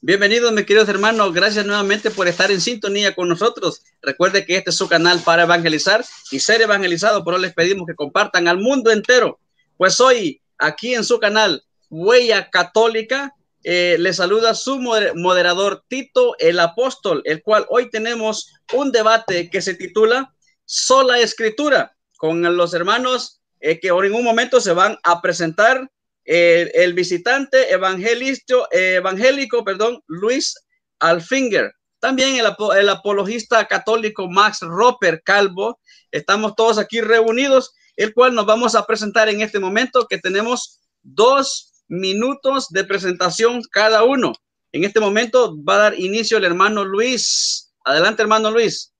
Bienvenidos, mis queridos hermanos. Gracias nuevamente por estar en sintonía con nosotros. Recuerde que este es su canal para evangelizar y ser evangelizado. Por eso les pedimos que compartan al mundo entero. Pues hoy, aquí en su canal, Huella Católica, les saluda su moderador Tito el Apóstol, el cual hoy tenemos un debate que se titula Sola Escritura, con los hermanos que ahora en un momento se van a presentar. El visitante evangélico, Luis Alfinger. También el apologista católico Max Roper Calvo. Estamos todos aquí reunidos, el cual nos vamos a presentar en este momento, que tenemos 2 minutos de presentación cada uno. En este momento va a dar inicio el hermano Luis. Adelante, hermano Luis.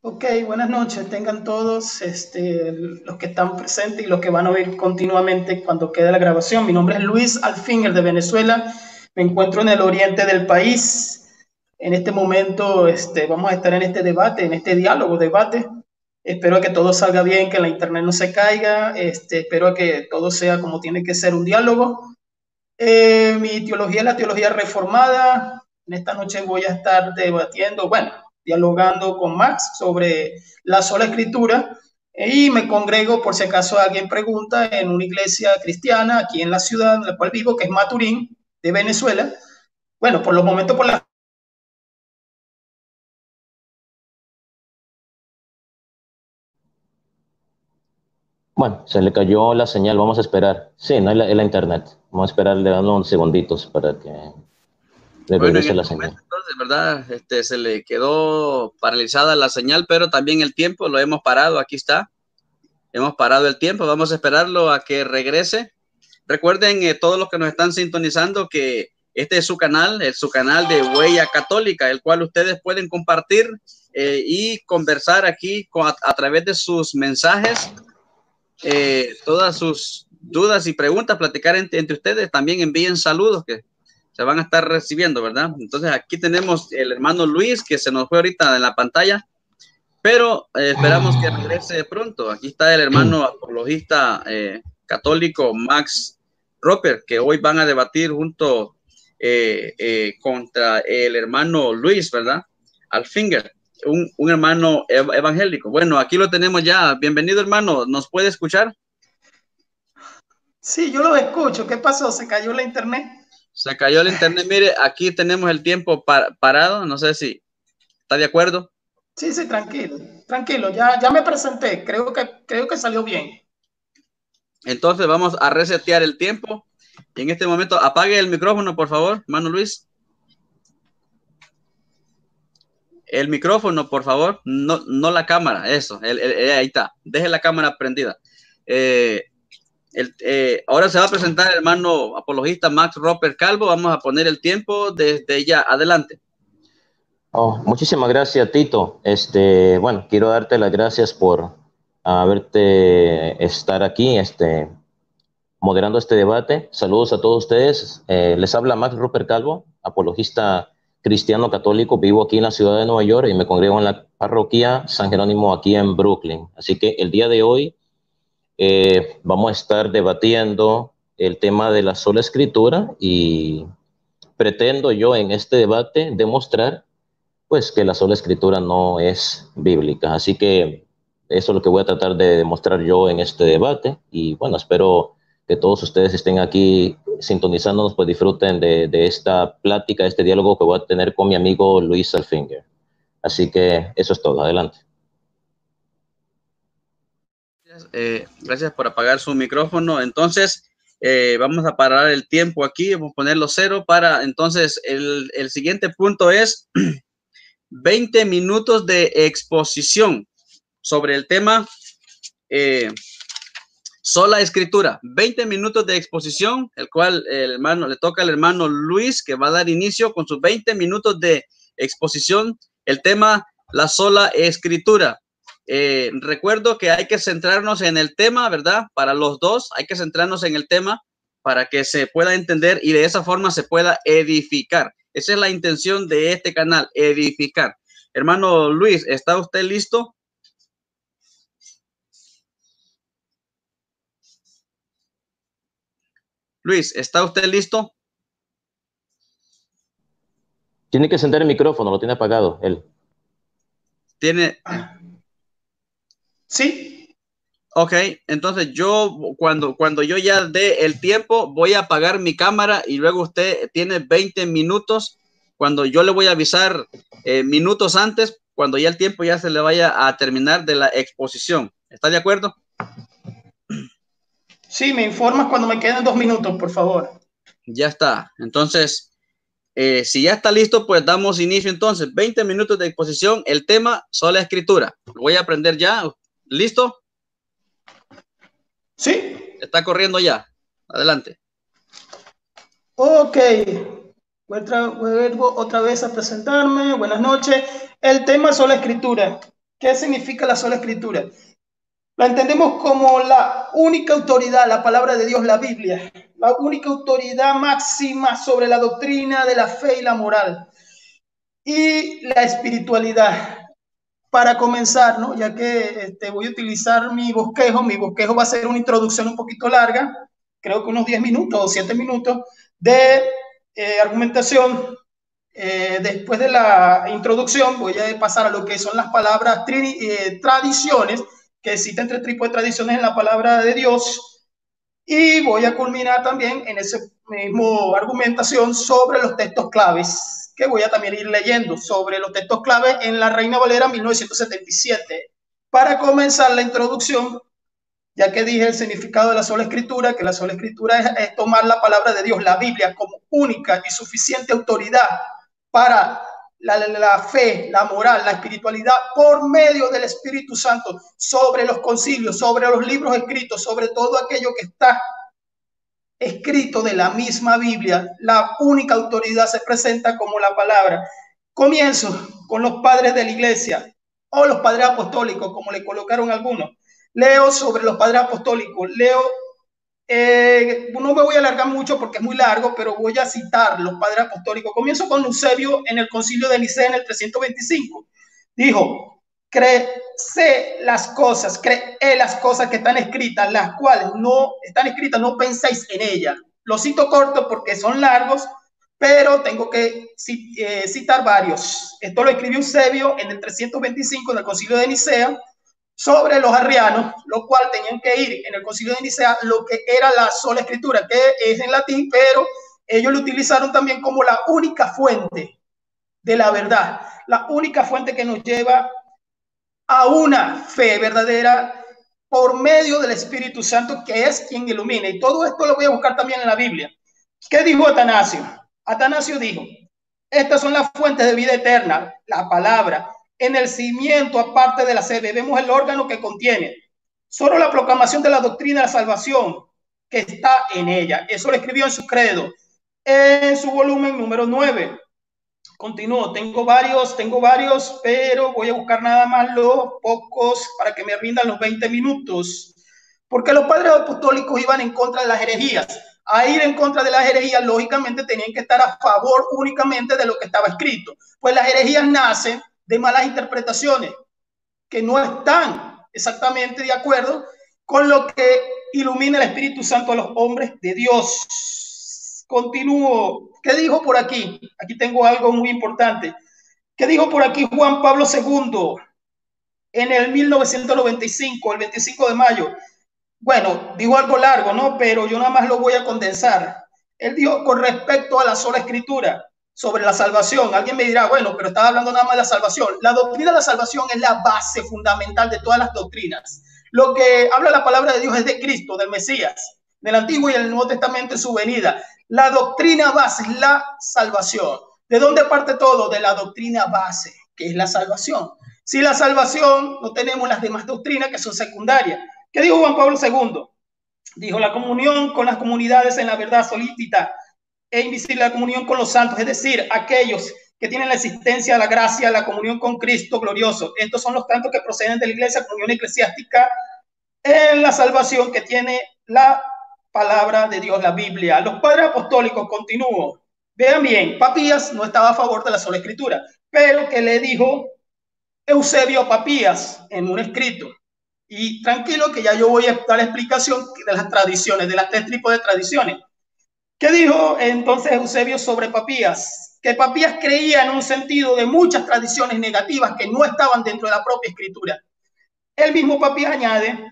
Ok, buenas noches, tengan todos los que están presentes y los que van a oír continuamente cuando quede la grabación. Mi nombre es Luis Alfinger de Venezuela, me encuentro en el oriente del país. En este momento vamos a estar en este debate, en este debate. Espero que todo salga bien, que la internet no se caiga, espero que todo sea como tiene que ser, un diálogo. Mi teología es la teología reformada. En esta noche voy a estar debatiendo, dialogando con Max sobre la sola escritura, y me congrego, por si acaso alguien pregunta, en una iglesia cristiana aquí en la ciudad en la cual vivo, que es Maturín, de Venezuela. Bueno, por los momentos, por la... Bueno, se le cayó la señal, vamos a esperar. Sí, no es la internet. Vamos a esperar, le damos unos segunditos para que le Bueno, en regrese este la señal. momento, entonces, ¿verdad? Se le quedó paralizada la señal, pero también el tiempo lo hemos parado. Aquí está. Hemos parado el tiempo. Vamos a esperarlo a que regrese. Recuerden, todos los que nos están sintonizando, que este es su canal de Huella Católica, el cual ustedes pueden compartir y conversar aquí a través de sus mensajes, todas sus dudas y preguntas, platicar entre ustedes. También envíen saludos que se van a estar recibiendo, ¿verdad? Entonces aquí tenemos el hermano Luis, que se nos fue ahorita en la pantalla, pero esperamos que regrese pronto. Aquí está el hermano apologista católico Max Roper, que hoy van a debatir junto contra el hermano Luis, ¿verdad? Alfinger, un hermano evangélico. Bueno, aquí lo tenemos ya. Bienvenido, hermano. ¿Nos puede escuchar? Sí, yo lo escucho. ¿Qué pasó? ¿Se cayó la internet? Se cayó el internet. Mire, aquí tenemos el tiempo parado. No sé si está de acuerdo. Sí, sí, tranquilo, tranquilo. Ya me presenté. Creo que salió bien. Entonces vamos a resetear el tiempo. Y en este momento apague el micrófono, por favor, hermano Luis. El micrófono, por favor, no la cámara, eso, ahí está, deje la cámara prendida. Ahora se va a presentar el hermano apologista Max Roper Calvo. Vamos a poner el tiempo desde ya, adelante. Oh, muchísimas gracias, Tito. Bueno, quiero darte las gracias por estar aquí, moderando este debate. Saludos a todos ustedes. Les habla Max Rupert Calvo, apologista cristiano católico. Vivo aquí en la ciudad de Nueva York y me congrego en la parroquia San Jerónimo aquí en Brooklyn. Así que el día de hoy vamos a estar debatiendo el tema de la sola escritura y pretendo yo en este debate demostrar pues que la sola escritura no es bíblica. Así que eso es lo que voy a tratar de demostrar yo en este debate y bueno, espero que todos ustedes estén aquí sintonizándonos, pues disfruten de esta plática, de este diálogo que voy a tener con mi amigo Luis Alfinger. Así que eso es todo, adelante. Gracias por apagar su micrófono. Entonces, vamos a parar el tiempo aquí, vamos a ponerlo 0 para, entonces, el siguiente punto es 20 minutos de exposición sobre el tema sola escritura. 20 minutos de exposición, el cual le toca al hermano Luis, que va a dar inicio con sus 20 minutos de exposición, el tema la sola escritura. Recuerdo que hay que centrarnos en el tema, ¿verdad? Para los dos hay que centrarnos en el tema para que se pueda entender y de esa forma se pueda edificar. Esa es la intención de este canal, edificar. Hermano Luis, ¿está usted listo? Luis, ¿está usted listo? Tiene que encender el micrófono, lo tiene apagado él. Tiene... Sí. Ok, entonces yo cuando yo ya dé el tiempo voy a apagar mi cámara y luego usted tiene 20 minutos cuando yo le voy a avisar minutos antes cuando ya el tiempo ya se le vaya a terminar de la exposición. ¿Está de acuerdo? Sí, me informas cuando me queden 2 minutos, por favor. Ya está. Entonces, si ya está listo, pues damos inicio entonces. 20 minutos de exposición. El tema, sola escritura. Lo voy a aprender ya. ¿Listo? Sí. Está corriendo ya. Adelante. Ok. Vuelvo otra vez a presentarme. Buenas noches. El tema es sola escritura. ¿Qué significa la sola escritura? La entendemos como la única autoridad, la palabra de Dios, la Biblia, la única autoridad máxima sobre la doctrina de la fe y la moral y la espiritualidad. Para comenzar, ¿no? Ya que voy a utilizar mi bosquejo va a ser una introducción un poquito larga, creo que unos 10 minutos o 7 minutos de argumentación. Después de la introducción voy a pasar a lo que son las palabras tradiciones, que existen 3 tipos de tradiciones en la palabra de Dios, y voy a culminar también en ese mismo argumentación sobre los textos claves, que voy a también ir leyendo sobre los textos claves en la Reina Valera 1977. Para comenzar la introducción, ya que dije el significado de la sola escritura, que la sola escritura es tomar la palabra de Dios, la Biblia, como única y suficiente autoridad para la fe, la moral, la espiritualidad, por medio del Espíritu Santo, sobre los concilios, sobre los libros escritos, sobre todo aquello que está escrito de la misma Biblia. La única autoridad se presenta como la palabra. Comienzo con los padres de la iglesia o los padres apostólicos, como le colocaron algunos. Leo sobre los padres apostólicos, no me voy a alargar mucho porque es muy largo, pero voy a citar los padres apostólicos. Comienzo con Eusebio en el concilio de Nicea en el 325. Dijo, cree las cosas que están escritas, las cuales no están escritas, no pensáis en ellas. Lo cito corto porque son largos, pero tengo que citar varios. Esto lo escribió Eusebio en el 325 en el concilio de Nicea, sobre los arrianos, lo cual tenían que ir en el concilio de Nicea lo que era la sola escritura, que es en latín, pero ellos lo utilizaron también como la única fuente de la verdad, la única fuente que nos lleva a una fe verdadera por medio del Espíritu Santo, que es quien ilumina. Y todo esto lo voy a buscar también en la Biblia. ¿Qué dijo Atanasio? Atanasio dijo, estas son las fuentes de vida eterna, la palabra. En el cimiento, aparte de la sede, vemos el órgano que contiene. Solo la proclamación de la doctrina de la salvación que está en ella. Eso lo escribió en su credo, en su volumen número 9. Continúo, tengo varios, pero voy a buscar nada más los pocos para que me rindan los 20 minutos. Porque los padres apostólicos iban en contra de las herejías. A ir en contra de las herejías, lógicamente tenían que estar a favor únicamente de lo que estaba escrito. Pues las herejías nacen de malas interpretaciones que no están exactamente de acuerdo con lo que ilumina el Espíritu Santo a los hombres de Dios. Continúo. ¿Qué dijo por aquí? Aquí tengo algo muy importante. ¿Qué dijo por aquí Juan Pablo II en el 1995, el 25 de mayo? Bueno, dijo algo largo, ¿no? Pero yo nada más lo voy a condensar. Él dijo con respecto a la sola escritura sobre la salvación. Alguien me dirá, bueno, pero estaba hablando nada más de la salvación. La doctrina de la salvación es la base fundamental de todas las doctrinas. Lo que habla la palabra de Dios es de Cristo, del Mesías, del Antiguo y el Nuevo Testamento en su venida. La doctrina base es la salvación. ¿De dónde parte todo? De la doctrina base, que es la salvación. Si la salvación, no tenemos las demás doctrinas que son secundarias. ¿Qué dijo Juan Pablo II? Dijo la comunión con las comunidades en la verdad solícita e invisible, la comunión con los santos, es decir, aquellos que tienen la existencia, la gracia, la comunión con Cristo glorioso. Estos son los tantos que proceden de la iglesia, comunión eclesiástica en la salvación que tiene la palabra de Dios, la Biblia. Los padres apostólicos, continúo. Vean bien, Papías no estaba a favor de la sola escritura, pero que le dijo Eusebio a Papías en un escrito. Y tranquilo que ya yo voy a dar la explicación de las tradiciones, de las 3 tipos de tradiciones. ¿Qué dijo entonces Eusebio sobre Papías? Que Papías creía en un sentido de muchas tradiciones negativas que no estaban dentro de la propia escritura. El mismo Papías añade,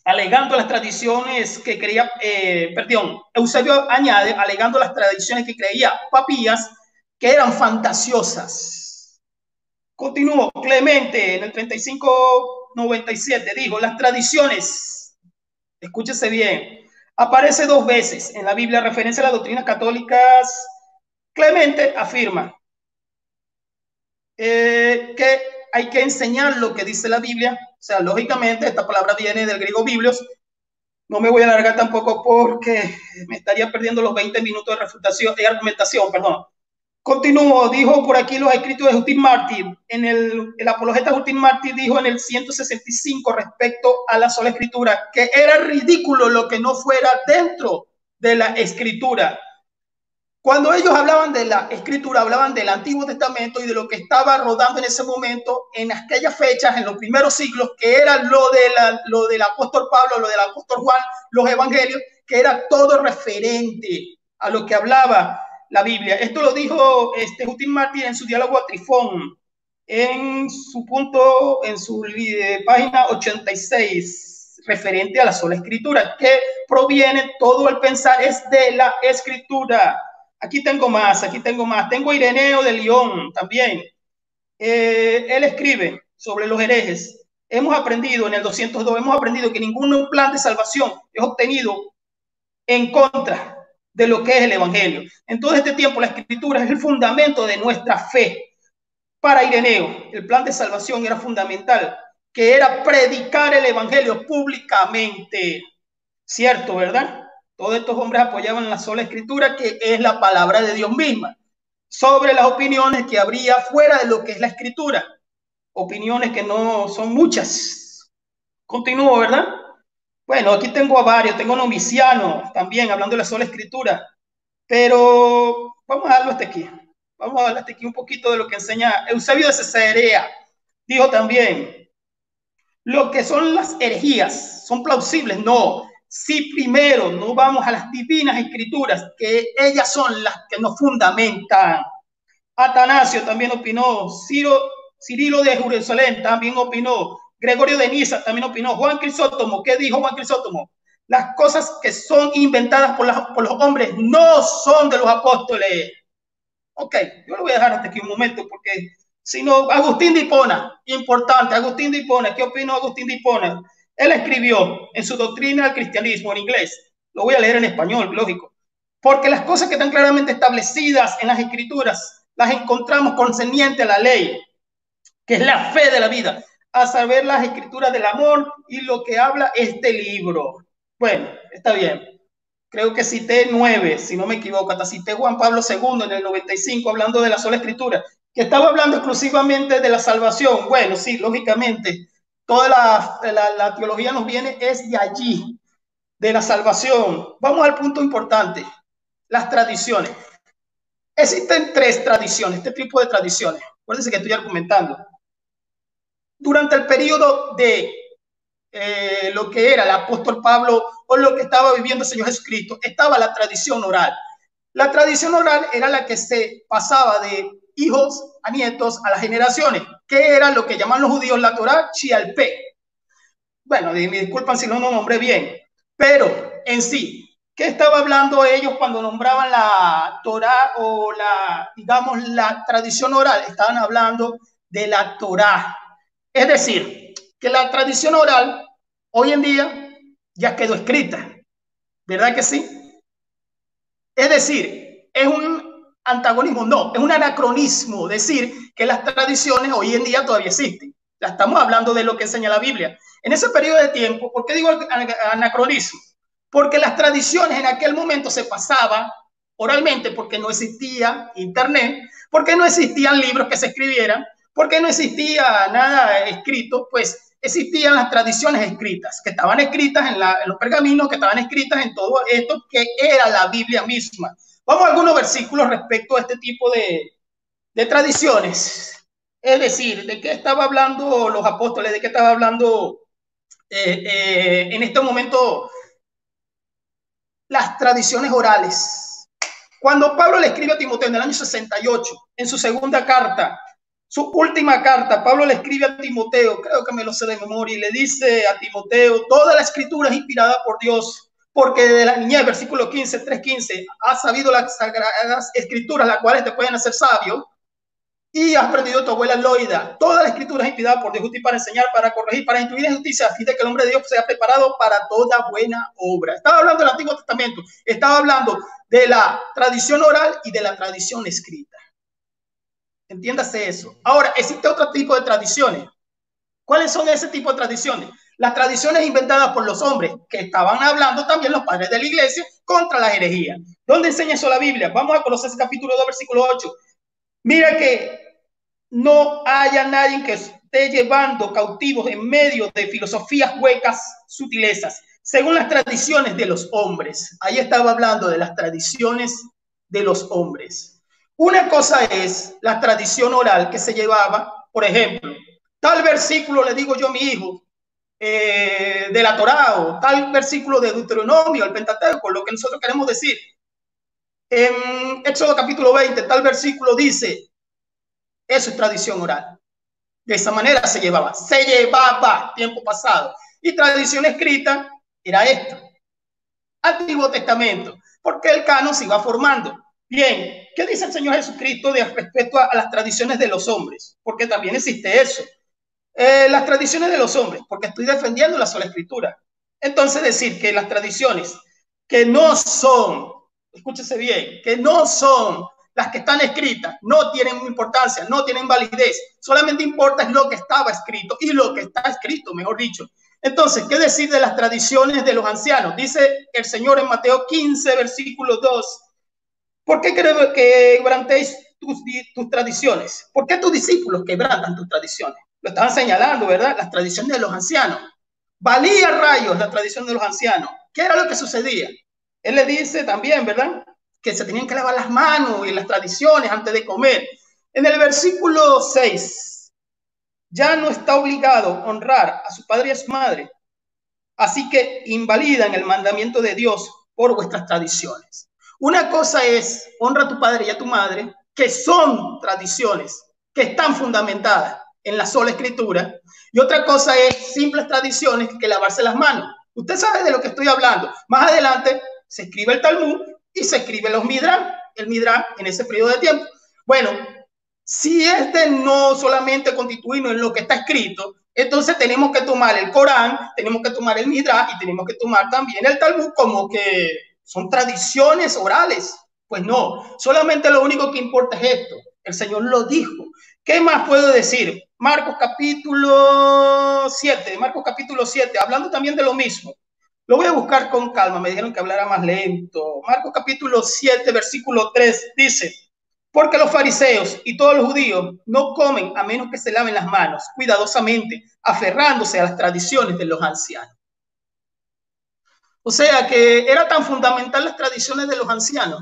alegando las tradiciones que creía, Eusebio añade, alegando las tradiciones que creía Papías, que eran fantasiosas. Continuó Clemente en el 3597, dijo, las tradiciones, escúchese bien, aparece dos veces en la Biblia referencia a las doctrinas católicas. Clemente afirma que hay que enseñar lo que dice la Biblia. O sea, lógicamente, esta palabra viene del griego biblios. No me voy a alargar tampoco porque me estaría perdiendo los 20 minutos de refutación y argumentación, perdón. Continúo, dijo por aquí los escritos de Justin Martyr. El apologeta Justin Martyr dijo en el 165 respecto a la sola escritura que era ridículo lo que no fuera dentro de la escritura. Cuando ellos hablaban de la escritura, hablaban del Antiguo Testamento y de lo que estaba rodando en ese momento, en aquellas fechas, en los primeros siglos, que era lo del apóstol Pablo, lo del apóstol Juan, los evangelios, que era todo referente a lo que hablaba la Biblia. Esto lo dijo Justin Martyr en su diálogo a Trifón, en su punto, en su página 86, referente a la sola escritura, que proviene todo el pensar es de la escritura. Aquí tengo más, aquí tengo más. Tengo a Ireneo de León también. Él escribe sobre los herejes. Hemos aprendido en el 202, hemos aprendido que ningún plan de salvación es obtenido en contra de lo que es el evangelio. En todo este tiempo la escritura es el fundamento de nuestra fe. Para Ireneo, el plan de salvación era fundamental, que era predicar el evangelio públicamente. Cierto, ¿verdad? Todos estos hombres apoyaban la sola escritura, que es la palabra de Dios misma, sobre las opiniones que habría fuera de lo que es la escritura. Opiniones que no son muchas. Continúo, ¿verdad? Bueno, aquí tengo a varios. Tengo Noviciano también hablando de la sola escritura. Pero vamos a darlo hasta aquí. Vamos a darle hasta aquí un poquito de lo que enseña Eusebio de Cesarea. Dijo también, lo que son las herejías, ¿son plausibles? No. Si primero no vamos a las divinas escrituras, que ellas son las que nos fundamentan. Atanasio también opinó, Cirilo de Jerusalén también opinó, Gregorio de Niza también opinó, Juan Crisóstomo, ¿qué dijo Juan Crisóstomo? Las cosas que son inventadas por los hombres no son de los apóstoles. Ok, yo lo voy a dejar hasta aquí un momento porque si no, Agustín de Hipona, importante, Agustín de Hipona, ¿qué opinó Agustín de Hipona? Él escribió en su doctrina del cristianismo en inglés, lo voy a leer en español, lógico, porque las cosas que están claramente establecidas en las escrituras las encontramos concerniente a la ley, que es la fe de la vida, a saber las escrituras del amor y lo que habla este libro. Bueno, está bien. Creo que cité 9, si no me equivoco, hasta cité Juan Pablo II en el 95, hablando de la sola escritura, que estaba hablando exclusivamente de la salvación. Bueno, sí, lógicamente, toda la teología nos viene es de allí, de la salvación. Vamos al punto importante, las tradiciones. Existen tres tradiciones, este tipo de tradiciones. Acuérdense que estoy argumentando. Durante el periodo de lo que era el apóstol Pablo o lo que estaba viviendo el Señor Jesucristo, estaba la tradición oral. La tradición oral era la que se pasaba de hijos a nietos a las generaciones, que era lo que llaman los judíos la Torá Chialpé. Bueno, me disculpan si no lo nombré bien, pero en sí, ¿qué estaba hablando ellos cuando nombraban la Torá o digamos, la tradición oral? Estaban hablando de la Torá. Es decir, que la tradición oral hoy en día ya quedó escrita, ¿verdad que sí? Es decir, es un antagonismo, no, es un anacronismo decir que las tradiciones hoy en día todavía existen. Ya estamos hablando de lo que enseña la Biblia. En ese periodo de tiempo, ¿por qué digo anacronismo? Porque las tradiciones en aquel momento se pasaban oralmente porque no existía internet, porque no existían libros que se escribieran, porque no existía nada escrito, pues existían las tradiciones escritas, que estaban escritas en los pergaminos, que estaban escritas en todo esto, que era la Biblia misma. Vamos a algunos versículos respecto a este tipo de tradiciones. Es decir, ¿de qué estaba hablando los apóstoles? ¿De qué estaba hablando en este momento las tradiciones orales? Cuando Pablo le escribe a Timoteo en el año 68, en su segunda carta, su última carta, Pablo le escribe a Timoteo, creo que me lo sé de memoria, y le dice a Timoteo, toda la escritura es inspirada por Dios, porque de la niñez, versículo 15, 3:15, has sabido las sagradas escrituras, las cuales te pueden hacer sabio, y has aprendido tu abuela Loida. Toda la escritura es inspirada por Dios, útil para enseñar, para corregir, para instruir en justicia, a fin de que el hombre de Dios sea preparado para toda buena obra. Estaba hablando del Antiguo Testamento, estaba hablando de la tradición oral y de la tradición escrita. Entiéndase eso. Ahora, existe otro tipo de tradiciones. ¿Cuáles son ese tipo de tradiciones? Las tradiciones inventadas por los hombres, que estaban hablando también los padres de la iglesia contra la herejía. ¿Dónde enseña eso la Biblia? Vamos a Colosenses capítulo 2, versículo 8. Mira que no haya nadie que esté llevando cautivos en medio de filosofías huecas, sutilezas, según las tradiciones de los hombres. Ahí estaba hablando de las tradiciones de los hombres. Una cosa es la tradición oral que se llevaba, por ejemplo, tal versículo le digo yo a mi hijo de la Torá, o tal versículo de Deuteronomio, el Pentateuco, lo que nosotros queremos decir. En Éxodo capítulo 20, tal versículo dice, eso es tradición oral. De esa manera se llevaba tiempo pasado. Y tradición escrita era esto. Antiguo Testamento, porque el canon se iba formando. Bien, ¿qué dice el Señor Jesucristo respecto a las tradiciones de los hombres? Porque también existe eso. Las tradiciones de los hombres, porque estoy defendiendo la sola escritura. Entonces decir que las tradiciones que no son, escúchese bien, que no son las que están escritas, no tienen importancia, no tienen validez, solamente importa es lo que estaba escrito y lo que está escrito, mejor dicho. Entonces, ¿qué decir de las tradiciones de los ancianos? Dice el Señor en Mateo 15, versículo 2. ¿Por qué quebrantéis tus tradiciones? ¿Por qué tus discípulos quebrantan tus tradiciones? Lo estaban señalando, ¿verdad? Las tradiciones de los ancianos. Valía rayos la tradición de los ancianos. ¿Qué era lo que sucedía? Él le dice también, ¿verdad?, que se tenían que lavar las manos y las tradiciones antes de comer. En el versículo 6, ya no está obligado a honrar a su padre y a su madre, así que invalidan el mandamiento de Dios por vuestras tradiciones. Una cosa es honra a tu padre y a tu madre, que son tradiciones que están fundamentadas en la sola escritura, y otra cosa es simples tradiciones que lavarse las manos. Usted sabe de lo que estoy hablando. Más adelante se escribe el Talmud y se escribe los Midrash, el Midrash en ese periodo de tiempo. Bueno, si no solamente constituirnos en lo que está escrito, entonces tenemos que tomar el Corán, tenemos que tomar el Midrash y tenemos que tomar también el Talmud como que son tradiciones orales. Pues no, solamente lo único que importa es esto. El Señor lo dijo. ¿Qué más puedo decir? Marcos capítulo 7, hablando también de lo mismo. Lo voy a buscar con calma, me dijeron que hablara más lento. Marcos capítulo 7, versículo 3 dice, porque los fariseos y todos los judíos no comen a menos que se laven las manos cuidadosamente, aferrándose a las tradiciones de los ancianos. O sea que era tan fundamental las tradiciones de los ancianos,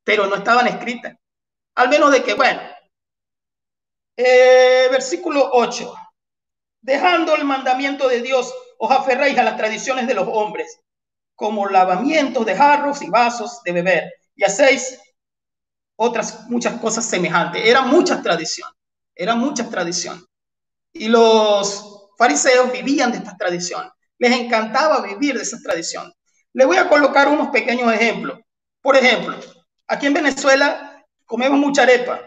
pero no estaban escritas. Al menos de que, bueno, versículo 8, dejando el mandamiento de Dios, os aferráis a las tradiciones de los hombres, como lavamientos de jarros y vasos de beber, y hacéis otras muchas cosas semejantes. Eran muchas tradiciones. Y los fariseos vivían de estas tradiciones. Les encantaba vivir de esas tradiciones. Les voy a colocar unos pequeños ejemplos. Por ejemplo, aquí en Venezuela comemos mucha arepa.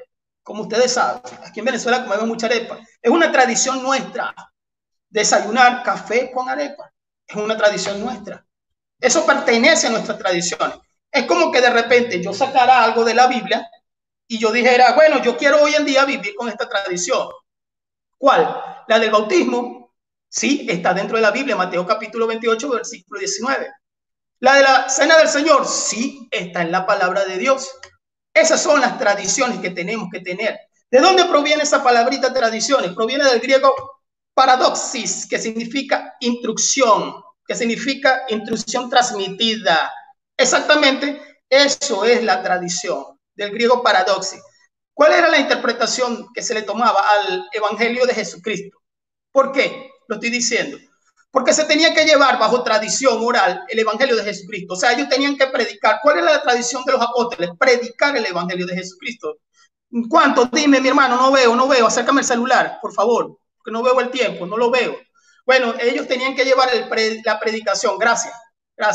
Como ustedes saben, aquí en Venezuela comemos mucha arepa. Es una tradición nuestra desayunar café con arepa. Es una tradición nuestra. Eso pertenece a nuestras tradiciones. Es como que de repente yo sacara algo de la Biblia y yo dijera, bueno, yo quiero hoy en día vivir con esta tradición. ¿Cuál? La del bautismo. Sí, está dentro de la Biblia, Mateo capítulo 28, versículo 19. La de la cena del Señor, sí, está en la palabra de Dios. Esas son las tradiciones que tenemos que tener. ¿De dónde proviene esa palabrita tradiciones? Proviene del griego paradoxis, que significa instrucción, transmitida. Exactamente, eso es la tradición, del griego paradoxis. ¿Cuál era la interpretación que se le tomaba al evangelio de Jesucristo? ¿Por qué lo estoy diciendo? porque se tenía que llevar bajo tradición oral el evangelio de Jesucristo. O sea, ellos tenían que predicar. ¿Cuál era la tradición de los apóstoles? Predicar el evangelio de Jesucristo. ¿Cuántos? Dime, mi hermano, no veo. Acércame el celular, por favor, que no veo el tiempo, no lo veo. Bueno, ellos tenían que llevar la predicación. Gracias,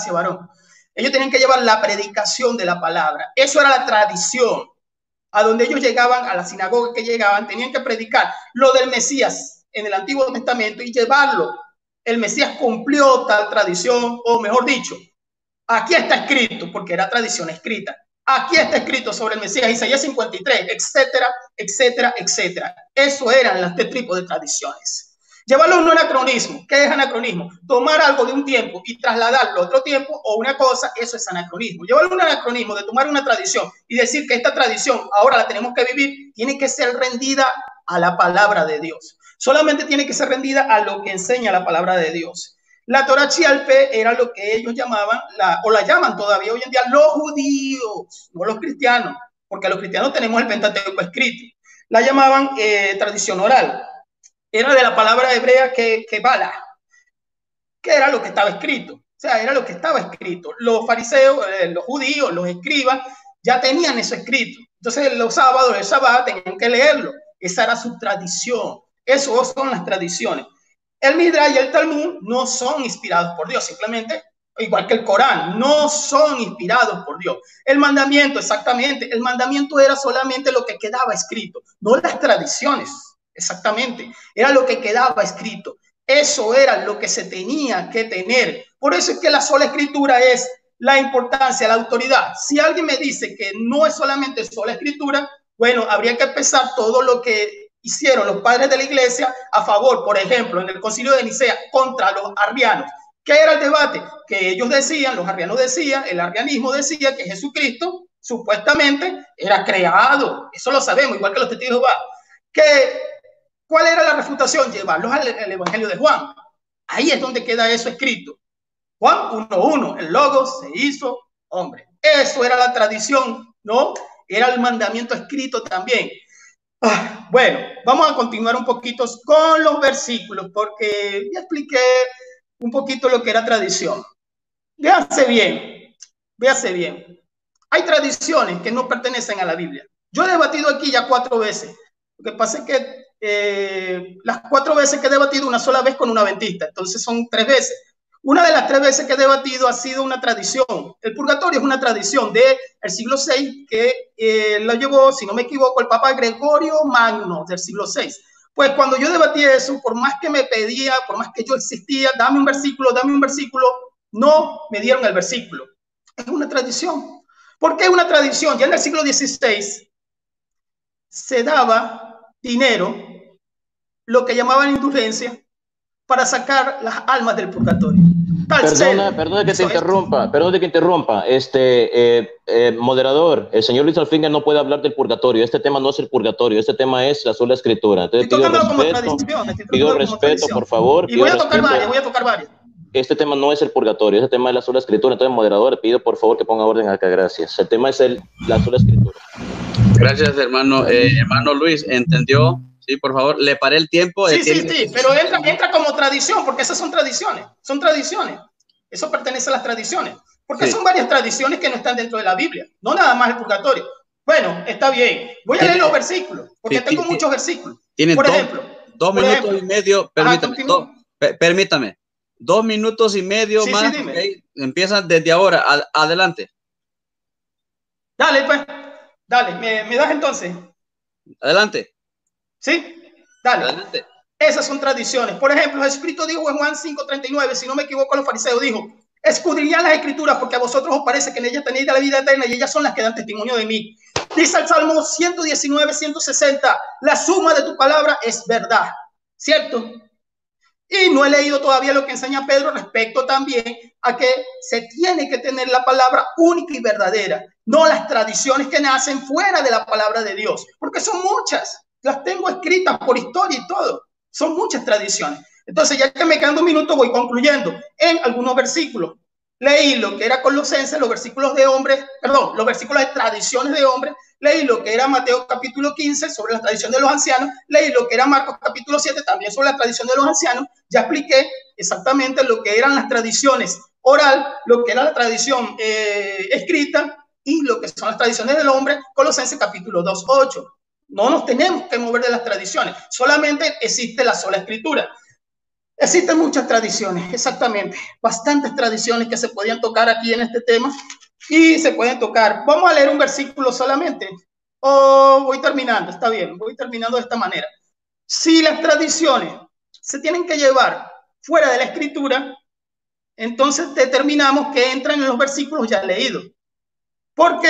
varón. Ellos tenían que llevar la predicación de la palabra. Eso era la tradición. A donde ellos llegaban, a la sinagoga que llegaban, tenían que predicar lo del Mesías en el Antiguo Testamento y llevarlo. El Mesías cumplió tal tradición, o mejor dicho, aquí está escrito, porque era tradición escrita. Aquí está escrito sobre el Mesías, Isaías 53, etcétera, etcétera, etcétera. Eso eran las tres tipos de tradiciones. Llevarlo a un anacronismo. ¿Qué es anacronismo? Tomar algo de un tiempo y trasladarlo a otro tiempo o una cosa, eso es anacronismo. Llevarlo a un anacronismo de tomar una tradición y decir que esta tradición ahora la tenemos que vivir, tiene que ser rendida a la palabra de Dios. Solamente tiene que ser rendida a lo que enseña la palabra de Dios. La Torah Chialpe era lo que ellos llamaban, o la llaman todavía hoy en día, los judíos, no los cristianos, porque los cristianos tenemos el Pentateuco escrito. La llamaban tradición oral. Era de la palabra hebrea que bala, que era lo que estaba escrito. O sea, era lo que estaba escrito. Los fariseos, los judíos, los escribas, ya tenían eso escrito. Entonces, los sábados, el sábado, tenían que leerlo. Esa era su tradición. Eso son las tradiciones. El Midrash y el Talmud no son inspirados por Dios, simplemente, igual que el Corán, no son inspirados por Dios. El mandamiento, exactamente, el mandamiento era solamente lo que quedaba escrito, no las tradiciones. Exactamente, era lo que quedaba escrito. Eso era lo que se tenía que tener. Por eso es que la sola escritura es la importancia, la autoridad. Si alguien me dice que no es solamente sola escritura, bueno, habría que empezar todo lo que hicieron los padres de la iglesia a favor, por ejemplo, en el concilio de Nicea contra los arrianos. ¿Qué era el debate? Que ellos decían, los arrianos decían, el arrianismo decía que Jesucristo supuestamente era creado. Eso lo sabemos, igual que los testigos de Jehová. ¿Cuál era la refutación? Llevarlos al Evangelio de Juan. Ahí es donde queda eso escrito. Juan 1:1, el Logos se hizo hombre. Eso era la tradición, ¿no? Era el mandamiento escrito también. Bueno, vamos a continuar un poquito con los versículos, porque ya expliqué un poquito lo que era tradición. Véase bien. Hay tradiciones que no pertenecen a la Biblia. Yo he debatido aquí ya 4 veces. Lo que pasa es que las 4 veces que he debatido, una sola vez con un adventista, entonces son 3 veces. Una de las 3 veces que he debatido ha sido una tradición. El purgatorio es una tradición del siglo VI que lo llevó, si no me equivoco, el Papa Gregorio Magno del siglo VI. Pues cuando yo debatí eso, por más que me pedía, por más que yo insistía, dame un versículo, no me dieron el versículo. Es una tradición. ¿Por qué es una tradición? Ya en el siglo XVI se daba dinero, lo que llamaban indulgencia, para sacar las almas del purgatorio. Perdona que te interrumpa, moderador, el señor Luis Alfinger no puede hablar del purgatorio. Este tema no es el purgatorio, este tema es la sola escritura. Entonces pido respeto, por favor. Y voy a tocar varias. Este tema no es el purgatorio, este tema es la sola escritura. Entonces, moderador, pido por favor que ponga orden acá, gracias. El tema es la sola escritura. Gracias, hermano. Hermano Luis, ¿entendió? Sí, por favor, le paré el tiempo. Sí, pero entra como tradición, porque esas son tradiciones. Eso pertenece a las tradiciones, porque son varias tradiciones que no están dentro de la Biblia, no nada más el purgatorio. Bueno, está bien. Voy a leer los versículos, porque tengo muchos versículos. Por ejemplo, 2 minutos y medio, permítame. 2 minutos y medio más. Okay. Empiezan desde ahora, adelante. Dale, pues. Dale, ¿me das entonces? Adelante. ¿Sí? Dale. Adelante. Esas son tradiciones. Por ejemplo, Jesucristo dijo en Juan 5:39, si no me equivoco, los fariseos dijo, escudriñad las escrituras porque a vosotros os parece que en ellas tenéis la vida eterna y ellas son las que dan testimonio de mí. Dice el Salmo 119, 160, la suma de tu palabra es verdad. ¿Cierto? Y no he leído todavía lo que enseña Pedro respecto también a que se tiene que tener la palabra única y verdadera, no las tradiciones que nacen fuera de la palabra de Dios, porque son muchas, las tengo escritas por historia y todo, son muchas tradiciones. Entonces, ya que me quedan 2 minutos, voy concluyendo. En algunos versículos leí lo que era Colosenses, los versículos de hombres, los versículos de tradiciones de hombres, leí lo que era Mateo capítulo 15 sobre la tradición de los ancianos, leí lo que era Marcos capítulo 7 también sobre la tradición de los ancianos, ya expliqué exactamente lo que eran las tradiciones oral, lo que era la tradición escrita y lo que son las tradiciones del hombre, Colosenses capítulo 2, 8. No nos tenemos que mover de las tradiciones, solamente existe la sola escritura. Existen muchas tradiciones, exactamente, bastantes tradiciones que se podían tocar aquí en este tema y se pueden tocar. Vamos a leer un versículo solamente. O voy terminando, está bien, voy terminando de esta manera. Si las tradiciones se tienen que llevar fuera de la escritura, entonces determinamos que entran en los versículos ya leídos. Porque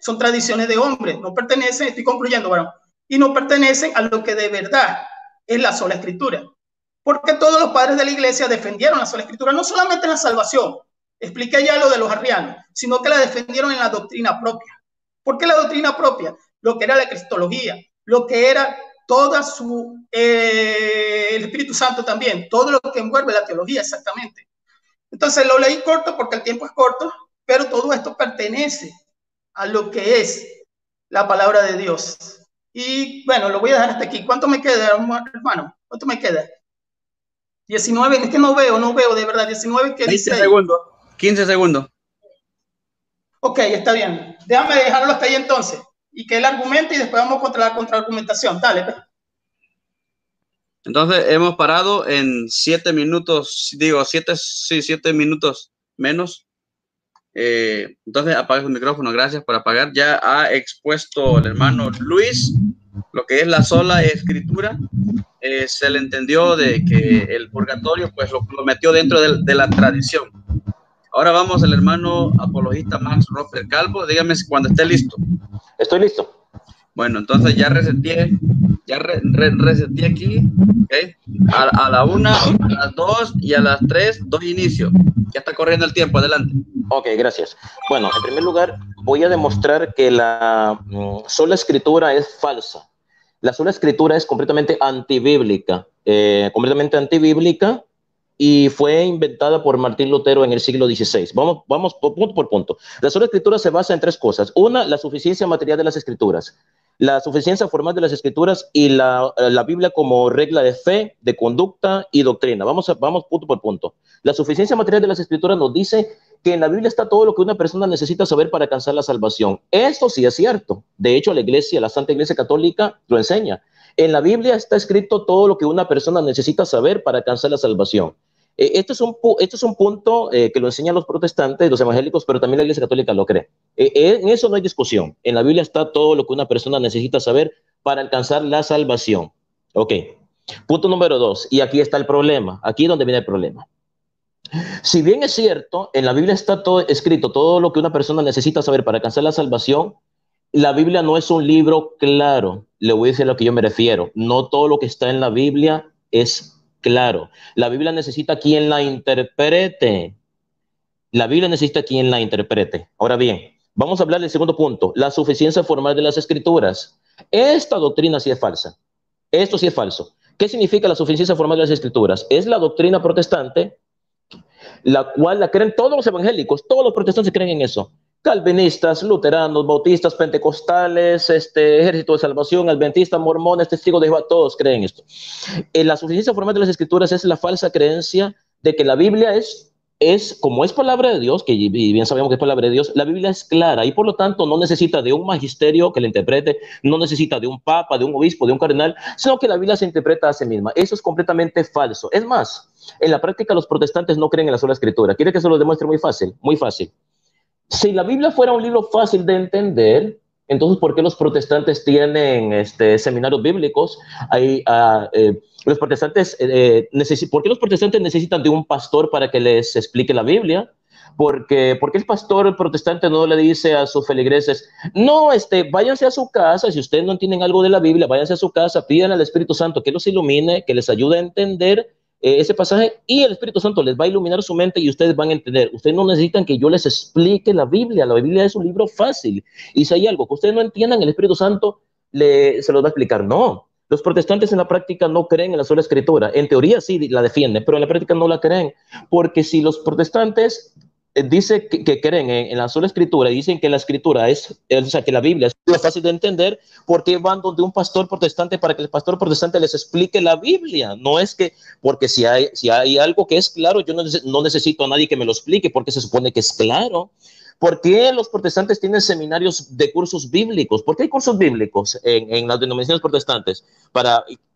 son tradiciones de hombres, no pertenecen, estoy concluyendo, varón, y no pertenecen a lo que de verdad es la sola escritura. Porque todos los padres de la iglesia defendieron la sola escritura, no solamente en la salvación, expliqué ya lo de los arrianos, sino que la defendieron en la doctrina propia. ¿Por qué la doctrina propia? Lo que era la cristología, lo que era toda su, el Espíritu Santo también, todo lo que envuelve la teología exactamente. Entonces lo leí corto porque el tiempo es corto, pero todo esto pertenece a lo que es la palabra de Dios. Y bueno, lo voy a dejar hasta aquí. ¿Cuánto me queda, hermano? ¿Cuánto me queda? 19, es que no veo de verdad. 19, ¿qué dice? 20 segundos, 15 segundos. Ok, está bien. Déjame dejarlo hasta ahí entonces. Y que él argumente y después vamos contra la contraargumentación. Dale. Entonces hemos parado en 7 minutos, digo, 7 minutos menos. Entonces apaga su micrófono, gracias por apagar. Ya ha expuesto el hermano Luis lo que es la sola escritura. Se le entendió de que el purgatorio pues lo metió dentro de la tradición. Ahora vamos al hermano apologista Max Roper Calvo. Dígame cuando esté listo. Estoy listo. Bueno, entonces ya reseteé aquí, ¿okay? A la 1, a las 2 y a las 3, 2 inicios. Ya está corriendo el tiempo, adelante. Ok, gracias. Bueno, en primer lugar, voy a demostrar que la sola escritura es falsa. La sola escritura es completamente antibíblica, y fue inventada por Martín Lutero en el siglo XVI. Vamos punto por punto. La sola escritura se basa en 3 cosas. Una, la suficiencia material de las escrituras, la suficiencia formal de las escrituras y la Biblia como regla de fe, de conducta y doctrina. Vamos punto por punto. La suficiencia material de las escrituras nos dice que en la Biblia está todo lo que una persona necesita saber para alcanzar la salvación. Esto sí es cierto. De hecho, la Santa Iglesia Católica lo enseña. En la Biblia está escrito todo lo que una persona necesita saber para alcanzar la salvación. Este es un punto que lo enseñan los protestantes, los evangélicos, pero también la Iglesia Católica lo cree. En eso no hay discusión. En la Biblia está todo lo que una persona necesita saber para alcanzar la salvación. Ok. Punto número 2. Y aquí está el problema. Aquí es donde viene el problema. Si bien es cierto, en la Biblia está todo escrito, todo lo que una persona necesita saber para alcanzar la salvación, la Biblia no es un libro claro. Le voy a decir a lo que yo me refiero. No todo lo que está en la Biblia es claro. La Biblia necesita quien la interprete. La Biblia necesita quien la interprete. Ahora bien, vamos a hablar del segundo punto, la suficiencia formal de las Escrituras. Esta doctrina sí es falsa. Esto sí es falso. ¿Qué significa la suficiencia formal de las Escrituras? Es la doctrina protestante, la cual la creen todos los evangélicos, todos los protestantes creen en eso. Calvinistas, luteranos, bautistas, pentecostales, Ejército de Salvación, adventistas, mormones, testigos de Jehová, todos creen esto. La suficiencia formal de las Escrituras es la falsa creencia de que la Biblia como es palabra de Dios, que bien sabemos que es palabra de Dios, la Biblia es clara y por lo tanto no necesita de un magisterio que la interprete, no necesita de un papa, de un obispo, de un cardenal, sino que la Biblia se interpreta a sí misma. Eso es completamente falso. Es más, en la práctica los protestantes no creen en la sola escritura. ¿Quiere que se lo demuestre muy fácil? Muy fácil. Si la Biblia fuera un libro fácil de entender, entonces ¿por qué los protestantes tienen seminarios bíblicos? Los protestantes, ¿por qué los protestantes necesitan de un pastor para que les explique la Biblia? Porque el pastor protestante no le dice a sus feligreses, no, váyanse a su casa, si ustedes no entienden algo de la Biblia, váyanse a su casa, pidan al Espíritu Santo que los ilumine, que les ayude a entender ese pasaje y el Espíritu Santo les va a iluminar su mente y ustedes van a entender. Ustedes no necesitan que yo les explique la Biblia es un libro fácil y si hay algo que ustedes no entiendan, el Espíritu Santo se los va a explicar. No, los protestantes en la práctica no creen en la sola escritura. En teoría sí la defienden, pero en la práctica no la creen, porque si los protestantes dice que creen en la sola escritura y dicen que la escritura o sea, que la Biblia es fácil de entender, porque van donde un pastor protestante para que el pastor protestante les explique la Biblia. No es que, porque si hay algo que es claro, yo no necesito a nadie que me lo explique, porque se supone que es claro. ¿Por qué los protestantes tienen seminarios de cursos bíblicos? ¿Por qué hay cursos bíblicos en las denominaciones protestantes?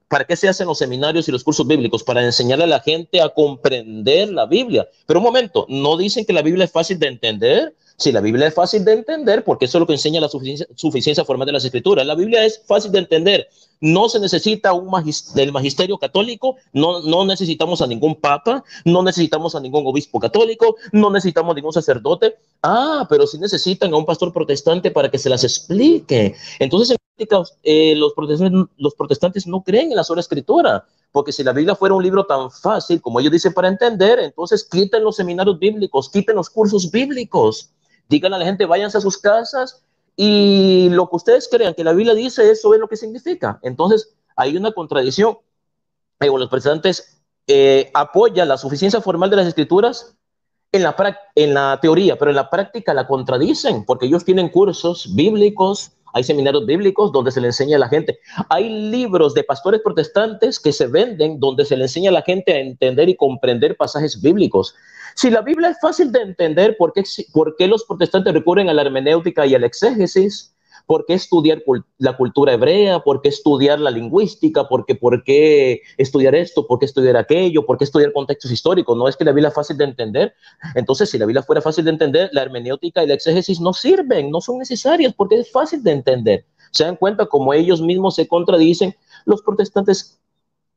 ¿Para qué se hacen los seminarios y los cursos bíblicos? Para enseñar a la gente a comprender la Biblia. Pero un momento, ¿no dicen que la Biblia es fácil de entender? Si la Biblia es fácil de entender, porque eso es lo que enseña la suficiencia formal de las Escrituras. La Biblia es fácil de entender. No se necesita del magisterio católico, no necesitamos a ningún papa, no necesitamos a ningún obispo católico, no necesitamos a ningún sacerdote. Pero sí necesitan a un pastor protestante para que se las explique. Entonces, en práctica, los protestantes no creen en la sola escritura, porque si la Biblia fuera un libro tan fácil como ellos dicen para entender, entonces quiten los seminarios bíblicos, quiten los cursos bíblicos, digan a la gente, váyanse a sus casas y lo que ustedes crean que la Biblia dice, eso es lo que significa. Entonces, hay una contradicción. Los protestantes apoyan la suficiencia formal de las escrituras en la teoría, pero en la práctica la contradicen, porque ellos tienen cursos bíblicos, hay seminarios bíblicos donde se le enseña a la gente. Hay libros de pastores protestantes que se venden donde se le enseña a la gente a entender y comprender pasajes bíblicos. Si la Biblia es fácil de entender, ¿por qué los protestantes recurren a la hermenéutica y al exégesis? ¿Por qué estudiar la cultura hebrea? ¿Por qué estudiar la lingüística? ¿Por qué estudiar esto? ¿Por qué estudiar aquello? ¿Por qué estudiar contextos históricos? ¿No es que la Biblia es fácil de entender? Entonces, si la Biblia fuera fácil de entender, la hermenéutica y la exégesis no sirven, no son necesarias porque es fácil de entender. Se dan cuenta como ellos mismos se contradicen. Los protestantes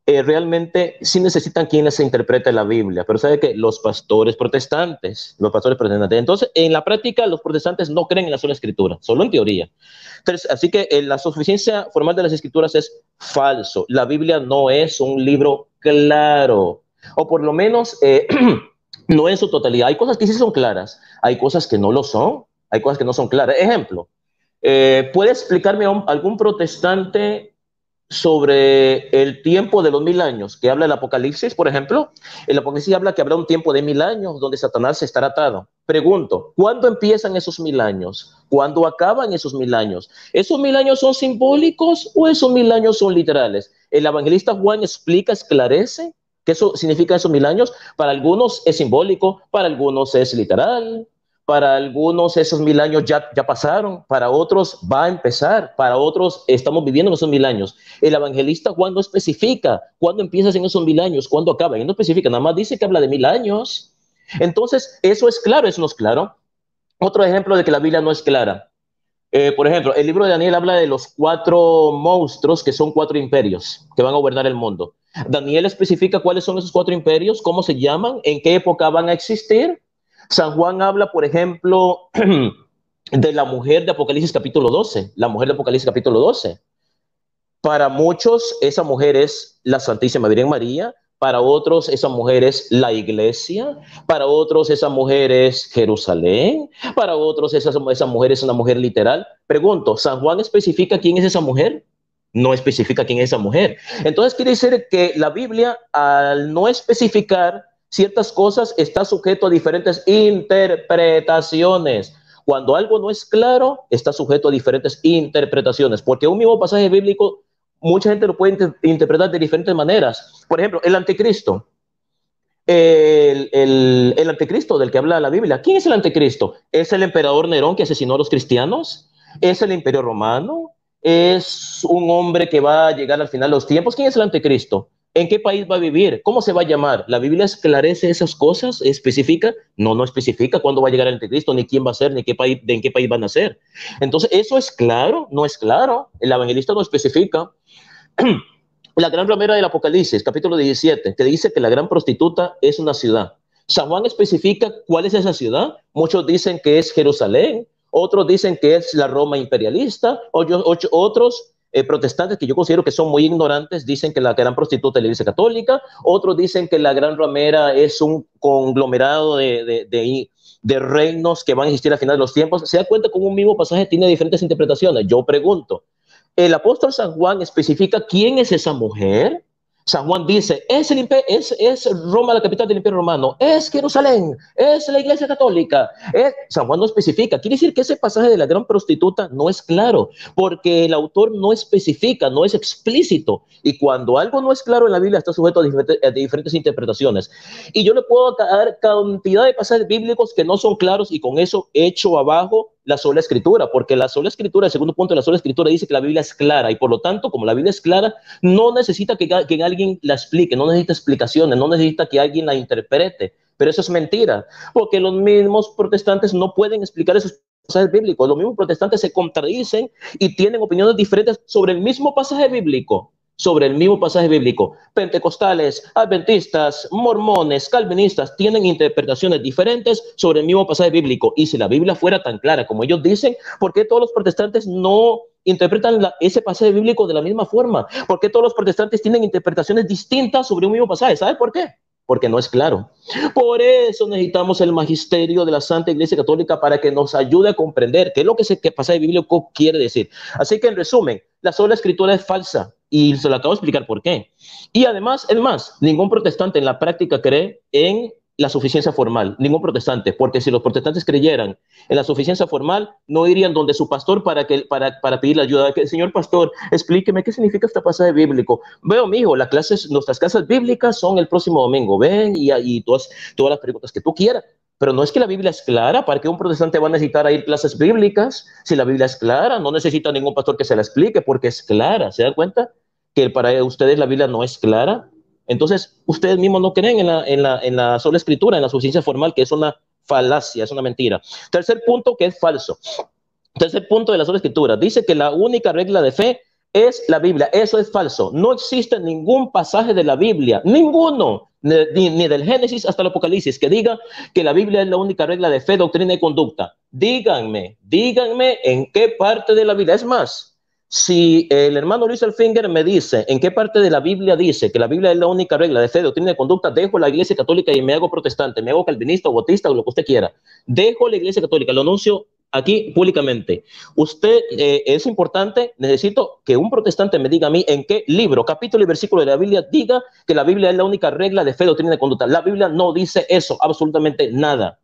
realmente sí necesitan quien les interprete la Biblia, pero sabe que los pastores protestantes, entonces en la práctica los protestantes no creen en la sola escritura, solo en teoría. Entonces, así que la suficiencia formal de las escrituras es falso. La Biblia no es un libro claro, o por lo menos no en su totalidad. Hay cosas que sí son claras, hay cosas que no lo son, hay cosas que no son claras. Ejemplo, ¿puede explicarme algún protestante sobre el tiempo de los 1000 años que habla el Apocalipsis, por ejemplo? El Apocalipsis habla que habrá un tiempo de 1000 años donde Satanás estará atado. Pregunto, ¿cuándo empiezan esos 1000 años? ¿Cuándo acaban esos 1000 años? ¿Esos 1000 años son simbólicos o esos 1000 años son literales? El evangelista Juan explica, esclarece qué eso significa esos 1000 años. Para algunos es simbólico, para algunos es literal. Para algunos esos 1000 años ya pasaron, para otros va a empezar, para otros estamos viviendo en esos 1000 años. El evangelista Juan no especifica cuándo empiezas en esos 1000 años, cuándo acaba. Él no especifica, nada más dice que habla de 1000 años. Entonces, eso es claro, eso no es claro. Otro ejemplo de que la Biblia no es clara. Por ejemplo, el libro de Daniel habla de los 4 monstruos que son 4 imperios que van a gobernar el mundo. Daniel especifica cuáles son esos 4 imperios, cómo se llaman, en qué época van a existir. San Juan habla, por ejemplo, de la mujer de Apocalipsis capítulo 12, la mujer de Apocalipsis capítulo 12. Para muchos, esa mujer es la Santísima Virgen María, para otros, esa mujer es la iglesia, para otros, esa mujer es Jerusalén, para otros, esa mujer es una mujer literal. Pregunto, ¿San Juan especifica quién es esa mujer? No especifica quién es esa mujer. Entonces quiere decir que la Biblia, al no especificar ciertas cosas, está sujeto a diferentes interpretaciones. Cuando algo no es claro, está sujeto a diferentes interpretaciones, porque un mismo pasaje bíblico, mucha gente lo puede interpretar de diferentes maneras. Por ejemplo, el anticristo. El anticristo del que habla la Biblia. ¿Quién es el anticristo? ¿Es el emperador Nerón que asesinó a los cristianos? ¿Es el imperio romano? ¿Es un hombre que va a llegar al final de los tiempos? ¿Quién es el anticristo? ¿En qué país va a vivir? ¿Cómo se va a llamar? ¿La Biblia esclarece esas cosas? ¿Especifica? No especifica cuándo va a llegar el anticristo, ni quién va a ser, ni en qué país van a ser. Entonces, ¿eso es claro? No es claro. El evangelista no especifica. La gran ramera del Apocalipsis, capítulo 17, que dice que la gran prostituta es una ciudad. San Juan especifica cuál es esa ciudad. Muchos dicen que es Jerusalén, otros dicen que es la Roma imperialista, otros protestantes que yo considero que son muy ignorantes dicen que la gran prostituta es la Iglesia Católica, otros dicen que la gran ramera es un conglomerado de reinos que van a existir al final de los tiempos. Se da cuenta que un mismo pasaje tiene diferentes interpretaciones. Yo pregunto, ¿el apóstol San Juan especifica quién es esa mujer? San Juan dice, es Roma la capital del Imperio Romano, es Jerusalén, es la Iglesia Católica. San Juan no especifica. Quiere decir que ese pasaje de la gran prostituta no es claro, porque el autor no especifica, no es explícito. Y cuando algo no es claro en la Biblia, está sujeto a diferentes interpretaciones. Y yo le puedo dar cantidad de pasajes bíblicos que no son claros, y con eso echo abajo la sola escritura, porque la sola escritura, el segundo punto de la sola escritura, dice que la Biblia es clara, y por lo tanto, como la Biblia es clara, no necesita que alguien la explique, no necesita explicaciones, no necesita que alguien la interprete. Pero eso es mentira, porque los mismos protestantes no pueden explicar esos pasajes bíblicos. Los mismos protestantes se contradicen y tienen opiniones diferentes sobre el mismo pasaje bíblico. Pentecostales, adventistas, mormones, calvinistas tienen interpretaciones diferentes sobre el mismo pasaje bíblico. Y si la Biblia fuera tan clara como ellos dicen, ¿por qué todos los protestantes no interpretan ese pasaje bíblico de la misma forma? ¿Por qué todos los protestantes tienen interpretaciones distintas sobre un mismo pasaje? ¿Sabe por qué? Porque no es claro. Por eso necesitamos el magisterio de la Santa Iglesia Católica para que nos ayude a comprender qué es lo que ese pasaje bíblico quiere decir. Así que, en resumen, la sola escritura es falsa, y se lo acabo de explicar por qué. Y además, es más, ningún protestante en la práctica cree en la suficiencia formal, ningún protestante, porque si los protestantes creyeran en la suficiencia formal, no irían donde su pastor para pedirle ayuda. Que, señor pastor, explíqueme qué significa este pasaje bíblico. Veo, mijo, nuestras clases bíblicas son el próximo domingo, ven, y todas las preguntas que tú quieras. Pero no es que la Biblia es clara. ¿Para qué un protestante va a necesitar ir clases bíblicas? Si la Biblia es clara, no necesita ningún pastor que se la explique, porque es clara. ¿Se dan cuenta que para ustedes la Biblia no es clara? Entonces, ustedes mismos no creen en la sola escritura, en la suficiencia formal, que es una falacia, es una mentira. Tercer punto, que es falso. Tercer punto de la sola escritura, dice que la única regla de fe es la Biblia. Eso es falso. No existe ningún pasaje de la Biblia, ninguno, ni del Génesis hasta el Apocalipsis, que diga que la Biblia es la única regla de fe, doctrina y conducta. Díganme en qué parte de la Biblia. Es más, si el hermano Luis Alfinger me dice en qué parte de la Biblia dice que la Biblia es la única regla de fe, doctrina y conducta, dejo la Iglesia Católica y me hago protestante, me hago calvinista o bautista o lo que usted quiera. Dejo la Iglesia Católica, lo anuncio aquí públicamente. Usted, es importante, necesito que un protestante me diga a mí en qué libro, capítulo y versículo de la Biblia diga que la Biblia es la única regla de fe, doctrina y conducta. La Biblia no dice eso, absolutamente nada.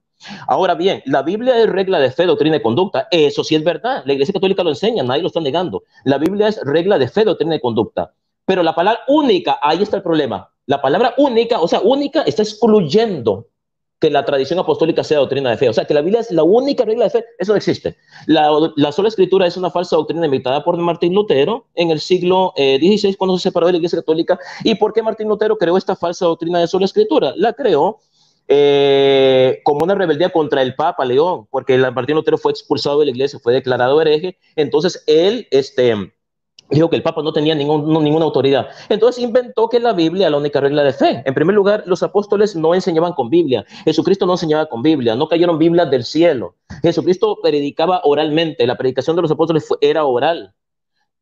Ahora bien, la Biblia es regla de fe, doctrina y conducta. Eso sí es verdad. La Iglesia Católica lo enseña, nadie lo está negando. La Biblia es regla de fe, doctrina y conducta. Pero la palabra única, ahí está el problema. La palabra única, o sea, única, está excluyendo que la tradición apostólica sea doctrina de fe. O sea, que la Biblia es la única regla de fe, eso no existe. La sola escritura es una falsa doctrina inventada por Martín Lutero en el siglo XVI, cuando se separó de la Iglesia Católica. ¿Y por qué Martín Lutero creó esta falsa doctrina de sola escritura? La creó como una rebeldía contra el Papa León, porque Martín Lutero fue expulsado de la iglesia, fue declarado hereje. Entonces él dijo que el Papa no tenía ninguna autoridad. Entonces inventó que la Biblia es la única regla de fe. En primer lugar, los apóstoles no enseñaban con Biblia. Jesucristo no enseñaba con Biblia. No cayeron Biblias del cielo. Jesucristo predicaba oralmente. La predicación de los apóstoles era oral.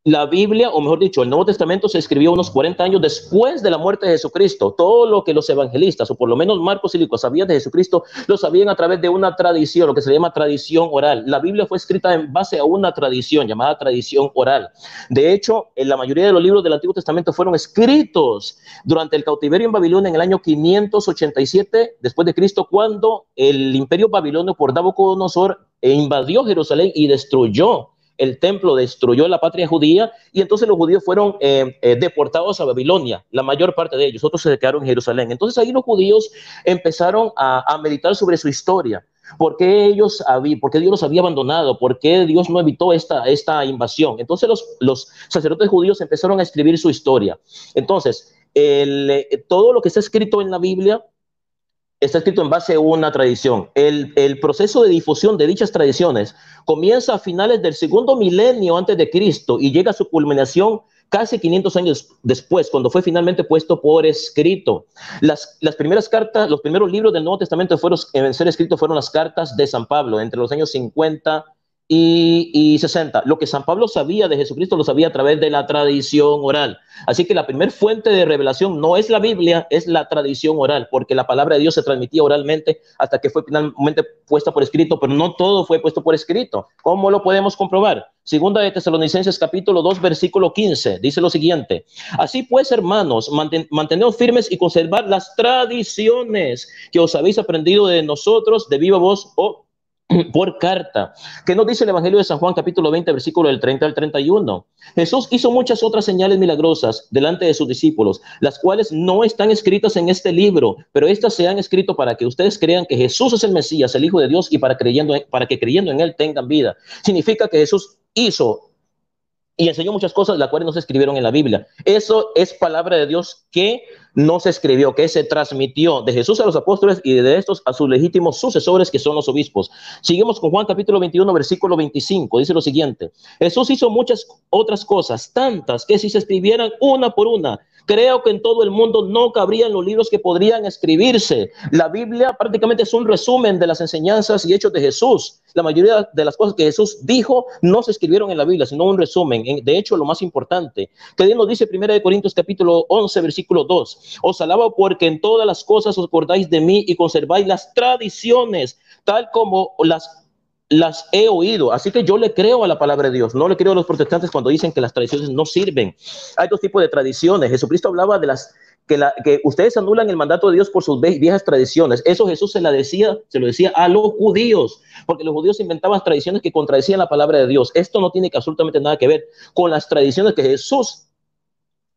La Biblia, o mejor dicho, el Nuevo Testamento se escribió unos 40 años después de la muerte de Jesucristo. Todo lo que los evangelistas, o por lo menos Marcos y Lucas, sabían de Jesucristo, lo sabían a través de una tradición, lo que se llama tradición oral. La Biblia fue escrita en base a una tradición llamada tradición oral. De hecho, la mayoría de los libros del Antiguo Testamento fueron escritos durante el cautiverio en Babilonia en el año 587 después de Cristo, cuando el imperio babilonio por Nabucodonosor invadió Jerusalén y destruyó el templo, destruyó la patria judía, y entonces los judíos fueron deportados a Babilonia, la mayor parte de ellos, otros se quedaron en Jerusalén. Entonces ahí los judíos empezaron a meditar sobre su historia. ¿Por qué Dios los había abandonado? ¿Por qué Dios no evitó esta invasión? Entonces los sacerdotes judíos empezaron a escribir su historia. Entonces, todo lo que está escrito en la Biblia está escrito en base a una tradición. El proceso de difusión de dichas tradiciones comienza a finales del segundo milenio antes de Cristo y llega a su culminación casi 500 años después, cuando fue finalmente puesto por escrito. Las primeras cartas, los primeros libros del Nuevo Testamento en ser escritos fueron las cartas de San Pablo, entre los años 50 y 60. Lo que San Pablo sabía de Jesucristo lo sabía a través de la tradición oral. Así que la primera fuente de revelación no es la Biblia, es la tradición oral, porque la palabra de Dios se transmitía oralmente hasta que fue finalmente puesta por escrito, pero no todo fue puesto por escrito. ¿Cómo lo podemos comprobar? Segunda de Tesalonicenses capítulo 2 versículo 15, dice lo siguiente: así pues, hermanos, manteneos firmes y conservad las tradiciones que os habéis aprendido de nosotros de viva voz o por carta. ¿Qué nos dice el Evangelio de San Juan capítulo 20 versículo del 30 al 31? Jesús hizo muchas otras señales milagrosas delante de sus discípulos, las cuales no están escritas en este libro, pero estas se han escrito para que ustedes crean que Jesús es el Mesías, el Hijo de Dios, y para que creyendo en él tengan vida. Significa que Jesús hizo y enseñó muchas cosas las cuales no se escribieron en la Biblia. Eso es palabra de Dios que no se escribió, que se transmitió de Jesús a los apóstoles y de estos a sus legítimos sucesores, que son los obispos. Seguimos con Juan capítulo 21 versículo 25, dice lo siguiente: Jesús hizo muchas otras cosas, tantas que si se escribieran una por una, creo que en todo el mundo no cabrían los libros que podrían escribirse. La Biblia prácticamente es un resumen de las enseñanzas y hechos de Jesús. La mayoría de las cosas que Jesús dijo no se escribieron en la Biblia, sino un resumen. De hecho, lo más importante, que Dios nos dice 1 Corintios capítulo 11, versículo 2: os alabo porque en todas las cosas os acordáis de mí y conserváis las tradiciones, tal como las he oído. Así que yo le creo a la palabra de Dios, no le creo a los protestantes cuando dicen que las tradiciones no sirven. Hay dos tipos de tradiciones. Jesucristo hablaba de las que ustedes anulan el mandato de Dios por sus viejas tradiciones. Eso Jesús se lo decía a los judíos, porque los judíos inventaban tradiciones que contradecían la palabra de Dios. Esto no tiene absolutamente nada que ver con las tradiciones que Jesús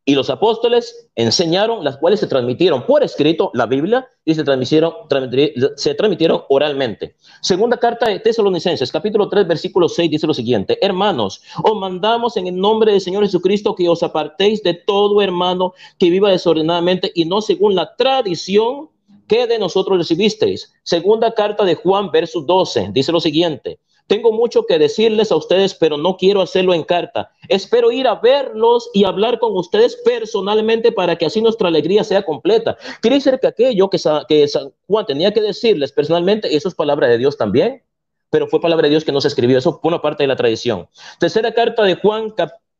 y los apóstoles enseñaron, las cuales se transmitieron por escrito, la Biblia, y se transmitieron oralmente. Segunda carta de Tesalonicenses, capítulo 3, versículo 6, dice lo siguiente: hermanos, os mandamos en el nombre del Señor Jesucristo que os apartéis de todo hermano que viva desordenadamente y no según la tradición que de nosotros recibisteis. Segunda carta de Juan, verso 12, dice lo siguiente: tengo mucho que decirles a ustedes, pero no quiero hacerlo en carta. Espero ir a verlos y hablar con ustedes personalmente para que así nuestra alegría sea completa. Quiere decir que aquello que San Juan tenía que decirles personalmente, eso es palabra de Dios también, pero fue palabra de Dios que no se escribió. Eso fue una parte de la tradición. Tercera carta de Juan,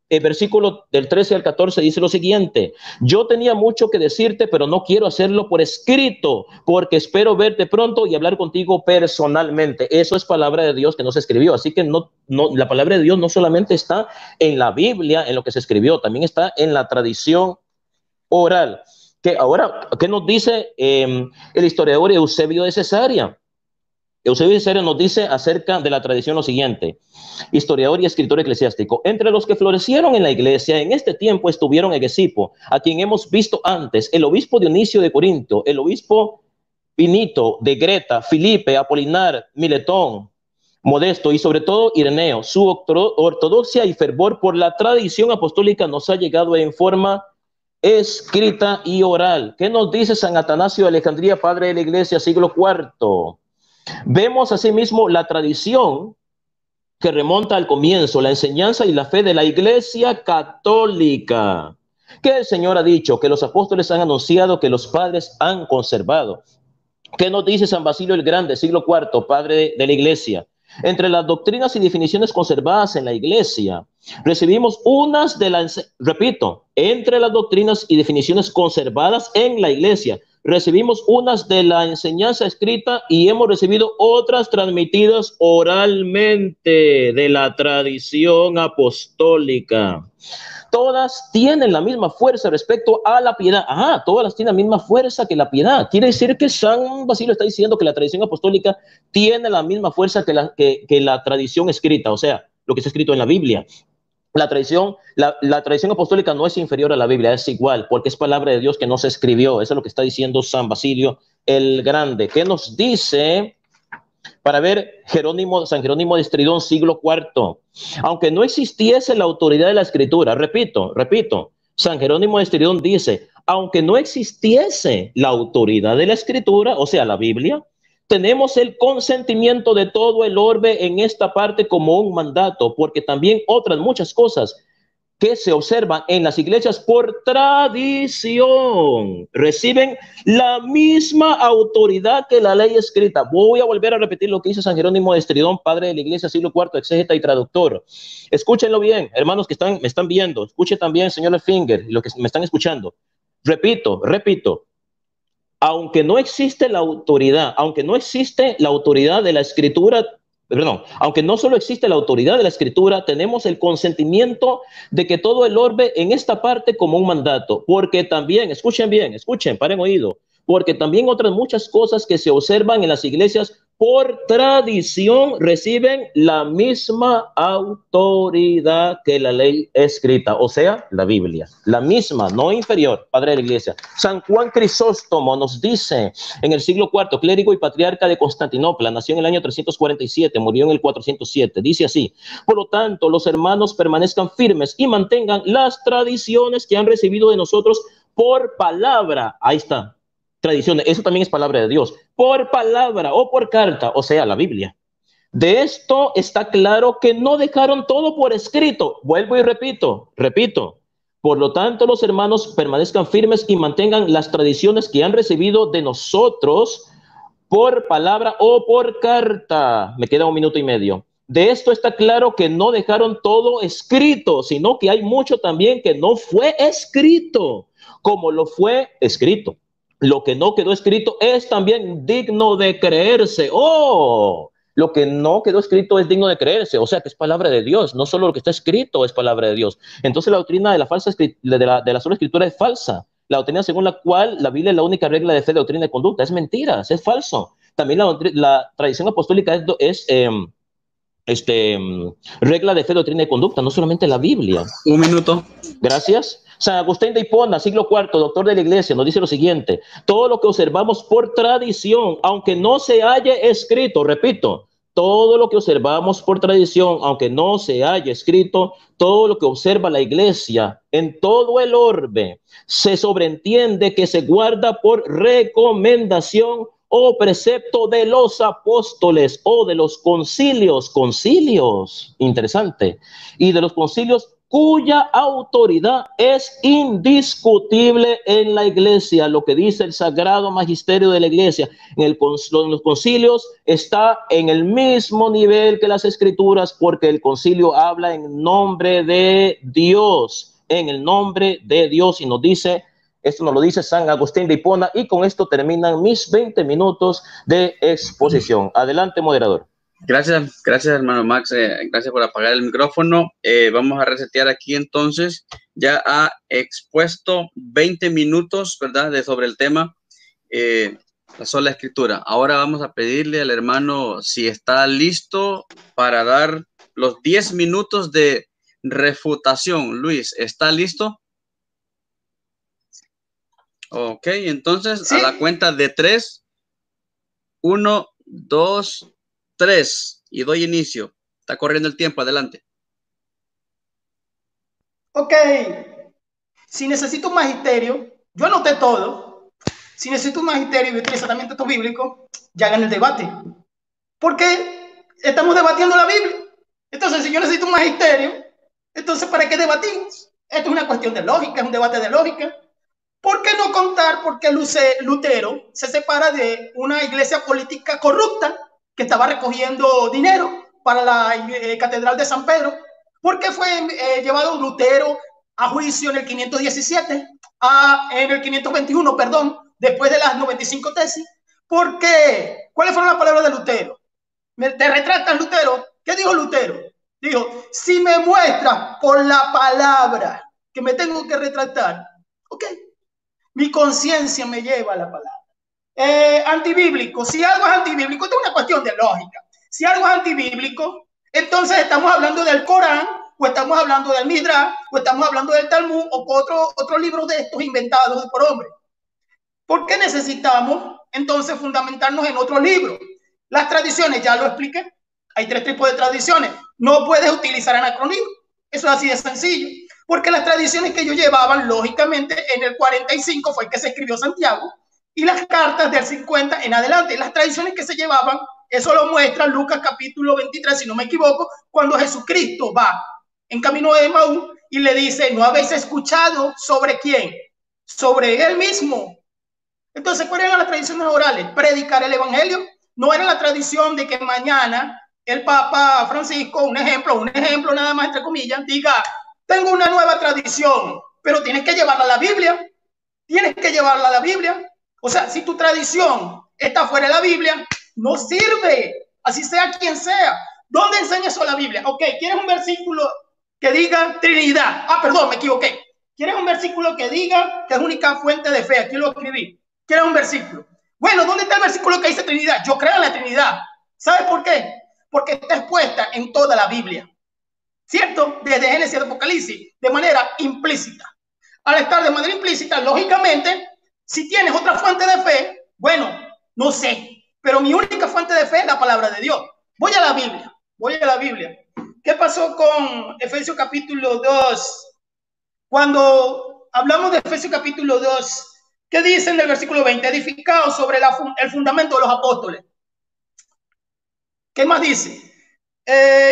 versículo del 13 al 14, dice lo siguiente: yo tenía mucho que decirte, pero no quiero hacerlo por escrito, porque espero verte pronto y hablar contigo personalmente. Eso es palabra de Dios que no se escribió. Así que la palabra de Dios no solamente está en la Biblia, en lo que se escribió, también está en la tradición oral. ¿Qué nos dice el historiador Eusebio de Cesarea? Eusebio de Cesarea nos dice acerca de la tradición lo siguiente: historiador y escritor eclesiástico, entre los que florecieron en la iglesia en este tiempo estuvieron Hegesipo, a quien hemos visto antes, el obispo Dionisio de Corinto, el obispo Pinito de Greta, Filipe, Apolinar, Miletón, Modesto y sobre todo Ireneo. Su ortodoxia y fervor por la tradición apostólica nos ha llegado en forma escrita y oral. ¿Qué nos dice San Atanasio de Alejandría, padre de la iglesia, siglo IV? Vemos asimismo la tradición que remonta al comienzo, la enseñanza y la fe de la Iglesia Católica, que el Señor ha dicho, que los apóstoles han anunciado, que los padres han conservado. ¿Qué nos dice San Basilio el Grande, siglo IV, padre de la Iglesia? Entre las doctrinas y definiciones conservadas en la Iglesia, recibimos unas de las, repito, entre las doctrinas y definiciones conservadas en la Iglesia, recibimos unas de la enseñanza escrita y hemos recibido otras transmitidas oralmente de la tradición apostólica. Todas tienen la misma fuerza respecto a la piedad. Ajá, todas tienen la misma fuerza que la piedad. Quiere decir que San Basilio está diciendo que la tradición apostólica tiene la misma fuerza que la tradición escrita, o sea, lo que está escrito en la Biblia. La tradición apostólica no es inferior a la Biblia, es igual, porque es palabra de Dios que no se escribió. Eso es lo que está diciendo San Basilio el Grande. ¿Qué nos dice? Para ver, San Jerónimo de Estridón, siglo IV. Aunque no existiese la autoridad de la Escritura, repito, San Jerónimo de Estridón dice, aunque no existiese la autoridad de la Escritura, o sea, la Biblia, tenemos el consentimiento de todo el orbe en esta parte como un mandato, porque también otras muchas cosas que se observan en las iglesias por tradición reciben la misma autoridad que la ley escrita. Voy a volver a repetir lo que dice San Jerónimo de Estridón, padre de la iglesia, siglo IV, exégeta y traductor. Escúchenlo bien, hermanos que me están viendo. Escuchen también, señor Finger, lo que me están escuchando. Repito. Aunque no existe la autoridad de la escritura perdón, aunque no solo existe la autoridad de la Escritura, tenemos el consentimiento de que todo el orbe en esta parte como un mandato, porque también, escuchen bien, escuchen, paren oído, porque también otras muchas cosas que se observan en las iglesias por tradición reciben la misma autoridad que la ley escrita, o sea, la Biblia, la misma, no inferior, padre de la iglesia. San Juan Crisóstomo nos dice en el siglo IV, clérigo y patriarca de Constantinopla, nació en el año 347, murió en el 407, dice así: por lo tanto, los hermanos permanezcan firmes y mantengan las tradiciones que han recibido de nosotros por palabra. Ahí está. Tradiciones, eso también es palabra de Dios, por palabra o por carta, o sea, la Biblia. De esto está claro que no dejaron todo por escrito. Vuelvo y repito. Por lo tanto, los hermanos permanezcan firmes y mantengan las tradiciones que han recibido de nosotros por palabra o por carta. Me queda 1 minuto y medio. De esto está claro que no dejaron todo escrito, sino que hay mucho también que no fue escrito, como lo fue escrito. Lo que no quedó escrito es también digno de creerse. ¡Oh! Lo que no quedó escrito es digno de creerse, o sea que es palabra de Dios, no solo lo que está escrito es palabra de Dios. Entonces la doctrina de la falsa de la sola escritura es falsa. La doctrina según la cual la Biblia es la única regla de fe, de doctrina y conducta, es mentira, es falso. También la tradición apostólica es regla de fe, doctrina y conducta, no solamente la Biblia. 1 minuto. Gracias. San Agustín de Hipona, siglo IV, doctor de la iglesia, nos dice lo siguiente: todo lo que observamos por tradición, aunque no se haya escrito, repito, todo lo que observamos por tradición, aunque no se haya escrito, todo lo que observa la iglesia en todo el orbe, se sobreentiende que se guarda por recomendación o precepto de los apóstoles o de los concilios, interesante, y de los concilios cuya autoridad es indiscutible en la iglesia. Lo que dice el sagrado magisterio de la iglesia en los concilios está en el mismo nivel que las escrituras, porque el concilio habla en nombre de Dios, en el nombre de Dios, y nos dice, esto nos lo dice San Agustín de Hipona, y con esto terminan mis 20 minutos de exposición. Adelante, moderador. Gracias, hermano Max. Gracias por apagar el micrófono. Vamos a resetear aquí entonces. Ya ha expuesto 20 minutos, ¿verdad?, sobre el tema, la sola escritura. Ahora vamos a pedirle al hermano si está listo para dar los 10 minutos de refutación. Luis, ¿está listo? Ok, entonces, ¿sí? A la cuenta de 3, 1, 2, 3, y doy inicio. Está corriendo el tiempo, adelante. Ok, si necesito un magisterio, yo anoté todo. Si necesito un magisterio y utilizo también texto bíblico, ya hagan el debate. Porque estamos debatiendo la Biblia. Entonces, si yo necesito un magisterio, entonces, ¿para qué debatimos? Esto es una cuestión de lógica, es un debate de lógica. ¿Por qué no contar por qué Lutero se separa de una iglesia política corrupta que estaba recogiendo dinero para la Catedral de San Pedro? ¿Por qué fue llevado Lutero a juicio en el 517, en el 521, perdón, después de las 95 tesis? ¿Por qué? ¿Cuáles fueron las palabras de Lutero? ¿Te retratas, Lutero? ¿Qué dijo Lutero? Dijo, si me muestras por la palabra que me tengo que retratar, ok, mi conciencia me lleva a la palabra. Antibíblico, si algo es antibíblico, esto es una cuestión de lógica. Si algo es antibíblico, entonces estamos hablando del Corán, o estamos hablando del Midrash, o estamos hablando del Talmud, o otro libro de estos inventados por hombres. ¿Por qué necesitamos entonces fundamentarnos en otro libro? Las tradiciones, ya lo expliqué. Hay 3 tipos de tradiciones. No puedes utilizar anacronismo. Eso es así de sencillo. Porque las tradiciones que ellos llevaban, lógicamente, en el 45 fue que se escribió Santiago, y las cartas del 50 en adelante. Las tradiciones que se llevaban, eso lo muestra Lucas capítulo 23, si no me equivoco, cuando Jesucristo va en camino de Emaús y le dice, ¿no habéis escuchado sobre quién? Sobre él mismo. Entonces, ¿cuáles eran las tradiciones orales? Predicar el evangelio. No era la tradición de que mañana el Papa Francisco, un ejemplo nada más entre comillas, diga, tengo una nueva tradición, pero tienes que llevarla a la Biblia. Tienes que llevarla a la Biblia. O sea, si tu tradición está fuera de la Biblia, no sirve. así sea quien sea. ¿Dónde enseña eso la Biblia? Ok, ¿quieres un versículo que diga Trinidad? Ah, perdón, me equivoqué. ¿Quieres un versículo que diga que es única fuente de fe? Aquí lo escribí. ¿Quieres un versículo? Bueno, ¿dónde está el versículo que dice Trinidad? Yo creo en la Trinidad. ¿Sabes por qué? Porque está expuesta en toda la Biblia, ¿cierto? Desde Génesis a Apocalipsis, de manera implícita. Al estar de manera implícita, lógicamente, si tienes otra fuente de fe, bueno, no sé, pero mi única fuente de fe es la palabra de Dios. Voy a la Biblia, voy a la Biblia. ¿Qué pasó con Efesios capítulo 2? Cuando hablamos de Efesios capítulo 2, ¿qué dice en el versículo 20? Edificado sobre el fundamento de los apóstoles. ¿Qué más dice?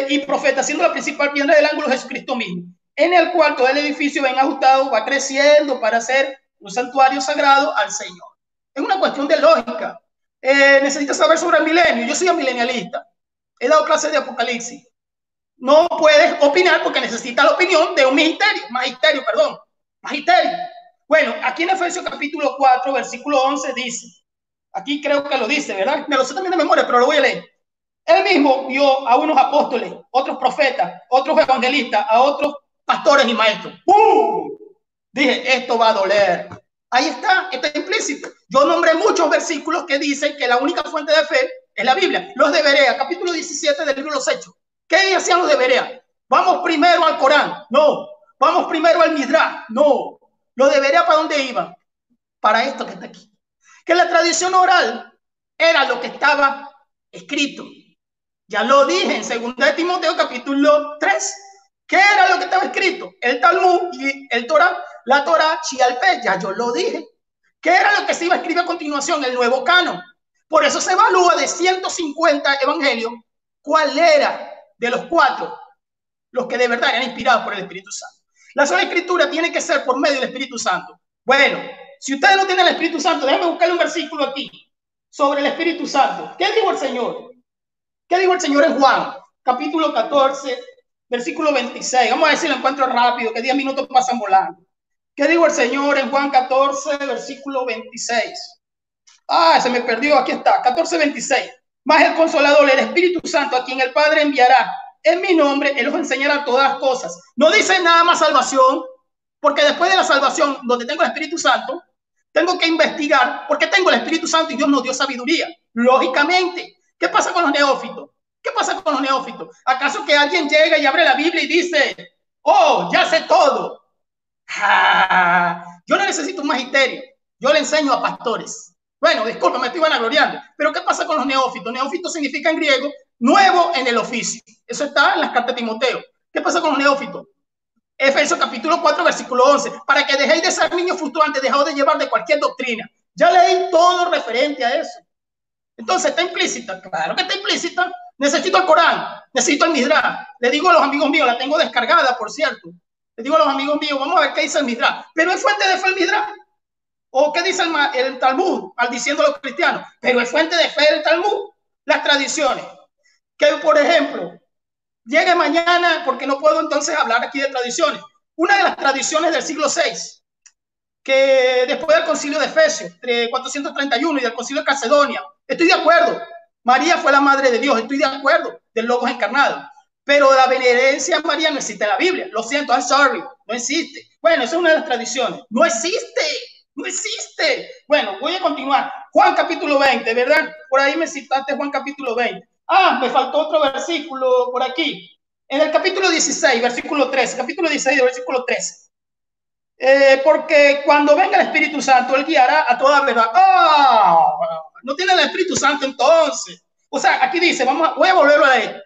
Y profeta, siendo la principal piedra del ángulo Jesucristo mismo, en el cual todo el edificio bien ajustado va creciendo para ser un santuario sagrado al Señor. Es una cuestión de lógica. Necesitas saber sobre el milenio. Yo soy milenialista. He dado clases de Apocalipsis. No puedes opinar porque necesitas la opinión de un magisterio. Bueno, aquí en Efesios capítulo 4, versículo 11 dice, aquí creo que lo dice, ¿verdad? Me lo sé también de memoria, pero lo voy a leer. Él mismo vio a unos apóstoles, otros profetas, otros evangelistas, a otros pastores y maestros. ¡Bum! Dije, esto va a doler. Ahí está implícito. Yo nombré muchos versículos que dicen que la única fuente de fe es la Biblia. Los de Berea, capítulo 17 del libro de los Hechos. ¿Qué hacían los de Berea? ¿Vamos primero al Corán? No. ¿Vamos primero al Midrash? No. Los de Berea, ¿para dónde iban? Para esto que está aquí. Que la tradición oral era lo que estaba escrito. Ya lo dije en 2 de Timoteo capítulo 3. ¿Qué era lo que estaba escrito? El Talmud y el Torah, la Torah, Shialpé, ya yo lo dije. ¿Qué era lo que se iba a escribir a continuación? El nuevo canon. Por eso se evalúa de 150 evangelios cuál era de los 4 los que de verdad eran inspirados por el Espíritu Santo. La sola escritura tiene que ser por medio del Espíritu Santo. Bueno, si ustedes no tienen el Espíritu Santo, déjenme buscarle un versículo aquí sobre el Espíritu Santo. ¿Qué dijo el Señor? ¿Qué dijo el Señor en Juan? Capítulo 14, versículo 26. Vamos a ver si lo encuentro rápido, que 10 minutos pasan volando. ¿Qué dijo el Señor en Juan 14, versículo 26? Ah, se me perdió, aquí está, 14, 26. Más el Consolador, el Espíritu Santo, a quien el Padre enviará en mi nombre, Él os enseñará todas las cosas. No dice nada más salvación, porque después de la salvación, donde tengo el Espíritu Santo, tengo que investigar, porque tengo el Espíritu Santo y Dios nos dio sabiduría. Lógicamente, ¿qué pasa con los neófitos? ¿Qué pasa con los neófitos? ¿Acaso que alguien llega y abre la Biblia y dice, oh, ya sé todo? Yo no necesito un magisterio, yo le enseño a pastores. Bueno, disculpa, me estoy vanagloriando, pero ¿qué pasa con los neófitos? Neófitos significa en griego nuevo en el oficio. Eso está en las cartas de Timoteo. ¿Qué pasa con los neófitos? Efesios capítulo 4, versículo 11. Para que dejéis de ser niños fluctuantes, dejaos de llevar de cualquier doctrina. Ya leí todo referente a eso. Entonces, ¿está implícita? Claro que está implícita. Necesito el Corán, necesito el Midrash. Le digo a los amigos míos, la tengo descargada, por cierto. Le digo a los amigos míos, vamos a ver qué dice el Midrash. Pero es fuente de fe el Midrash. ¿O qué dice el Talmud? Al diciendo a los cristianos. Pero es fuente de fe el Talmud. Las tradiciones. Que, por ejemplo, llegue mañana, porque no puedo entonces hablar aquí de tradiciones. Una de las tradiciones del siglo VI, que después del concilio de Efesios, 431, y del concilio de Calcedonia, estoy de acuerdo. María fue la madre de Dios, estoy de acuerdo, del Logos encarnado. Pero la venerencia a María no existe en la Biblia. Lo siento, I'm sorry, no existe. Bueno, esa es una de las tradiciones. No existe, no existe. Bueno, voy a continuar. Juan capítulo 20, ¿verdad? Por ahí me citaste Juan capítulo 20. Ah, me faltó otro versículo por aquí. En el capítulo 16, versículo 13. Capítulo 16, versículo 13. Porque cuando venga el Espíritu Santo, Él guiará a toda verdad. No tiene el Espíritu Santo entonces. O sea, aquí dice, voy a volverlo a leer.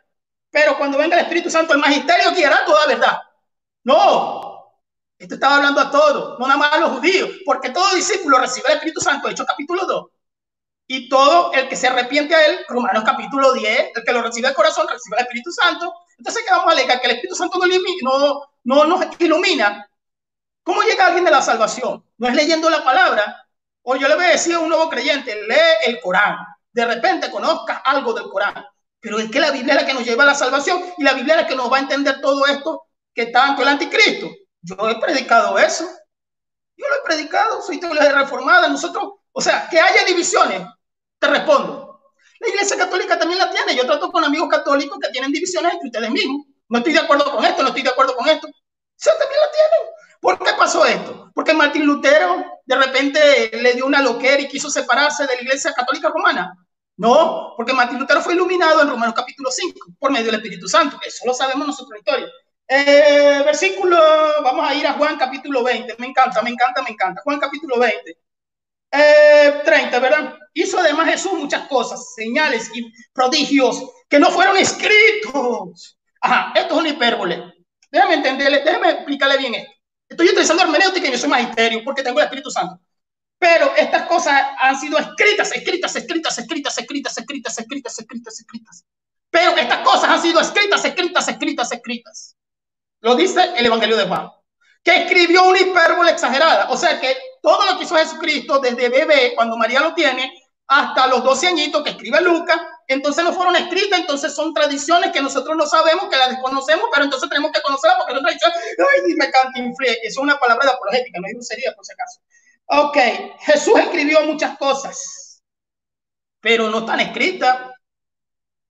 Pero cuando venga el Espíritu Santo, el magisterio guiará toda verdad. No, esto estaba hablando a todos, no nada más a los judíos, porque todo discípulo recibe el Espíritu Santo, Hechos capítulo 2. Y todo el que se arrepiente a él, Romanos capítulo 10, el que lo recibe al corazón, recibe el Espíritu Santo. Entonces, ¿qué vamos a alegar? Que el Espíritu Santo no nos ilumina. ¿Cómo llega alguien de la salvación? No es leyendo la palabra. O yo le voy a decir a un nuevo creyente, lee el Corán. De repente conozcas algo del Corán. Pero es que la Biblia es la que nos lleva a la salvación y la Biblia es la que nos va a entender todo esto que tanto el anticristo. Yo he predicado eso. Yo lo he predicado. Soy teología reformada. Nosotros, o sea, que haya divisiones, te respondo. La Iglesia Católica también la tiene. Yo trato con amigos católicos que tienen divisiones entre ustedes mismos. No estoy de acuerdo con esto, no estoy de acuerdo con esto. Sí, también la tienen. ¿Por qué pasó esto? Porque Martín Lutero de repente le dio una loquera y quiso separarse de la Iglesia Católica Romana. No, porque Martín Lutero fue iluminado en Romanos capítulo 5 por medio del Espíritu Santo. Eso lo sabemos nosotros en la historia. Versículo, vamos a ir a Juan capítulo 20. Me encanta. Juan capítulo 20. 30, ¿verdad? Hizo además Jesús muchas cosas, señales y prodigios que no fueron escritos. Ajá, esto es una hipérbole. Déjame entenderle, déjame explicarle bien esto. Estoy utilizando hermenéutica y yo soy magisterio porque tengo el Espíritu Santo. Pero estas cosas han sido escritas. Pero estas cosas han sido escritas. Lo dice el Evangelio de Juan, que escribió una hipérbole exagerada. O sea que todo lo que hizo Jesucristo desde bebé, cuando María lo tiene, hasta los 12 añitos que escribe Lucas, entonces no fueron escritas, entonces son tradiciones que nosotros no sabemos, que las desconocemos, pero entonces tenemos que conocerlas porque son tradiciones. Ay, me cantinflé, eso es una palabra de apologética, no hay grosería por si acaso. Ok, Jesús escribió muchas cosas, pero no están escritas.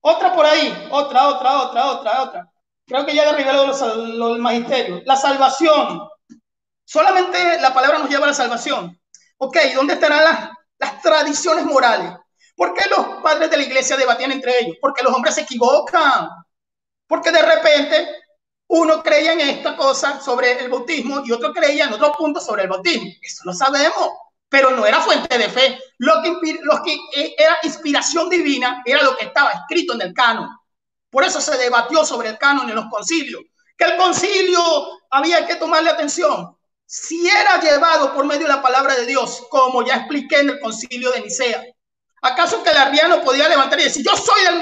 Otra por ahí, otra. Creo que ya derribé lo del magisterio. La salvación. Solamente la palabra nos lleva a la salvación. Ok, ¿dónde estarán las tradiciones morales? ¿Por qué los padres de la iglesia debatían entre ellos? Porque los hombres se equivocan. Porque de repente uno creía en esta cosa sobre el bautismo y otro creía en otro punto sobre el bautismo. Eso lo sabemos, pero no era fuente de fe. Lo que era inspiración divina era lo que estaba escrito en el canon. Por eso se debatió sobre el canon en los concilios. Que el concilio había que tomarle atención. Si era llevado por medio de la palabra de Dios, como ya expliqué en el concilio de Nicea, ¿acaso que el arriano podía levantar y decir, yo soy del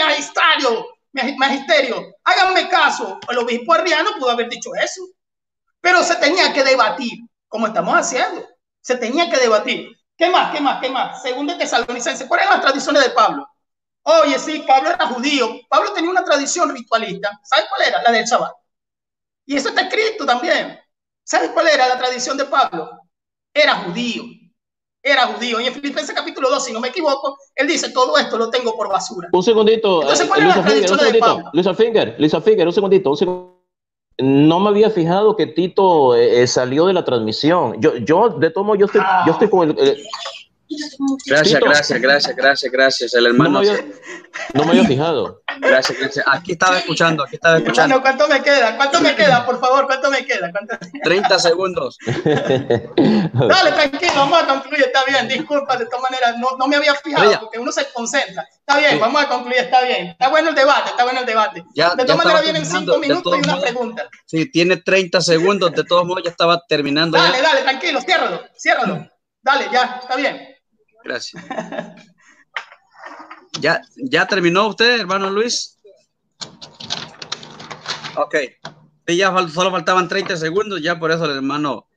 magisterio, háganme caso? El obispo arriano pudo haber dicho eso, pero se tenía que debatir, como estamos haciendo. Se tenía que debatir. ¿Qué más? Según de Tesalonicenses, ¿cuáles eran las tradiciones de Pablo? Oye, sí, Pablo era judío. Pablo tenía una tradición ritualista. ¿Sabes cuál era? La del Shabbat. Y eso está escrito también. ¿Sabes cuál era la tradición de Pablo? Era judío. Y en Filipenses capítulo 2, si no me equivoco, él dice, todo esto lo tengo por basura. Un segundito. Entonces, ¿cuál era la tradición de Pablo? Luis Alfinger, un segundito. No me había fijado que Tito salió de la transmisión. Yo de todo modo, yo estoy con el... Gracias, el hermano. No me había fijado. Gracias. Aquí estaba escuchando. Hermano, ¿cuánto me queda? Por favor, ¿cuánto me queda? 30 segundos. Dale, tranquilo, vamos a concluir, está bien. Disculpa, de todas maneras, no me había fijado porque uno se concentra. Está bien, vamos a concluir, está bien. Está bueno el debate. De todas maneras vienen 5 minutos y una pregunta. Sí, tiene 30 segundos, de todos modos ya estaba terminando. Dale, tranquilo, ciérralo. Dale, ya, está bien. Gracias. ¿Ya terminó usted, hermano Luis? Ok. Sí, ya solo faltaban 30 segundos, ya por eso el hermano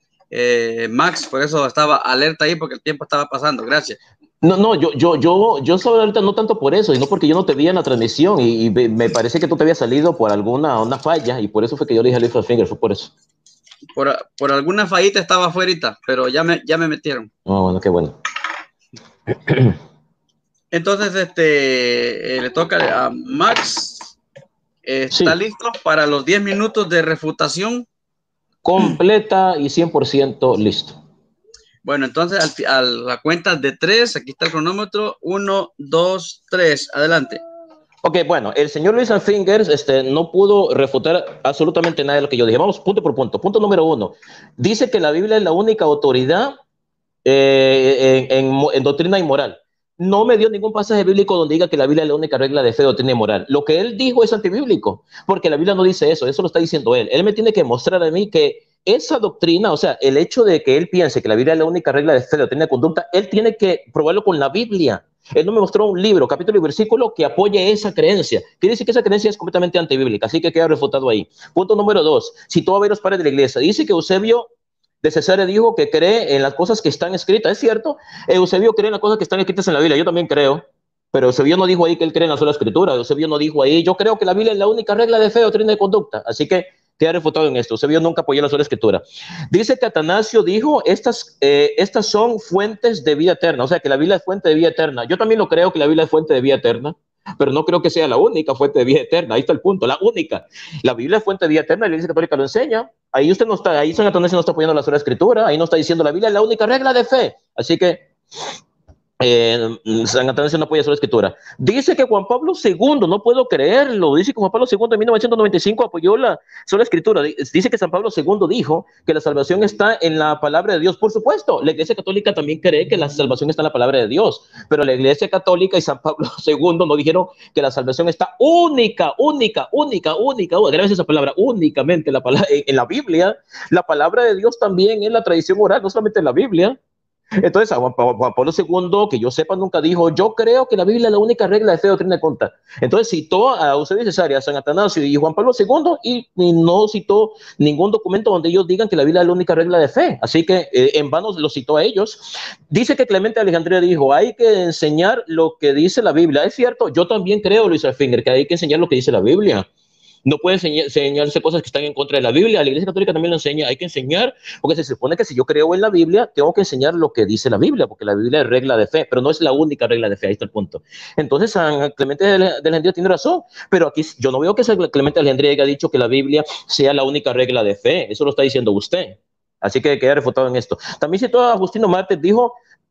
Max, por eso estaba alerta ahí, porque el tiempo estaba pasando. Gracias. No, yo estaba ahorita no tanto por eso, sino porque yo no te vi en la transmisión y me parece que tú te habías salido por una falla y por eso fue que yo le dije a Luis Finger, fue por eso. Por alguna fallita estaba afuera, pero ya me metieron. Bueno, qué bueno. Entonces, le toca a Max. ¿Está listo para los 10 minutos de refutación? Completa y 100% listo. Bueno, entonces a la cuenta de 3, aquí está el cronómetro. 1, 2, 3, adelante. Ok, bueno, el señor Luis Alfinger no pudo refutar absolutamente nada de lo que yo dije. Vamos punto por punto. Punto número 1. Dice que la Biblia es la única autoridad en doctrina y moral. No me dio ningún pasaje bíblico donde diga que la Biblia es la única regla de fe, doctrina y moral. Lo que él dijo es antibíblico, porque la Biblia no dice eso lo está diciendo él. Él me tiene que mostrar a mí que esa doctrina, o sea, el hecho de que él piense que la Biblia es la única regla de fe, doctrina y conducta, él tiene que probarlo con la Biblia. Él no me mostró un libro, capítulo y versículo que apoye esa creencia. Quiere decir que esa creencia es completamente antibíblica, así que queda refutado ahí. Punto número 2. Citó a varios padres de la iglesia. Dice que Eusebio de Cesarea dijo que cree en las cosas que están escritas. Es cierto, Eusebio cree en las cosas que están escritas en la Biblia. Yo también creo, pero Eusebio no dijo ahí que él cree en la sola escritura. Eusebio no dijo ahí, yo creo que la Biblia es la única regla de fe, doctrina y conducta. Así que Queda refutado en esto. Eusebio nunca apoyó la sola escritura. Dice que Atanasio dijo, estas son fuentes de vida eterna. O sea, que la Biblia es fuente de vida eterna. Yo también lo creo que la Biblia es fuente de vida eterna, pero no creo que sea la única fuente de vida eterna. Ahí está el punto, la única. La Biblia es fuente de vida eterna, la Iglesia Católica lo enseña. Ahí usted no está, ahí San Atanasio no está apoyando la sola escritura, ahí no está diciendo la Biblia es la única regla de fe. Así que San Atanasio no apoya sola escritura. Dice que Juan Pablo II, no puedo creerlo, dice que Juan Pablo II en 1995 apoyó la sola escritura. Dice que San Pablo II dijo que la salvación está en la palabra de Dios. Por supuesto, la Iglesia Católica también cree que la salvación está en la palabra de Dios, pero la Iglesia Católica y San Pablo II no dijeron que la salvación está gracias a esa palabra, únicamente en la Biblia. La palabra de Dios también es la tradición oral, no solamente en la Biblia. Entonces, Juan Pablo II, que yo sepa, nunca dijo, yo creo que la Biblia es la única regla de fe, doctrina y conducta. Entonces, citó a Eusebio Cesárea, a San Atanasio y Juan Pablo II y no citó ningún documento donde ellos digan que la Biblia es la única regla de fe. Así que en vano lo citó a ellos. Dice que Clemente de Alejandría dijo, hay que enseñar lo que dice la Biblia. Es cierto, yo también creo, Luis Alfinger, que hay que enseñar lo que dice la Biblia. No puede enseñarse cosas que están en contra de la Biblia. La Iglesia Católica también lo enseña. Hay que enseñar, porque se supone que si yo creo en la Biblia, tengo que enseñar lo que dice la Biblia, porque la Biblia es regla de fe, pero no es la única regla de fe. Ahí está el punto. Entonces, San Clemente de Alejandría tiene razón, pero aquí yo no veo que San Clemente de Alejandría haya dicho que la Biblia sea la única regla de fe. Eso lo está diciendo usted. Así que queda refutado en esto. También citó a Agustino Mártir,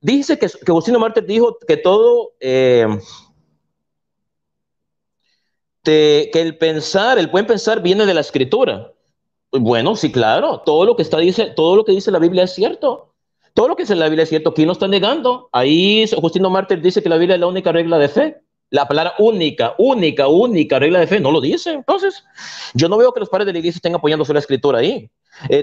dice que Agustino Mártir dijo que todo... que el buen pensar viene de la escritura. Bueno, sí, claro, todo lo que dice la Biblia es cierto. Todo lo que dice la Biblia es cierto. ¿Quién lo está negando? Ahí Justino Mártir dice que la Biblia es la única regla de fe. La palabra única regla de fe, no lo dice. Entonces, yo no veo que los padres de la iglesia estén apoyando la escritura ahí.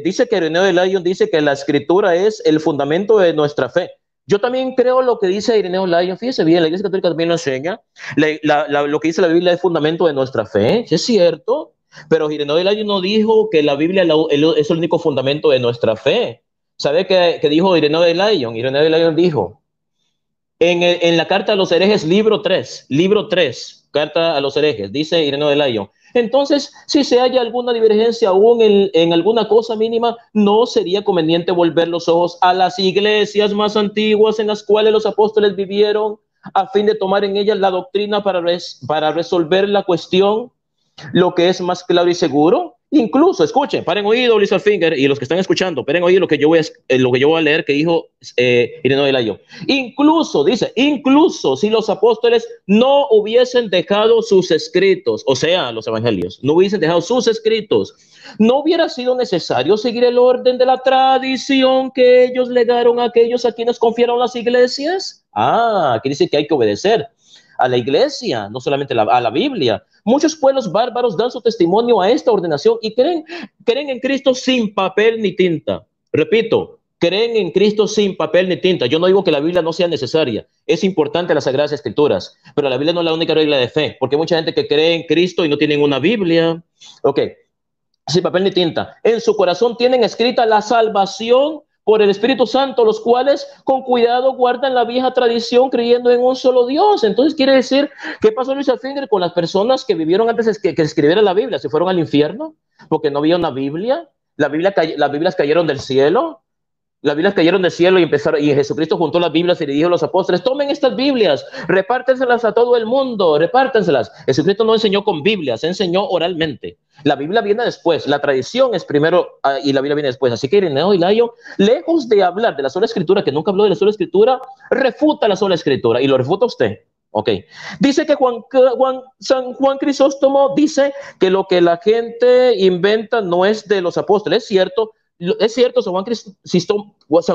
Dice que Ireneo de Lyon dice que la escritura es el fundamento de nuestra fe. Yo también creo lo que dice Ireneo Lyon. Fíjese bien, la Iglesia Católica también lo enseña. Lo que dice la Biblia es fundamento de nuestra fe. Sí, es cierto. Pero Ireneo de Lyon no dijo que la Biblia es el único fundamento de nuestra fe. ¿Sabe qué dijo Ireneo de Lyon? Ireneo de Lyon dijo en la carta a los herejes, libro 3, carta a los herejes, dice Ireneo de Lyon. Entonces, si se halla alguna divergencia aún en alguna cosa mínima, no sería conveniente volver los ojos a las iglesias más antiguas en las cuales los apóstoles vivieron, a fin de tomar en ellas la doctrina para resolver la cuestión, lo que es más claro y seguro. Incluso, escuchen, paren oído, Luis Alfinger, y los que están escuchando, paren oído lo que yo voy a leer que dijo Ireneo de Lyon. Incluso si los apóstoles no hubiesen dejado sus escritos, o sea, los evangelios, no hubiesen dejado sus escritos, no hubiera sido necesario seguir el orden de la tradición que ellos legaron a aquellos a quienes confiaron las iglesias. Aquí dice que hay que obedecer a la iglesia, no solamente a la Biblia. Muchos pueblos bárbaros dan su testimonio a esta ordenación y creen en Cristo sin papel ni tinta. Repito, creen en Cristo sin papel ni tinta. Yo no digo que la Biblia no sea necesaria. Es importante las Sagradas Escrituras, pero la Biblia no es la única regla de fe, porque hay mucha gente que cree en Cristo y no tienen una Biblia. Ok, sin papel ni tinta. En su corazón tienen escrita la salvación por el Espíritu Santo, los cuales con cuidado guardan la vieja tradición creyendo en un solo Dios. Entonces quiere decir, ¿qué pasó, Luis Alfinger, con las personas que vivieron antes que escribiera la Biblia? ¿Se fueron al infierno porque no había una Biblia? Las Biblias cayeron del cielo. Las Biblias cayeron del cielo y Jesucristo juntó las Biblias y le dijo a los apóstoles, tomen estas Biblias, repártenselas a todo el mundo, repártenselas. Jesucristo no enseñó con Biblias, enseñó oralmente. La Biblia viene después, la tradición es primero y la Biblia viene después. Así que Ireneo de Lyon, lejos de hablar de la sola escritura, que nunca habló de la sola escritura, refuta la sola escritura y lo refuta usted. Ok. Dice que San Juan Crisóstomo dice que lo que la gente inventa no es de los apóstoles. Es cierto, San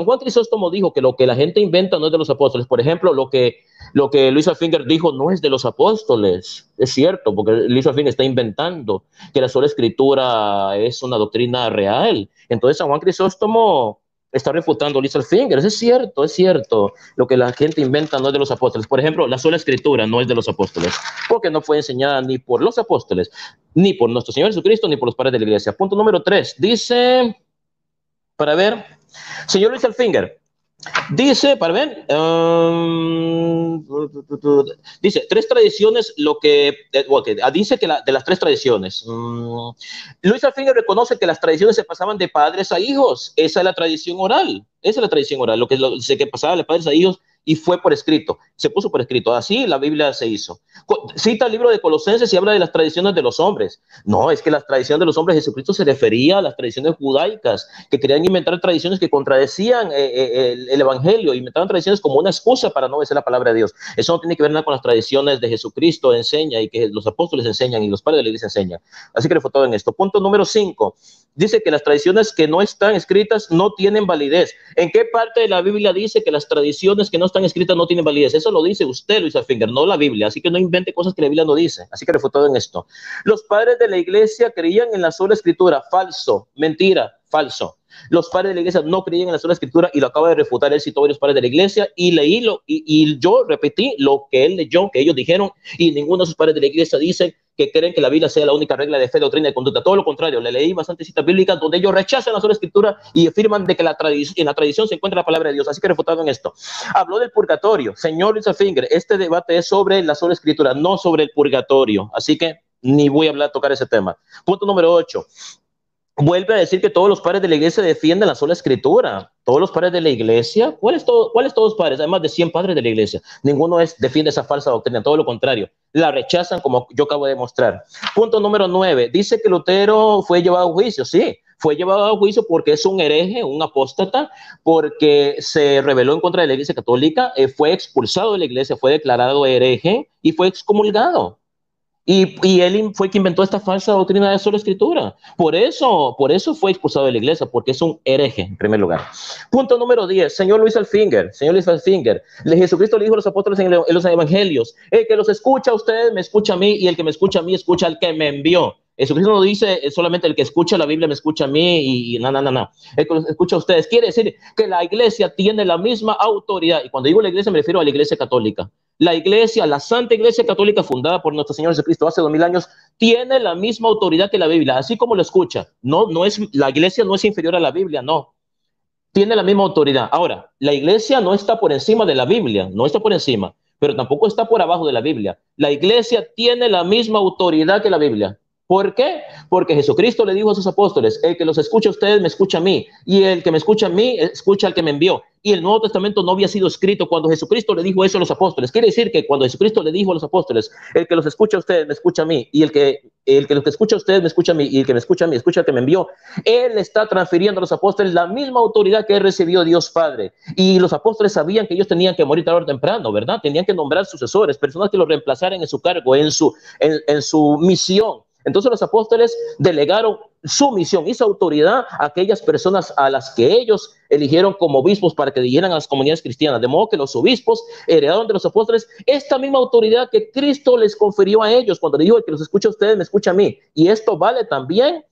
Juan Crisóstomo dijo que lo que la gente inventa no es de los apóstoles. Por ejemplo, lo que Luis Alfinger dijo no es de los apóstoles. Es cierto, porque Luis Alfinger está inventando que la sola escritura es una doctrina real. Entonces San Juan Crisóstomo está refutando a Luis Alfinger. Es cierto. Lo que la gente inventa no es de los apóstoles. Por ejemplo, la sola escritura no es de los apóstoles, porque no fue enseñada ni por los apóstoles, ni por nuestro Señor Jesucristo, ni por los padres de la iglesia. Punto número 3. Dice... Para ver, señor Luis Alfinger, Dice, para ver, dice, tres tradiciones, dice que de las tres tradiciones. Luis Alfinger reconoce que las tradiciones se pasaban de padres a hijos. Esa es la tradición oral. Esa es la tradición oral, dice que pasaba de padres a hijos y fue por escrito, se puso por escrito. Así la Biblia se hizo. Cita el libro de Colosenses y habla de las tradiciones de los hombres. No, es que las tradiciones de los hombres, Jesucristo se refería a las tradiciones judaicas, que querían inventar tradiciones que contradecían el evangelio, inventaban tradiciones como una excusa para no obedecer la palabra de Dios. Eso no tiene que ver nada con las tradiciones de Jesucristo enseña y que los apóstoles enseñan y los padres de la iglesia enseñan. Así que refutado en esto. Punto número 5. Dice que las tradiciones que no están escritas no tienen validez. ¿En qué parte de la Biblia dice que las tradiciones que no están escritas no tienen validez? Eso lo dice usted, Luis Alfinger, no la Biblia. Así que no invente cosas que la Biblia no dice. Así que refutado en esto. Los padres de la iglesia creían en la sola escritura. Falso, mentira, falso. Los padres de la iglesia no creían en la sola escritura y lo acaba de refutar. Él citó a varios padres de la iglesia y y yo repetí lo que él leyó, que ellos dijeron, y ninguno de sus padres de la iglesia dice que creen que la Biblia sea la única regla de fe, doctrina y conducta. Todo lo contrario, le leí bastantes citas bíblicas donde ellos rechazan la sola escritura y afirman de que en la tradición se encuentra la palabra de Dios. Así que refutado en esto. Habló del purgatorio. Señor Luis Alfinger, este debate es sobre la sola escritura, no sobre el purgatorio. Así que ni voy a tocar ese tema. Punto número 8. Vuelve a decir que todos los padres de la iglesia defienden la sola escritura. Todos los padres de la iglesia, ¿cuáles todos los padres? Hay más de 100 padres de la iglesia. Ninguno defiende esa falsa doctrina, todo lo contrario. La rechazan como yo acabo de mostrar. Punto número 9. Dice que Lutero fue llevado a juicio. Sí, fue llevado a juicio porque es un hereje, un apóstata, porque se rebeló en contra de la iglesia católica, fue expulsado de la iglesia, fue declarado hereje y fue excomulgado. Y él fue quien inventó esta falsa doctrina de sola escritura. Por eso fue expulsado de la iglesia, porque es un hereje, en primer lugar. Punto número 10. Señor Luis Alfinger, Jesucristo le dijo a los apóstoles en los evangelios: el que los escucha a ustedes, me escucha a mí, y el que me escucha a mí, escucha al que me envió. Jesucristo no dice solamente el que escucha la Biblia me escucha a mí y no. El que los escucha a ustedes. Quiere decir que la iglesia tiene la misma autoridad. Y cuando digo la iglesia me refiero a la iglesia católica. La iglesia, la Santa Iglesia Católica fundada por nuestro Señor Jesucristo hace 2000 años, tiene la misma autoridad que la Biblia, así como lo escucha. La iglesia no es inferior a la Biblia, no. Tiene la misma autoridad. Ahora, la iglesia no está por encima de la Biblia, no está por encima, pero tampoco está por abajo de la Biblia. La iglesia tiene la misma autoridad que la Biblia. ¿Por qué? Porque Jesucristo le dijo a sus apóstoles: el que los escucha a ustedes me escucha a mí, y el que me escucha a mí escucha al que me envió. Y el Nuevo Testamento no había sido escrito cuando Jesucristo le dijo eso a los apóstoles. Quiere decir que cuando Jesucristo le dijo a los apóstoles: el que los escucha a ustedes me escucha a mí, y el que los escucha a ustedes me escucha a mí, y el que me escucha a mí escucha al que me envió, él está transfiriendo a los apóstoles la misma autoridad que él recibió Dios Padre. Y los apóstoles sabían que ellos tenían que morir tarde o temprano, ¿verdad? Tenían que nombrar sucesores, personas que los reemplazaran en su cargo, en su misión. Entonces los apóstoles delegaron su misión y su autoridad a aquellas personas a las que ellos eligieron como obispos para que dirigieran a las comunidades cristianas, de modo que los obispos heredaron de los apóstoles esta misma autoridad que Cristo les confirió a ellos cuando le dijo: el que los escucha a ustedes me escucha a mí. Y esto vale también,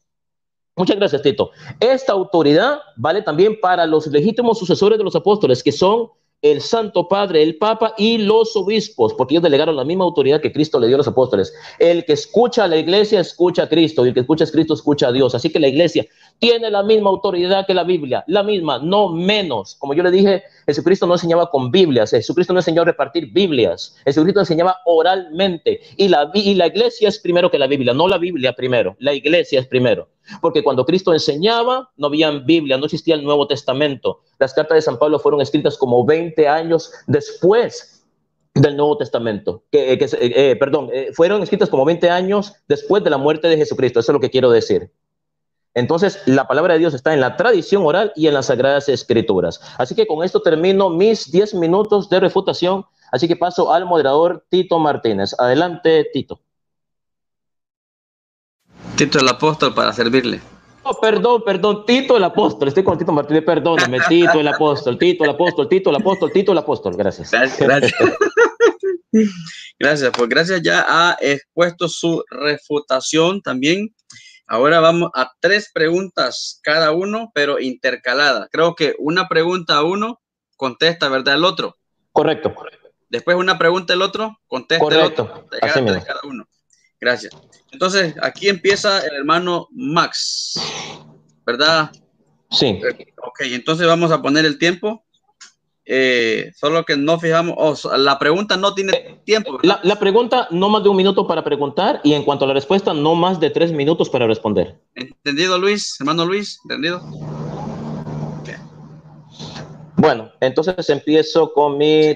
muchas gracias Tito, esta autoridad vale también para los legítimos sucesores de los apóstoles, que son el Santo Padre, el Papa y los obispos, porque ellos delegaron la misma autoridad que Cristo le dio a los apóstoles. El que escucha a la iglesia escucha a Cristo, y el que escucha a Cristo escucha a Dios. Así que la iglesia tiene la misma autoridad que la Biblia, la misma, no menos. Como yo le dije, Jesucristo no enseñaba con Biblias, Jesucristo no enseñó a repartir Biblias, Jesucristo enseñaba oralmente, y la iglesia es primero que la Biblia, no la Biblia primero, la iglesia es primero. Porque cuando Cristo enseñaba, no había Biblia, no existía el Nuevo Testamento. Las cartas de San Pablo fueron escritas como 20 años después del Nuevo Testamento. Fueron escritas como 20 años después de la muerte de Jesucristo. Eso es lo que quiero decir. Entonces, la palabra de Dios está en la tradición oral y en las Sagradas Escrituras. Así que con esto termino mis 10 minutos de refutación. Así que paso al moderador Tito Martínez. Adelante, Tito. Tito el apóstol, para servirle. Oh, perdón, Tito el apóstol. Estoy con Tito Martínez, perdóname. Tito el apóstol. Gracias. Gracias. Gracias, pues gracias, ya ha expuesto su refutación también. Ahora vamos a 3 preguntas cada uno, pero intercaladas. Creo que una pregunta a uno contesta, ¿verdad? El otro. Correcto. Después una pregunta el otro, contesta correcto. El otro. De cada uno. Gracias. Entonces, aquí empieza el hermano Max, ¿verdad? Sí. Ok, entonces vamos a poner el tiempo. solo que no fijamos, la pregunta no tiene tiempo. La pregunta, no más de 1 minuto para preguntar, y en cuanto a la respuesta, no más de 3 minutos para responder. ¿Entendido, Luis? Hermano Luis, ¿entendido? Okay. Bueno, entonces empiezo con mi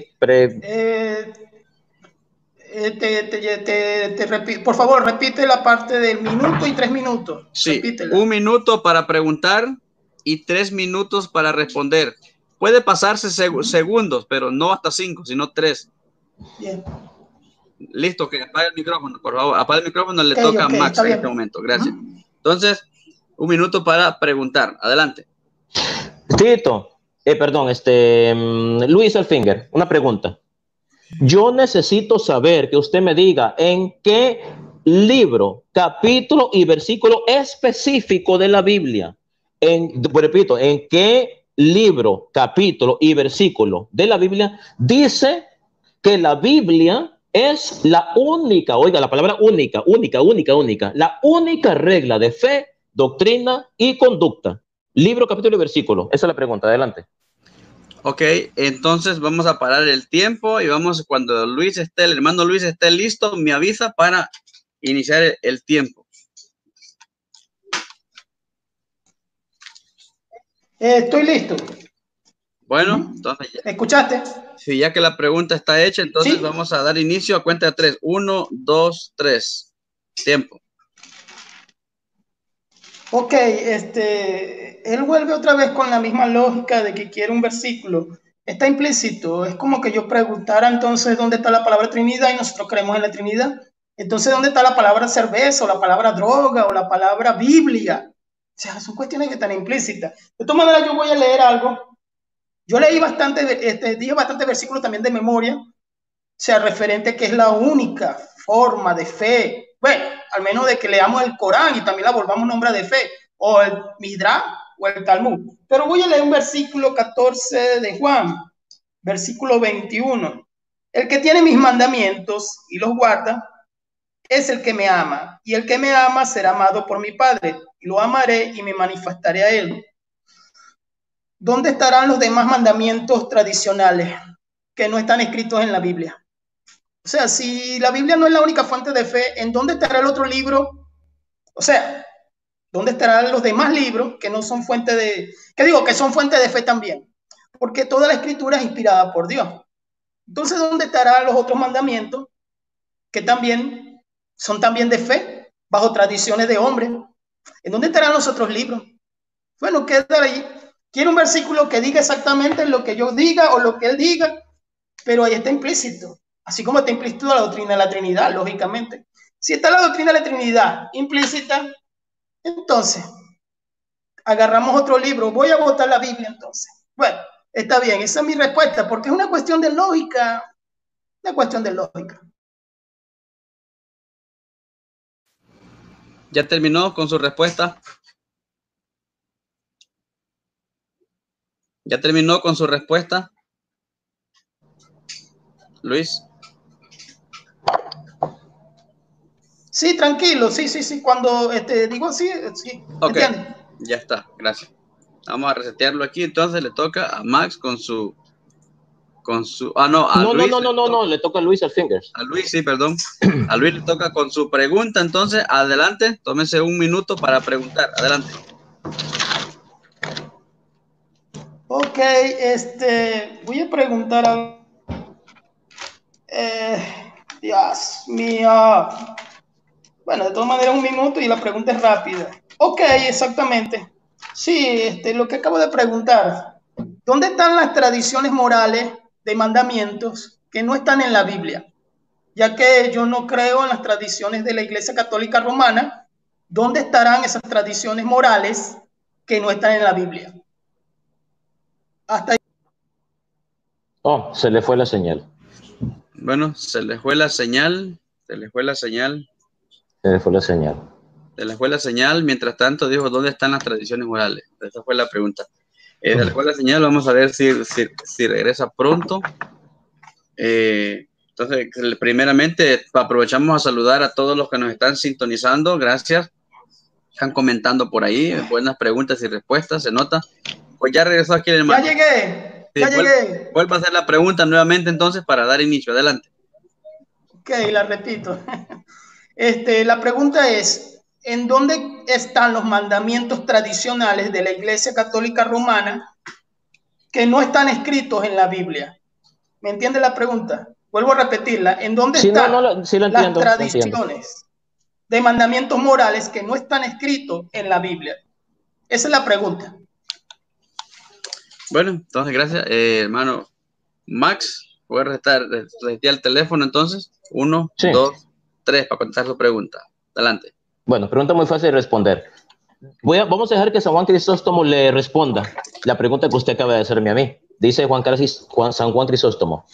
por favor, repite la parte del minuto y 3 minutos. Sí, repítela. 1 minuto para preguntar y 3 minutos para responder. Puede pasarse segundos, pero no hasta 5, sino 3. Bien. Listo, que apague el micrófono, por favor. Apague el micrófono, le toca a Max en este momento. Gracias. Entonces, 1 minuto para preguntar. Adelante. Tito, Luis Alfinger, una pregunta. Yo necesito saber que usted me diga en qué libro, capítulo y versículo específico de la Biblia, repito, en qué libro, capítulo y versículo de la Biblia dice que la Biblia es la única, oiga, la palabra única, la única regla de fe, doctrina y conducta. Libro, capítulo y versículo. Esa es la pregunta. Adelante. Ok, entonces vamos a parar el tiempo y cuando el hermano Luis esté listo, me avisa para iniciar el tiempo. Estoy listo. Bueno, entonces ya. ¿Escuchaste? Sí, ya que la pregunta está hecha, entonces vamos a dar inicio a cuenta de 3. 1, 2, 3. Tiempo. Ok, él vuelve otra vez con la misma lógica de que quiere un versículo. Está implícito. Es como que yo preguntara entonces dónde está la palabra Trinidad y nosotros creemos en la Trinidad. Entonces, ¿dónde está la palabra cerveza o la palabra droga o la palabra Biblia? O sea, son cuestiones que están implícitas. De todas maneras, yo voy a leer algo. Yo leí dije bastante versículos también de memoria, o sea, referente que es la única forma de fe. Bueno, al menos de que leamos el Corán y también la volvamos nombre de fe, o el Midrash o el Talmud. Pero voy a leer un versículo 14 de Juan, versículo 21. El que tiene mis mandamientos y los guarda es el que me ama, y el que me ama será amado por mi Padre, y lo amaré y me manifestaré a él. ¿Dónde estarán los demás mandamientos tradicionales que no están escritos en la Biblia? O sea, si la Biblia no es la única fuente de fe, ¿en dónde estará el otro libro? O sea, ¿dónde estarán los demás libros que no son fuente de, que son fuente de fe también? Porque toda la escritura es inspirada por Dios. Entonces, ¿dónde estarán los otros mandamientos que también son también de fe, bajo tradiciones de hombres? ¿En dónde estarán los otros libros? Bueno, queda ahí. Quiero un versículo que diga exactamente lo que yo diga o lo que él diga, pero ahí está implícito. Así como está implícito la doctrina de la Trinidad, lógicamente. Si está la doctrina de la Trinidad implícita, entonces agarramos otro libro. Voy a votar la Biblia entonces. Bueno, está bien, esa es mi respuesta, porque es una cuestión de lógica. Una cuestión de lógica. ¿Ya terminó con su respuesta? ¿Ya terminó con su respuesta? Luis. Sí, tranquilo, sí. Cuando digo sí. Ok, ¿entiendes? Ya está, gracias. Vamos a resetearlo aquí, entonces le toca a Max con su... Luis. No, le toca a Luis Alfinger. A Luis, sí, perdón. A Luis le toca con su pregunta, entonces, adelante, tómese 1 minuto para preguntar, adelante. Ok, voy a preguntar a... Dios mío. Bueno, de todas maneras 1 minuto y la pregunta es rápida. Ok, exactamente. Sí, lo que acabo de preguntar. ¿Dónde están las tradiciones morales de mandamientos que no están en la Biblia? Ya que yo no creo en las tradiciones de la Iglesia Católica Romana, ¿dónde estarán esas tradiciones morales que no están en la Biblia? Hasta ahí. Oh, se le fue la señal. Bueno, se le fue la señal. Mientras tanto, dijo, ¿dónde están las tradiciones morales? Esa fue la pregunta. Se le fue la señal, vamos a ver si regresa pronto. Entonces, primeramente, aprovechamos a saludar a todos los que nos están sintonizando. Gracias. Están comentando por ahí. Buenas preguntas y respuestas, se nota. Pues ya regresó aquí el hermano. Ya llegué. Sí, Ya llegué. vuelva a hacer la pregunta nuevamente entonces para dar inicio. Adelante. Ok, la repito. La pregunta es, ¿en dónde están los mandamientos tradicionales de la Iglesia Católica Romana que no están escritos en la Biblia? ¿Me entiende la pregunta? Vuelvo a repetirla. ¿En dónde Sí, no, están sí lo las entiendo, lo entiendo. tradiciones de mandamientos morales que no están escritos en la Biblia? Esa es la pregunta. Bueno, entonces gracias, hermano Max. Voy a resetear el teléfono entonces. 1, Sí. 2, 3 para contestar su pregunta. Adelante. Bueno, pregunta muy fácil de responder. Vamos a dejar que San Juan Crisóstomo le responda la pregunta que usted acaba de hacerme a mí. Dice San Juan Crisóstomo.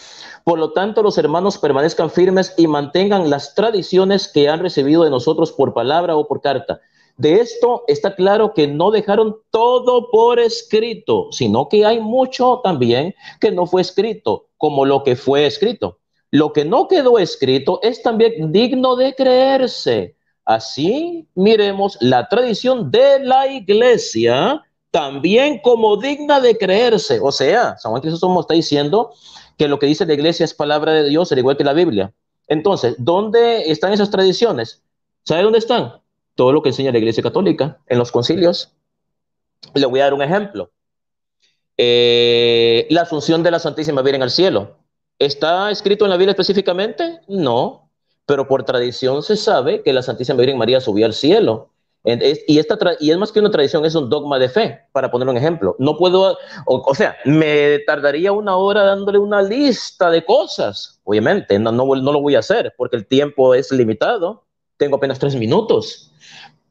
Por lo tanto, los hermanos permanezcan firmes y mantengan las tradiciones que han recibido de nosotros por palabra o por carta. De esto está claro que no dejaron todo por escrito, sino que hay mucho también que no fue escrito, como lo que fue escrito. Lo que no quedó escrito es también digno de creerse. Así miremos la tradición de la iglesia también como digna de creerse. O sea, San Juan Crisóstomo está diciendo que lo que dice la iglesia es palabra de Dios, al igual que la Biblia. Entonces, ¿dónde están esas tradiciones? ¿Sabe dónde están? Todo lo que enseña la iglesia católica en los concilios. Le voy a dar un ejemplo. La asunción de la Santísima Virgen al cielo. ¿Está escrito en la Biblia específicamente? No, pero por tradición se sabe que la Santísima Virgen María subió al cielo. Y es más que una tradición, es un dogma de fe, para poner un ejemplo. No puedo, o sea, me tardaría una hora dándole una lista de cosas. Obviamente, no lo voy a hacer porque el tiempo es limitado. Tengo apenas 3 minutos.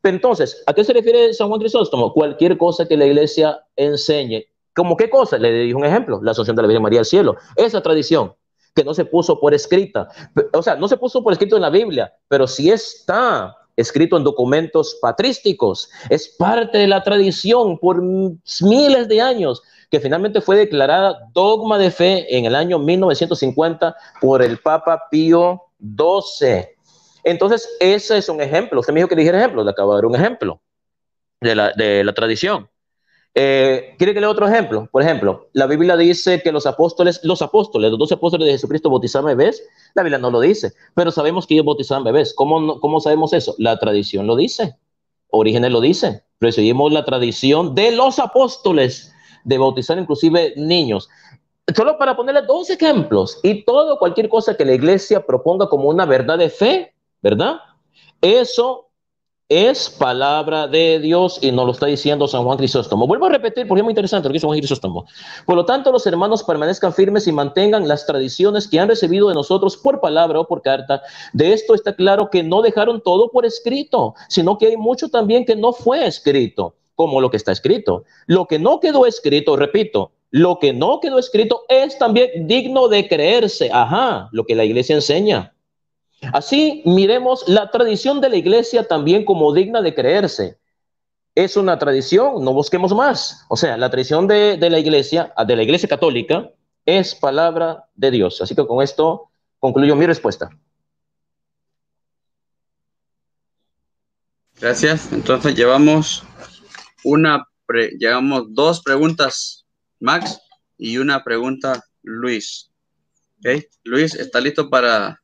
Entonces, ¿a qué se refiere San Juan Crisóstomo? Cualquier cosa que la iglesia enseñe. ¿Cómo qué cosa? Le dijo un ejemplo, la Asunción de la Virgen María al cielo. Esa tradición que no se puso por escrita, o sea, no se puso por escrito en la Biblia, pero sí está escrito en documentos patrísticos. Es parte de la tradición por miles de años, que finalmente fue declarada dogma de fe en el año 1950 por el Papa Pío XII. Entonces, ese es un ejemplo. Usted me dijo que le dijera ejemplo, le acabo de dar un ejemplo de la tradición. ¿Quiere que lea otro ejemplo? Por ejemplo, la Biblia dice que los dos apóstoles de Jesucristo bautizaban bebés. La Biblia no lo dice, pero sabemos que ellos bautizaban bebés. ¿Cómo sabemos eso? La tradición lo dice. Orígenes lo dice. Recibimos la tradición de los apóstoles de bautizar inclusive niños. Solo para ponerle 2 ejemplos y cualquier cosa que la iglesia proponga como una verdad de fe, ¿verdad? Eso es palabra de Dios y nos lo está diciendo San Juan Crisóstomo. Vuelvo a repetir porque es muy interesante lo que dice San Juan Crisóstomo. Por lo tanto, los hermanos permanezcan firmes y mantengan las tradiciones que han recibido de nosotros por palabra o por carta. De esto está claro que no dejaron todo por escrito, sino que hay mucho también que no fue escrito, como lo que está escrito. Lo que no quedó escrito, repito, lo que no quedó escrito es también digno de creerse. Ajá, lo que la iglesia enseña. Así miremos la tradición de la iglesia también como digna de creerse. Es una tradición, no busquemos más. O sea, la tradición de la iglesia católica, es palabra de Dios. Así que con esto concluyo mi respuesta. Gracias. Entonces llevamos 2 preguntas, Max, y una pregunta, Luis. ¿Ok? Luis, ¿está listo para...?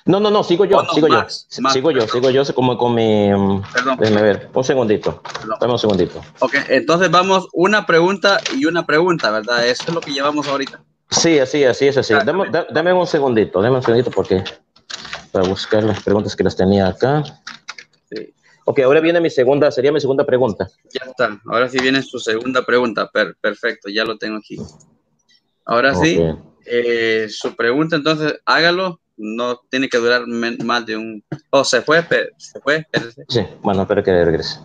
No, sigo yo. Sigo yo como con mi... Perdón. Déjame ver, un segundito. Dame un segundito. Ok, entonces vamos una pregunta y una pregunta, ¿verdad? Eso es lo que llevamos ahorita. Sí, así es así. Dame un segundito porque para buscar las preguntas que las tenía acá. Sí. Ok, ahora viene sería mi segunda pregunta. Ya está, ahora sí viene su segunda pregunta. Perfecto, ya lo tengo aquí. Ahora sí, su pregunta, entonces hágalo. No tiene que durar más de un... se fue, espérese. Sí, bueno, espero que regrese.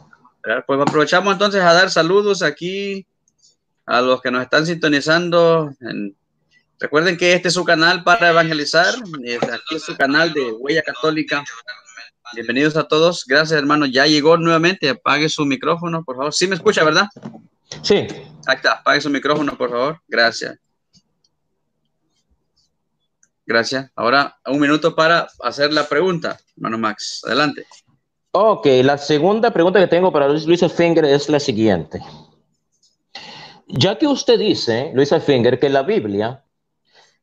Pues aprovechamos entonces a dar saludos aquí a los que nos están sintonizando. Recuerden que este es su canal para evangelizar. Aquí es su canal de Huella Católica. Bienvenidos a todos. Gracias, hermano. Ya llegó nuevamente. Apague su micrófono, por favor. ¿Sí me escucha, verdad? Sí. Ahí está. Apague su micrófono, por favor. Gracias. Gracias. Ahora, 1 minuto para hacer la pregunta, hermano Max. Adelante. Ok, la segunda pregunta que tengo para Luis Finger es la siguiente. Ya que usted dice, Luis Alfinger, que la Biblia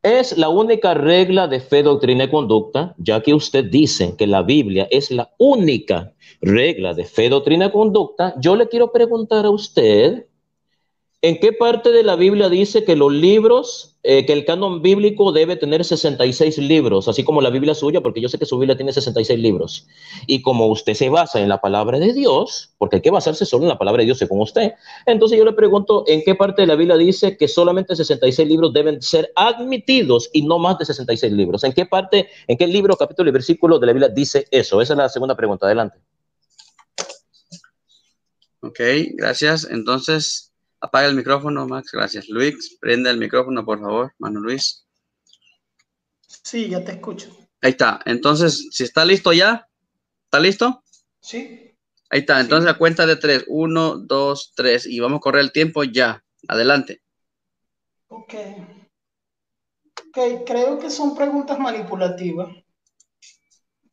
es la única regla de fe, doctrina y conducta, ya que usted dice que la Biblia es la única regla de fe, doctrina y conducta, yo le quiero preguntar a usted, ¿en qué parte de la Biblia dice que los libros, que el canon bíblico debe tener 66 libros, así como la Biblia suya, porque yo sé que su Biblia tiene 66 libros? Y como usted se basa en la palabra de Dios, porque hay que basarse solo en la palabra de Dios según usted, entonces yo le pregunto, ¿en qué parte de la Biblia dice que solamente 66 libros deben ser admitidos y no más de 66 libros? ¿En qué parte, en qué libro, capítulo y versículo de la Biblia dice eso? Esa es la segunda pregunta. Adelante. Ok, gracias. Entonces, apaga el micrófono, Max. Gracias. Luis, prende el micrófono, por favor, Mano Luis. Sí, ya te escucho. Ahí está. Entonces, si está listo ya, ¿está listo? Sí. Ahí está. Sí. Entonces, a cuenta de 3. 1, 2, 3. Y vamos a correr el tiempo ya. Adelante. Ok. Ok, creo que son preguntas manipulativas.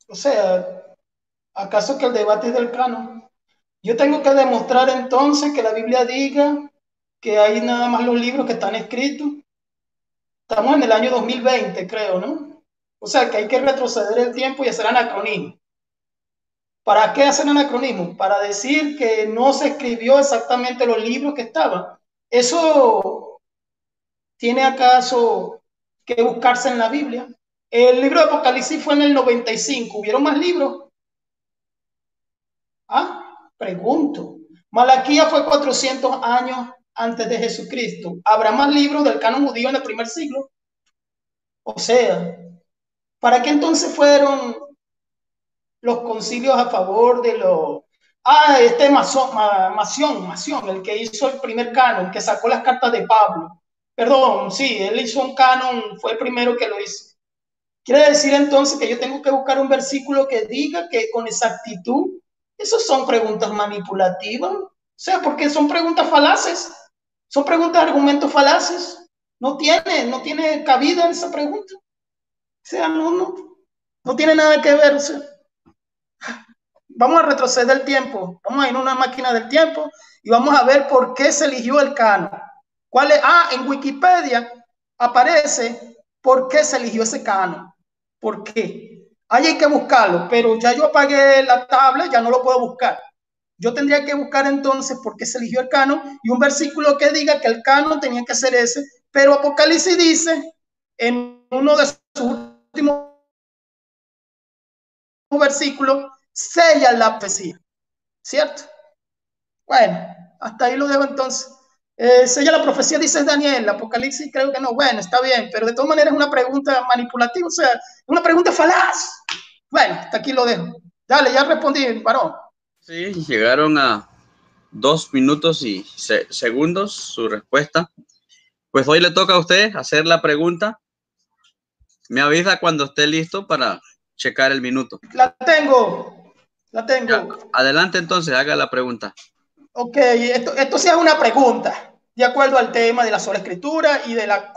O sea, ¿acaso que el debate es del canon? Yo tengo que demostrar entonces que la Biblia diga que hay nada más los libros que están escritos. Estamos en el año 2020, creo, ¿no? O sea, que hay que retroceder el tiempo y hacer anacronismo. ¿Para qué hacer anacronismo? Para decir que no se escribió exactamente los libros que estaban. ¿Eso tiene acaso que buscarse en la Biblia? El libro de Apocalipsis fue en el 95. ¿Hubieron más libros? Ah, pregunto. Malaquía fue 400 años antes de Jesucristo. ¿Habrá más libros del canon judío en el primer siglo? O sea, ¿para qué entonces fueron los concilios a favor de los... Ah, Mación, el que hizo el primer canon, que sacó las cartas de Pablo. Perdón, sí, él hizo un canon, fue el primero que lo hizo. Quiere decir entonces que yo tengo que buscar un versículo que diga que con exactitud, esas son preguntas manipulativas. O sea, porque son preguntas falaces, son preguntas de argumentos falaces. No tiene cabida en esa pregunta. O sea, no tiene nada que ver. O sea, vamos a retroceder el tiempo, vamos a ir a una máquina del tiempo y vamos a ver por qué se eligió el canon. ¿Cuál es? En Wikipedia aparece por qué se eligió ese canon. ¿Por qué? Ahí hay que buscarlo, pero ya yo apagué la tablet, ya no lo puedo buscar. Yo tendría que buscar entonces por qué se eligió el canon y un versículo que diga que el canon tenía que ser ese, pero Apocalipsis dice en uno de sus últimos versículos, sella la profecía, ¿cierto? Bueno, hasta ahí lo dejo entonces. Sella la profecía, dice Daniel, Apocalipsis creo que no. Bueno, está bien, pero de todas maneras es una pregunta manipulativa, o sea, una pregunta falaz. Bueno, hasta aquí lo dejo. Dale, ya respondí, varón. Sí, llegaron a 2 minutos y segundos su respuesta. Pues hoy le toca a usted hacer la pregunta. Me avisa cuando esté listo para checar el minuto. La tengo. Ya, adelante entonces, haga la pregunta. Ok, esto sí es una pregunta, de acuerdo al tema de la sola escritura y de la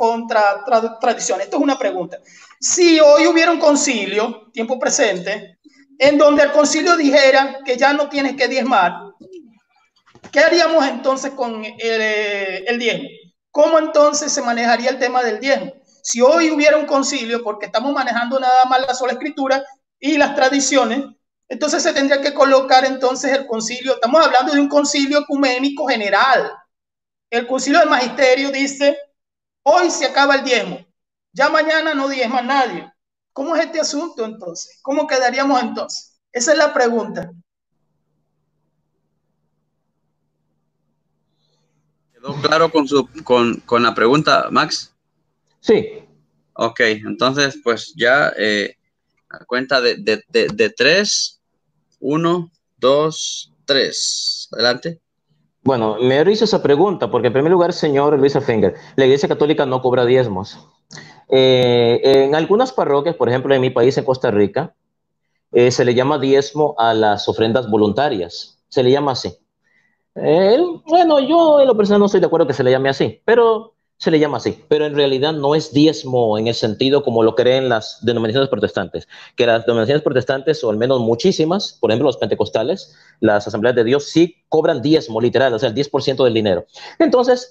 tradición. Esto es una pregunta. Si hoy hubiera un concilio, tiempo presente, en donde el concilio dijera que ya no tienes que diezmar, ¿qué haríamos entonces con el diezmo? ¿Cómo entonces se manejaría el tema del diezmo? Si hoy hubiera un concilio, porque estamos manejando nada más la sola escritura y las tradiciones, entonces se tendría que colocar entonces el concilio. Estamos hablando de un concilio ecuménico general. El concilio del magisterio dice, hoy se acaba el diezmo, ya mañana no diezma nadie. ¿Cómo es este asunto entonces? ¿Cómo quedaríamos entonces? Esa es la pregunta. ¿Quedó claro con la pregunta, Max? Sí. Ok, entonces pues ya a cuenta de 3, 1, 2, 3. Adelante. Bueno, me hizo esa pregunta porque en primer lugar, señor Luis Finger, la Iglesia Católica no cobra diezmos. En algunas parroquias, por ejemplo, en mi país, en Costa Rica, se le llama diezmo a las ofrendas voluntarias. Se le llama así. Bueno, yo en lo personal no estoy de acuerdo que se le llame así, pero se le llama así, pero en realidad no es diezmo en el sentido como lo creen las denominaciones protestantes, que las denominaciones protestantes, o al menos muchísimas, por ejemplo los pentecostales, las asambleas de Dios, sí cobran diezmo literal, o sea, el 10% del dinero. Entonces,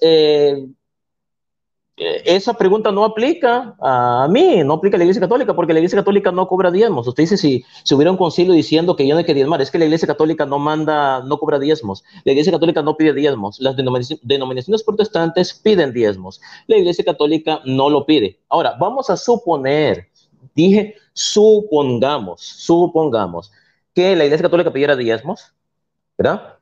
esa pregunta no aplica a mí, no aplica a la Iglesia Católica, porque la Iglesia Católica no cobra diezmos. Usted dice, si hubiera un concilio diciendo que yo no hay que diezmar, es que la Iglesia Católica no manda, no cobra diezmos. La Iglesia Católica no pide diezmos. Las denominaciones protestantes piden diezmos. La Iglesia Católica no lo pide. Ahora, vamos a suponer, dije, supongamos que la Iglesia Católica pidiera diezmos, ¿verdad?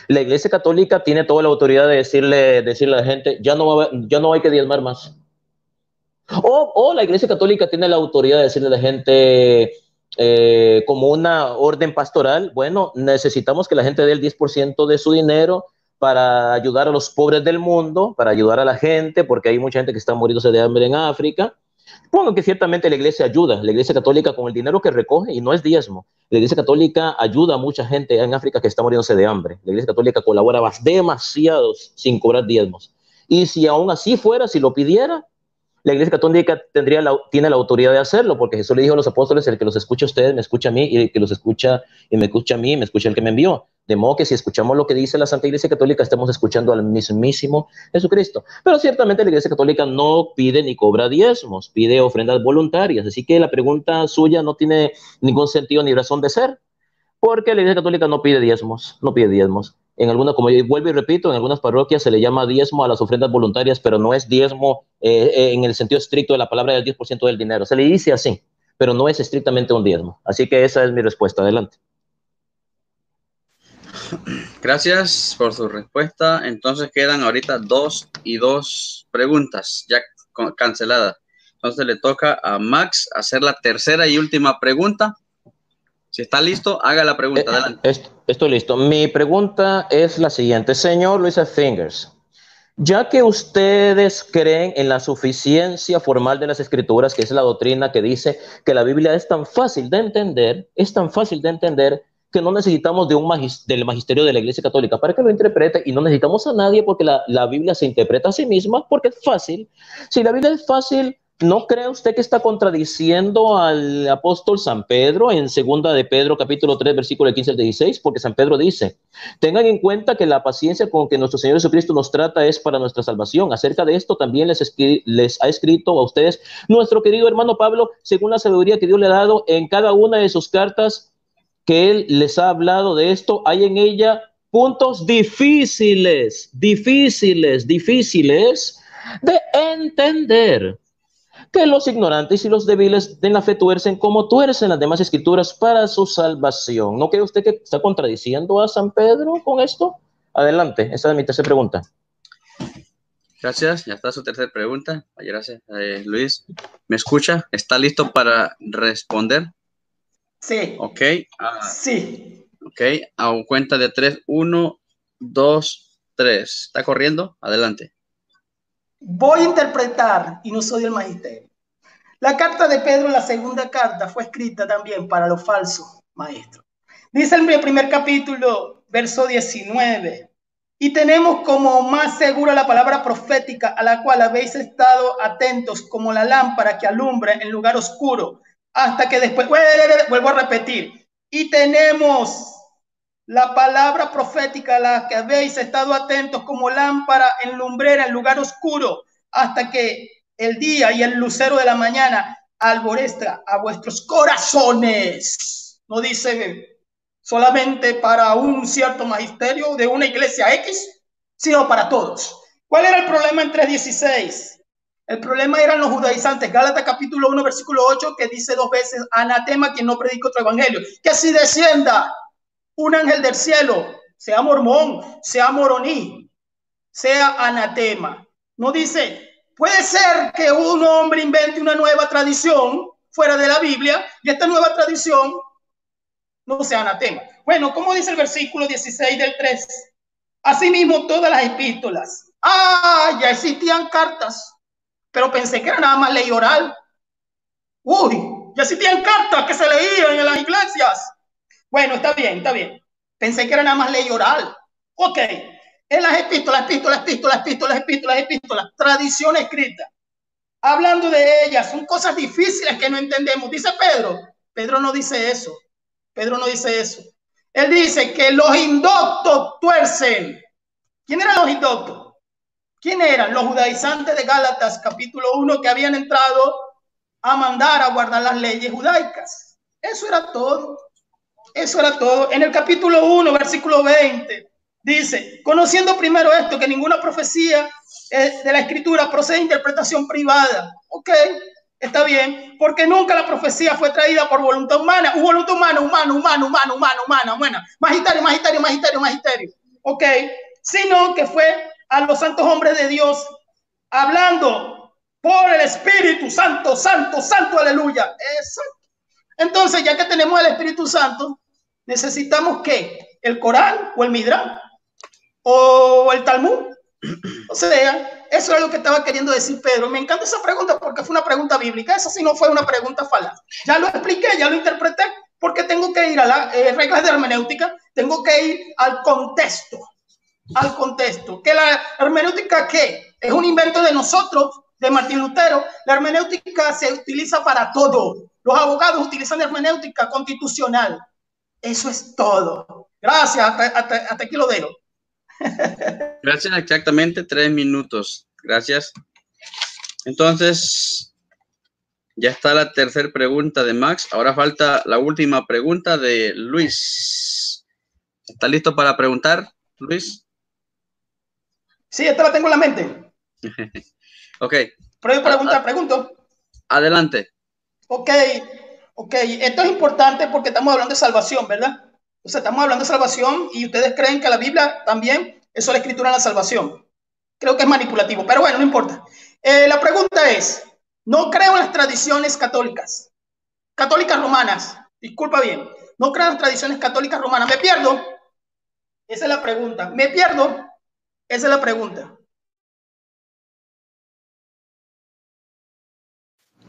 La Iglesia Católica tiene toda la autoridad de decirle a la gente, ya no hay que diezmar más. O la Iglesia Católica tiene la autoridad de decirle a la gente, como una orden pastoral, bueno, necesitamos que la gente dé el 10% de su dinero para ayudar a los pobres del mundo, para ayudar a la gente, porque hay mucha gente que está muriéndose de hambre en África. Supongo que ciertamente la Iglesia ayuda, la Iglesia Católica con el dinero que recoge, y no es diezmo, la Iglesia Católica ayuda a mucha gente en África que está muriéndose de hambre. La Iglesia Católica colabora demasiados sin cobrar diezmos. Y si aún así fuera, si lo pidiera, la Iglesia Católica tiene la autoridad de hacerlo, porque Jesús le dijo a los apóstoles, el que los escucha a ustedes, me escucha a mí, y el que los escucha y me escucha a mí, me escucha el que me envió. De modo que si escuchamos lo que dice la Santa Iglesia Católica, estamos escuchando al mismísimo Jesucristo. Pero ciertamente la Iglesia Católica no pide ni cobra diezmos, pide ofrendas voluntarias. Así que la pregunta suya no tiene ningún sentido ni razón de ser, porque la Iglesia Católica no pide diezmos, no pide diezmos. En algunas, como yo vuelvo y repito, en algunas parroquias se le llama diezmo a las ofrendas voluntarias, pero no es diezmo en el sentido estricto de la palabra del 10% del dinero. Se le dice así, pero no es estrictamente un diezmo. Así que esa es mi respuesta. Adelante. Gracias por su respuesta. Entonces quedan ahorita 2 y 2 preguntas ya canceladas. Entonces le toca a Max hacer la tercera y última pregunta. Si está listo, haga la pregunta. Adelante. Estoy listo. Mi pregunta es la siguiente. Señor Luis F. Fingers, ya que ustedes creen en la suficiencia formal de las Escrituras, que es la doctrina que dice que la Biblia es tan fácil de entender, que no necesitamos del magisterio de la Iglesia Católica para que lo interprete, y no necesitamos a nadie porque la Biblia se interpreta a sí misma porque es fácil. Si la Biblia es fácil, ¿no cree usted que está contradiciendo al apóstol San Pedro en segunda de Pedro capítulo 3 versículo 15 al 16? Porque San Pedro dice, tengan en cuenta que la paciencia con que nuestro Señor Jesucristo nos trata es para nuestra salvación. Acerca de esto también les ha escrito a ustedes nuestro querido hermano Pablo, según la sabiduría que Dios le ha dado en cada una de sus cartas que él les ha hablado de esto. Hay en ella puntos difíciles de entender, que los ignorantes y los débiles en la fe tuercen como tuercen las demás escrituras para su salvación. ¿No cree usted que está contradiciendo a San Pedro con esto? Adelante, esa es mi tercera pregunta. Gracias, ya está su tercera pregunta. Gracias, Luis. ¿Me escucha? ¿Está listo para responder? Sí. Ok. Sí. Ok, a un cuenta de 3, 1, 2, 3. ¿Está corriendo? Adelante. Voy a interpretar, y no soy el magisterio. La carta de Pedro, la segunda carta, fue escrita también para los falsos maestros. Dice en el primer capítulo, verso 19, y tenemos como más segura la palabra profética, a la cual habéis estado atentos como la lámpara que alumbra en lugar oscuro, hasta que después, vuelvo a repetir, y tenemos la palabra profética a la que habéis estado atentos como lámpara en lumbrera en lugar oscuro, hasta que el día y el lucero de la mañana alborezca a vuestros corazones. No dice solamente para un cierto magisterio de una iglesia X, sino para todos. ¿Cuál era el problema en 3:16? El problema eran los judaizantes. Gálatas capítulo 1, versículo 8, que dice 2 veces, anatema quien no predica otro evangelio. Que si descienda un ángel del cielo, sea mormón, sea moroní, sea anatema. No dice, puede ser que un hombre invente una nueva tradición fuera de la Biblia y esta nueva tradición no sea anatema. Bueno, como dice el versículo 16 del 3, asimismo todas las epístolas. Ya existían cartas, pero pensé que era nada más ley oral. Ya existían cartas que se leían en las iglesias. Bueno, está bien. Pensé que era nada más ley oral. Ok. en las epístolas, tradición escrita, hablando de ellas, son cosas difíciles que no entendemos. Dice Pedro. Pedro no dice eso. Pedro no dice eso. Él dice que los indoctos tuercen. ¿Quién eran los indoctos? ¿Quién eran? Los judaizantes de Gálatas, capítulo 1, que habían entrado a mandar a guardar las leyes judaicas. Eso era todo. Eso era todo. En el capítulo 1, versículo 20, dice, conociendo primero esto, que ninguna profecía de la escritura procede de interpretación privada. Ok, está bien, porque nunca la profecía fue traída por voluntad humana. Voluntad humana, humana. Magisterio. Ok, sino que fue a los santos hombres de Dios hablando por el Espíritu Santo, aleluya. Eso. Entonces, ya que tenemos el Espíritu Santo, necesitamos ¿qué? ¿El Corán o el Midrash o el Talmud? O sea, eso es lo que estaba queriendo decir Pedro. Me encanta esa pregunta porque fue una pregunta bíblica. Esa sí no fue una pregunta falaz. Ya lo expliqué, ya lo interpreté, porque tengo que ir a las reglas de hermenéutica, tengo que ir al contexto. Que la hermenéutica, ¿qué? Es un invento de nosotros, de Martín Lutero. La hermenéutica se utiliza para todo. Los abogados utilizan hermenéutica constitucional. Eso es todo. Gracias, hasta aquí lo dejo. Gracias, exactamente 3 minutos. Gracias. Entonces, ya está la tercera pregunta de Max. Ahora falta la última pregunta de Luis. ¿Está listo para preguntar, Luis? Sí, esta la tengo en la mente. Ok. Pregunto. Adelante. Ok. Esto es importante porque estamos hablando de salvación, ¿verdad? O sea, estamos hablando de salvación y ustedes creen que la Biblia también es la escritura en la salvación. Creo que es manipulativo, pero bueno, no importa. La pregunta es, no creo en las tradiciones católicas romanas. Disculpa bien. No creo en las tradiciones católicas romanas. ¿Me pierdo? Esa es la pregunta. ¿Me pierdo? Esa es la pregunta.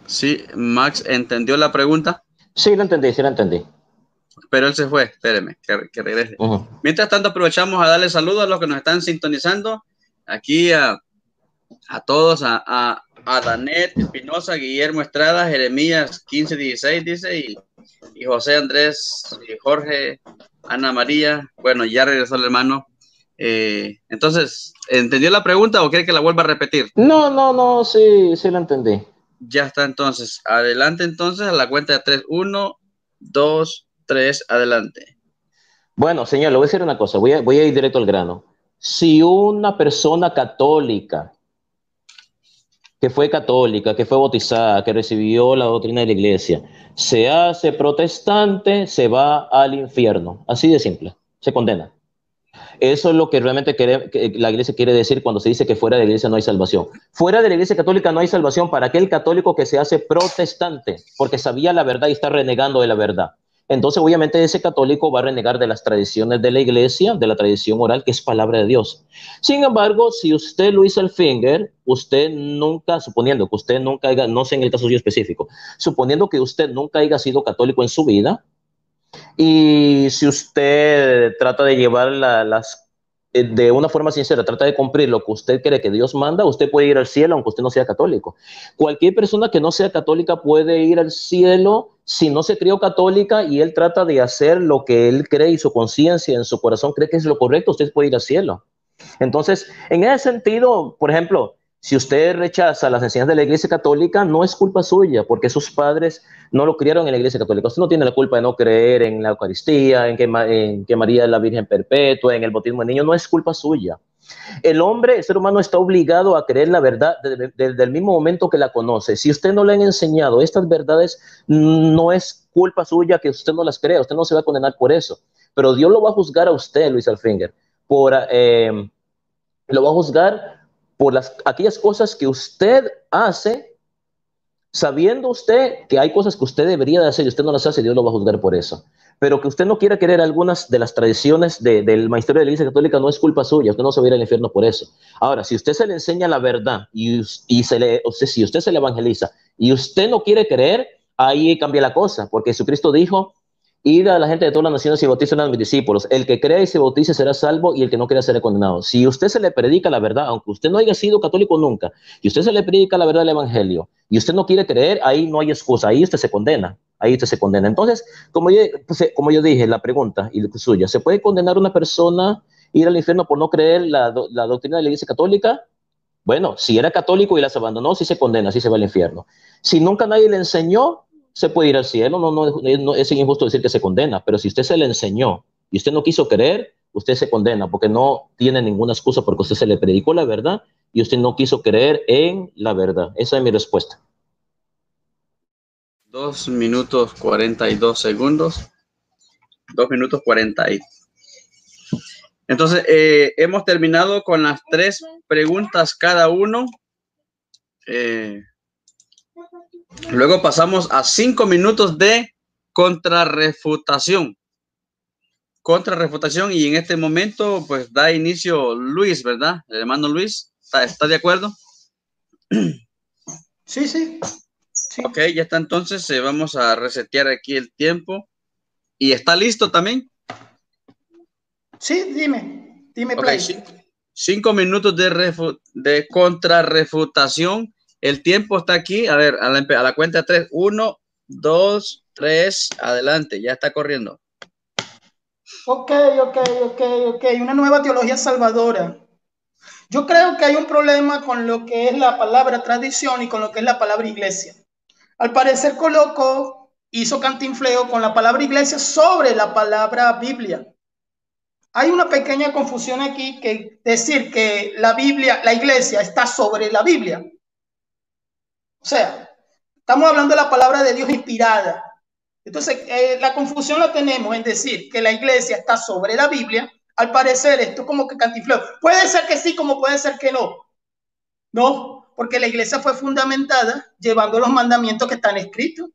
Sí, Max, ¿entendió la pregunta? Sí, la entendí. Pero él se fue, espéreme, que regrese. Mientras tanto, aprovechamos a darle saludos a los que nos están sintonizando. Aquí a todos, a Danet Espinosa, Guillermo Estrada, Jeremías 1516, dice, y José Andrés, y Jorge, Ana María. Bueno, ya regresó el hermano. Entonces, ¿entendió la pregunta o quiere que la vuelva a repetir? No, sí la entendí. Ya está, entonces. Adelante, entonces, a la cuenta de 3. 1, 2, 3, adelante. Bueno, señor, le voy a decir una cosa. Voy a ir directo al grano. Si una persona católica, que fue bautizada, que recibió la doctrina de la iglesia, se hace protestante, se va al infierno. Así de simple. Se condena. Eso es lo que realmente que la iglesia quiere decir cuando se dice que fuera de la iglesia no hay salvación. Fuera de la iglesia católica no hay salvación para aquel católico que se hace protestante, porque sabía la verdad y está renegando de la verdad. Entonces, obviamente, ese católico va a renegar de las tradiciones de la iglesia, de la tradición oral, que es palabra de Dios. Sin embargo, si usted, Luis Alfinger, usted nunca, suponiendo que usted nunca haya, no sé en el caso suyo específico, suponiendo que usted nunca haya sido católico en su vida, y si usted trata de llevar de una forma sincera, trata de cumplir lo que usted cree que Dios manda, usted puede ir al cielo aunque usted no sea católico. Cualquier persona que no sea católica puede ir al cielo si no se crió católica y él trata de hacer lo que él cree y su conciencia en su corazón cree que es lo correcto, usted puede ir al cielo. Entonces, en ese sentido, por ejemplo, si usted rechaza las enseñanzas de la Iglesia Católica, no es culpa suya, porque sus padres no lo criaron en la Iglesia Católica. Usted no tiene la culpa de no creer en la Eucaristía, en que María es la Virgen Perpetua, en el bautismo del niño, no es culpa suya. El ser humano está obligado a creer la verdad desde el mismo momento que la conoce. Si usted no le han enseñado estas verdades, no es culpa suya que usted no las crea, usted no se va a condenar por eso. Pero Dios lo va a juzgar a usted, Luis Alfinger, lo va a juzgar por aquellas cosas que usted hace, sabiendo usted que hay cosas que usted debería de hacer y usted no las hace, Dios lo va a juzgar por eso. Pero que usted no quiera querer algunas de las tradiciones del magisterio de la Iglesia Católica no es culpa suya, usted no se va a ir al infierno por eso. Ahora, si usted se le enseña la verdad si usted se le evangeliza y usted no quiere creer, ahí cambia la cosa, porque Jesucristo dijo id a la gente de todas las naciones y bauticen a mis discípulos. El que crea y se bautice será salvo y el que no crea será condenado. Si usted se le predica la verdad, aunque usted no haya sido católico nunca, y usted se le predica la verdad del evangelio, y usted no quiere creer, ahí no hay excusa, ahí usted se condena. Ahí usted se condena. Entonces, como yo dije, la pregunta y la suya, ¿se puede condenar a una persona ir al infierno por no creer la doctrina de la Iglesia Católica? Bueno, si era católico y las abandonó, sí se condena, sí se va al infierno. Si nunca nadie le enseñó, se puede ir al cielo. No es injusto decir que se condena, pero si usted se le enseñó y usted no quiso creer, usted se condena porque no tiene ninguna excusa porque usted se le predicó la verdad y usted no quiso creer en la verdad. Esa es mi respuesta. 2 minutos 42 segundos. 2 minutos 40. Entonces, hemos terminado con las 3 preguntas cada uno. Luego pasamos a 5 minutos de contrarrefutación. Contrarrefutación, y en este momento, pues da inicio Luis, ¿verdad? El hermano Luis, ¿está de acuerdo? Sí, sí. Ok, ya está. Entonces, vamos a resetear aquí el tiempo. ¿Y está listo también? Sí, dime, okay, 5 minutos de contrarrefutación. El tiempo está aquí. A ver, a la cuenta de 3. 1, 2, 3, adelante. Ya está corriendo. Ok. Una nueva teología salvadora. Yo creo que hay un problema con lo que es la palabra tradición y con lo que es la palabra iglesia. Al parecer hizo cantinfleo con la palabra iglesia sobre la palabra Biblia. Hay una pequeña confusión aquí, que decir que la iglesia está sobre la Biblia. O sea, estamos hablando de la palabra de Dios inspirada. Entonces, la confusión la tenemos en decir que la iglesia está sobre la Biblia. Al parecer, esto como que cantinfleo. Puede ser que sí, como puede ser que no. No, porque la iglesia fue fundamentada llevando los mandamientos que están escritos.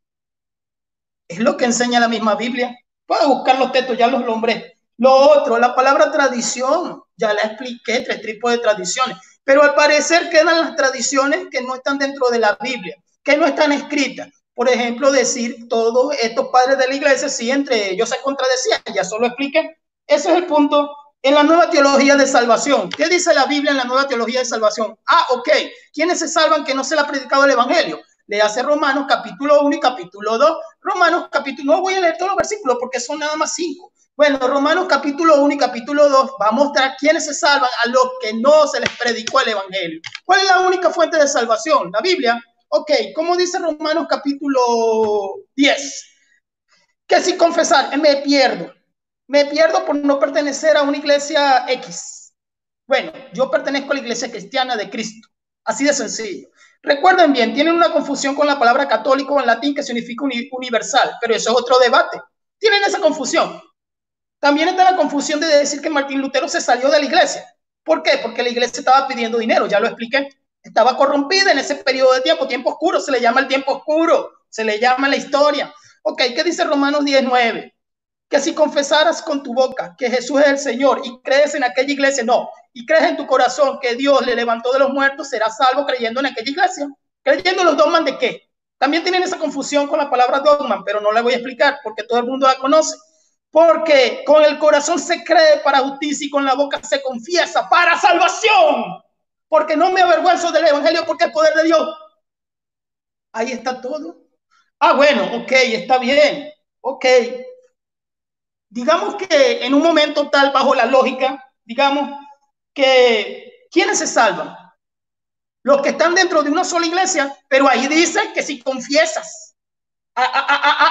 Es lo que enseña la misma Biblia. Puedes buscar los textos, ya los nombré. Lo otro, la palabra tradición, ya la expliqué, 3 tipos de tradiciones. Pero al parecer quedan las tradiciones que no están dentro de la Biblia, que no están escritas. Por ejemplo, decir todos estos padres de la iglesia, sí, entre ellos se contradecían, ya solo expliqué. Ese es el punto. En la nueva teología de salvación, ¿qué dice la Biblia en la nueva teología de salvación? Ok, ¿quiénes se salvan que no se le ha predicado el evangelio? Le hace Romanos capítulo 1 y capítulo 2. Romanos capítulo, no voy a leer todos los versículos porque son nada más 5. Bueno, Romanos capítulo 1 y capítulo 2 va a mostrar quiénes se salvan a los que no se les predicó el evangelio. ¿Cuál es la única fuente de salvación? La Biblia. Ok, ¿cómo dice Romanos capítulo 10? Que si confesar, me pierdo por no pertenecer a una iglesia X. Bueno, yo pertenezco a la iglesia cristiana de Cristo. Así de sencillo. Recuerden bien, tienen una confusión con la palabra católico en latín que significa universal, pero eso es otro debate. Tienen esa confusión. También está la confusión de decir que Martín Lutero se salió de la iglesia. ¿Por qué? Porque la iglesia estaba pidiendo dinero, ya lo expliqué. Estaba corrompida en ese periodo de tiempo oscuro, se le llama el tiempo oscuro, se le llama la historia. Ok, ¿qué dice Romanos 19? Que si confesaras con tu boca que Jesús es el Señor y crees en aquella iglesia, no, y crees en tu corazón que Dios le levantó de los muertos, serás salvo creyendo en aquella iglesia. ¿Creyendo en los dogmas de qué? También tienen esa confusión con la palabra dogma, pero no la voy a explicar porque todo el mundo la conoce. Porque con el corazón se cree para justicia y con la boca se confiesa para salvación. Porque no me avergüenzo del evangelio porque es poder de Dios. Ahí está todo. Bueno, ok, está bien. Ok. Digamos que en un momento tal, bajo la lógica, digamos que ¿quiénes se salvan? Los que están dentro de una sola iglesia, pero ahí dice que si confiesas.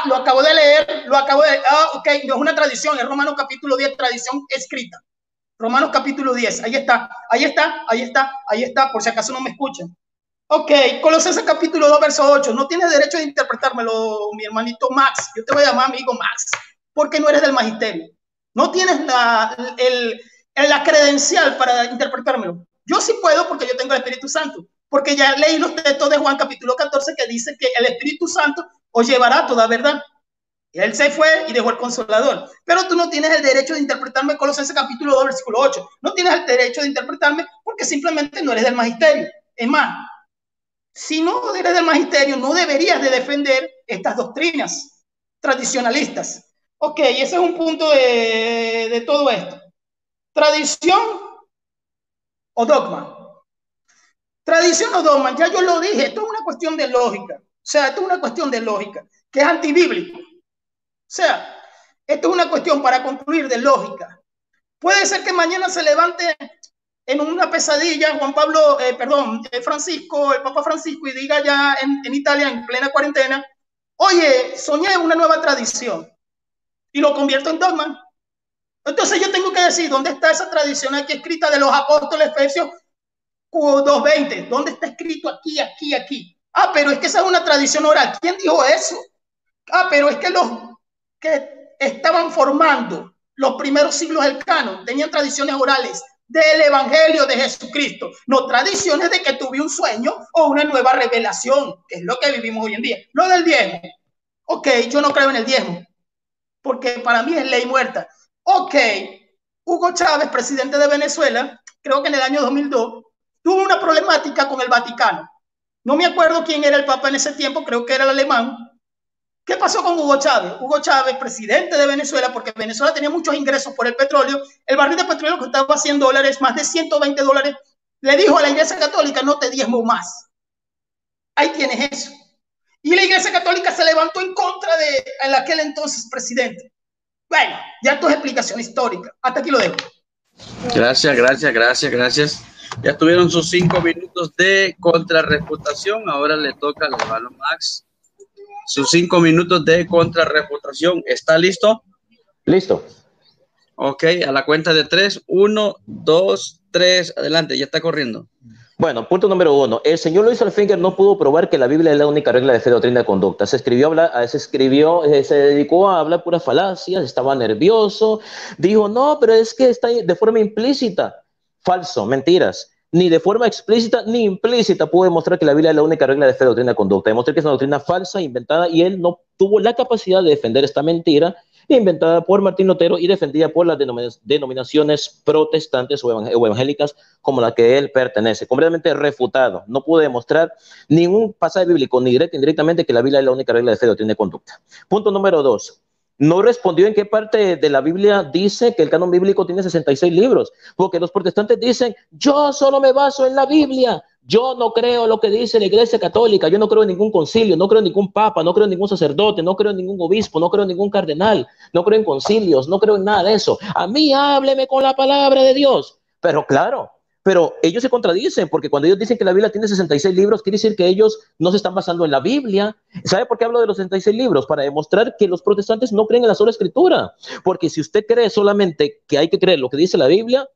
Lo acabo de leer, ok, no es una tradición, es Romanos capítulo 10, tradición escrita. Romanos capítulo 10, ahí está, por si acaso no me escuchan. Ok, Colosenses capítulo 2, verso 8, no tienes derecho de interpretármelo, mi hermanito Max, yo te voy a llamar amigo Max, porque no eres del magisterio. No tienes la credencial para interpretármelo. Yo sí puedo porque yo tengo el Espíritu Santo, porque ya leí los textos de Juan capítulo 14 que dice que el Espíritu Santo os llevará a toda verdad. Él se fue y dejó el Consolador. Pero tú no tienes el derecho de interpretarme Colosenses capítulo 2, versículo 8. No tienes el derecho de interpretarme porque simplemente no eres del magisterio. Es más, si no eres del magisterio, no deberías de defender estas doctrinas tradicionalistas. Ok, ese es un punto de todo esto. Tradición o dogma. Tradición o dogma, ya yo lo dije, esto es una cuestión de lógica. O sea, esto es una cuestión de lógica, que es antibíblico. O sea, esto es una cuestión, para concluir, de lógica. Puede ser que mañana se levante en una pesadilla Francisco, el Papa Francisco, y diga ya en Italia, en plena cuarentena, oye, soñé una nueva tradición y lo convierto en dogma. Entonces yo tengo que decir, ¿dónde está esa tradición aquí escrita de los apóstoles Efesios 2:20? ¿Dónde está escrito aquí, aquí, aquí? Ah, pero es que esa es una tradición oral. ¿Quién dijo eso? Ah, pero es que los que estaban formando los primeros siglos del canon tenían tradiciones orales del Evangelio de Jesucristo, no tradiciones de que tuve un sueño o una nueva revelación, que es lo que vivimos hoy en día. Lo del diezmo. Ok, yo no creo en el diezmo, porque para mí es ley muerta. Ok, Hugo Chávez, presidente de Venezuela, creo que en el año 2002, tuvo una problemática con el Vaticano. No me acuerdo quién era el papa en ese tiempo, creo que era el alemán. ¿Qué pasó con Hugo Chávez? Hugo Chávez, presidente de Venezuela, porque Venezuela tenía muchos ingresos por el petróleo, el barril de petróleo costaba $100, más de $120, le dijo a la Iglesia Católica, no te diezmo más. Ahí tienes eso. Y la Iglesia Católica se levantó en contra de aquel entonces presidente. Bueno, ya tu explicación histórica. Hasta aquí lo dejo. Gracias. Ya tuvieron sus 5 minutos de contrarrefutación. Ahora le toca al hermano Max. Sus 5 minutos de contrarrefutación. ¿Está listo? Listo. Ok, a la cuenta de 3. 1, 2, 3. Adelante, ya está corriendo. Bueno, punto número 1. El señor Luis Alfinger no pudo probar que la Biblia es la única regla de fe, doctrina y conducta. Se dedicó a hablar puras falacias, estaba nervioso, dijo, no, pero es que está de forma implícita. Falso, mentiras. Ni de forma explícita ni implícita pudo demostrar que la Biblia es la única regla de fe, doctrina y conducta. Demostró que es una doctrina falsa, inventada, y él no tuvo la capacidad de defender esta mentira inventada por Martín Lutero y defendida por las denominaciones protestantes o evangélicas como la que él pertenece. Completamente refutado. No pudo demostrar ningún pasaje bíblico, ni directo ni indirectamente, que la Biblia es la única regla de fe, doctrina y conducta. Punto número 2. No respondió en qué parte de la Biblia dice que el canon bíblico tiene 66 libros, porque los protestantes dicen, yo solo me baso en la Biblia, yo no creo lo que dice la Iglesia Católica, yo no creo en ningún concilio, no creo en ningún papa, no creo en ningún sacerdote, no creo en ningún obispo, no creo en ningún cardenal, no creo en concilios, no creo en nada de eso. A mí hábleme con la palabra de Dios. Pero claro, pero ellos se contradicen, porque cuando ellos dicen que la Biblia tiene 66 libros, quiere decir que ellos no se están basando en la Biblia. ¿Sabe por qué hablo de los 66 libros? Para demostrar que los protestantes no creen en la sola escritura. Porque si usted cree solamente que hay que creer lo que dice la Biblia,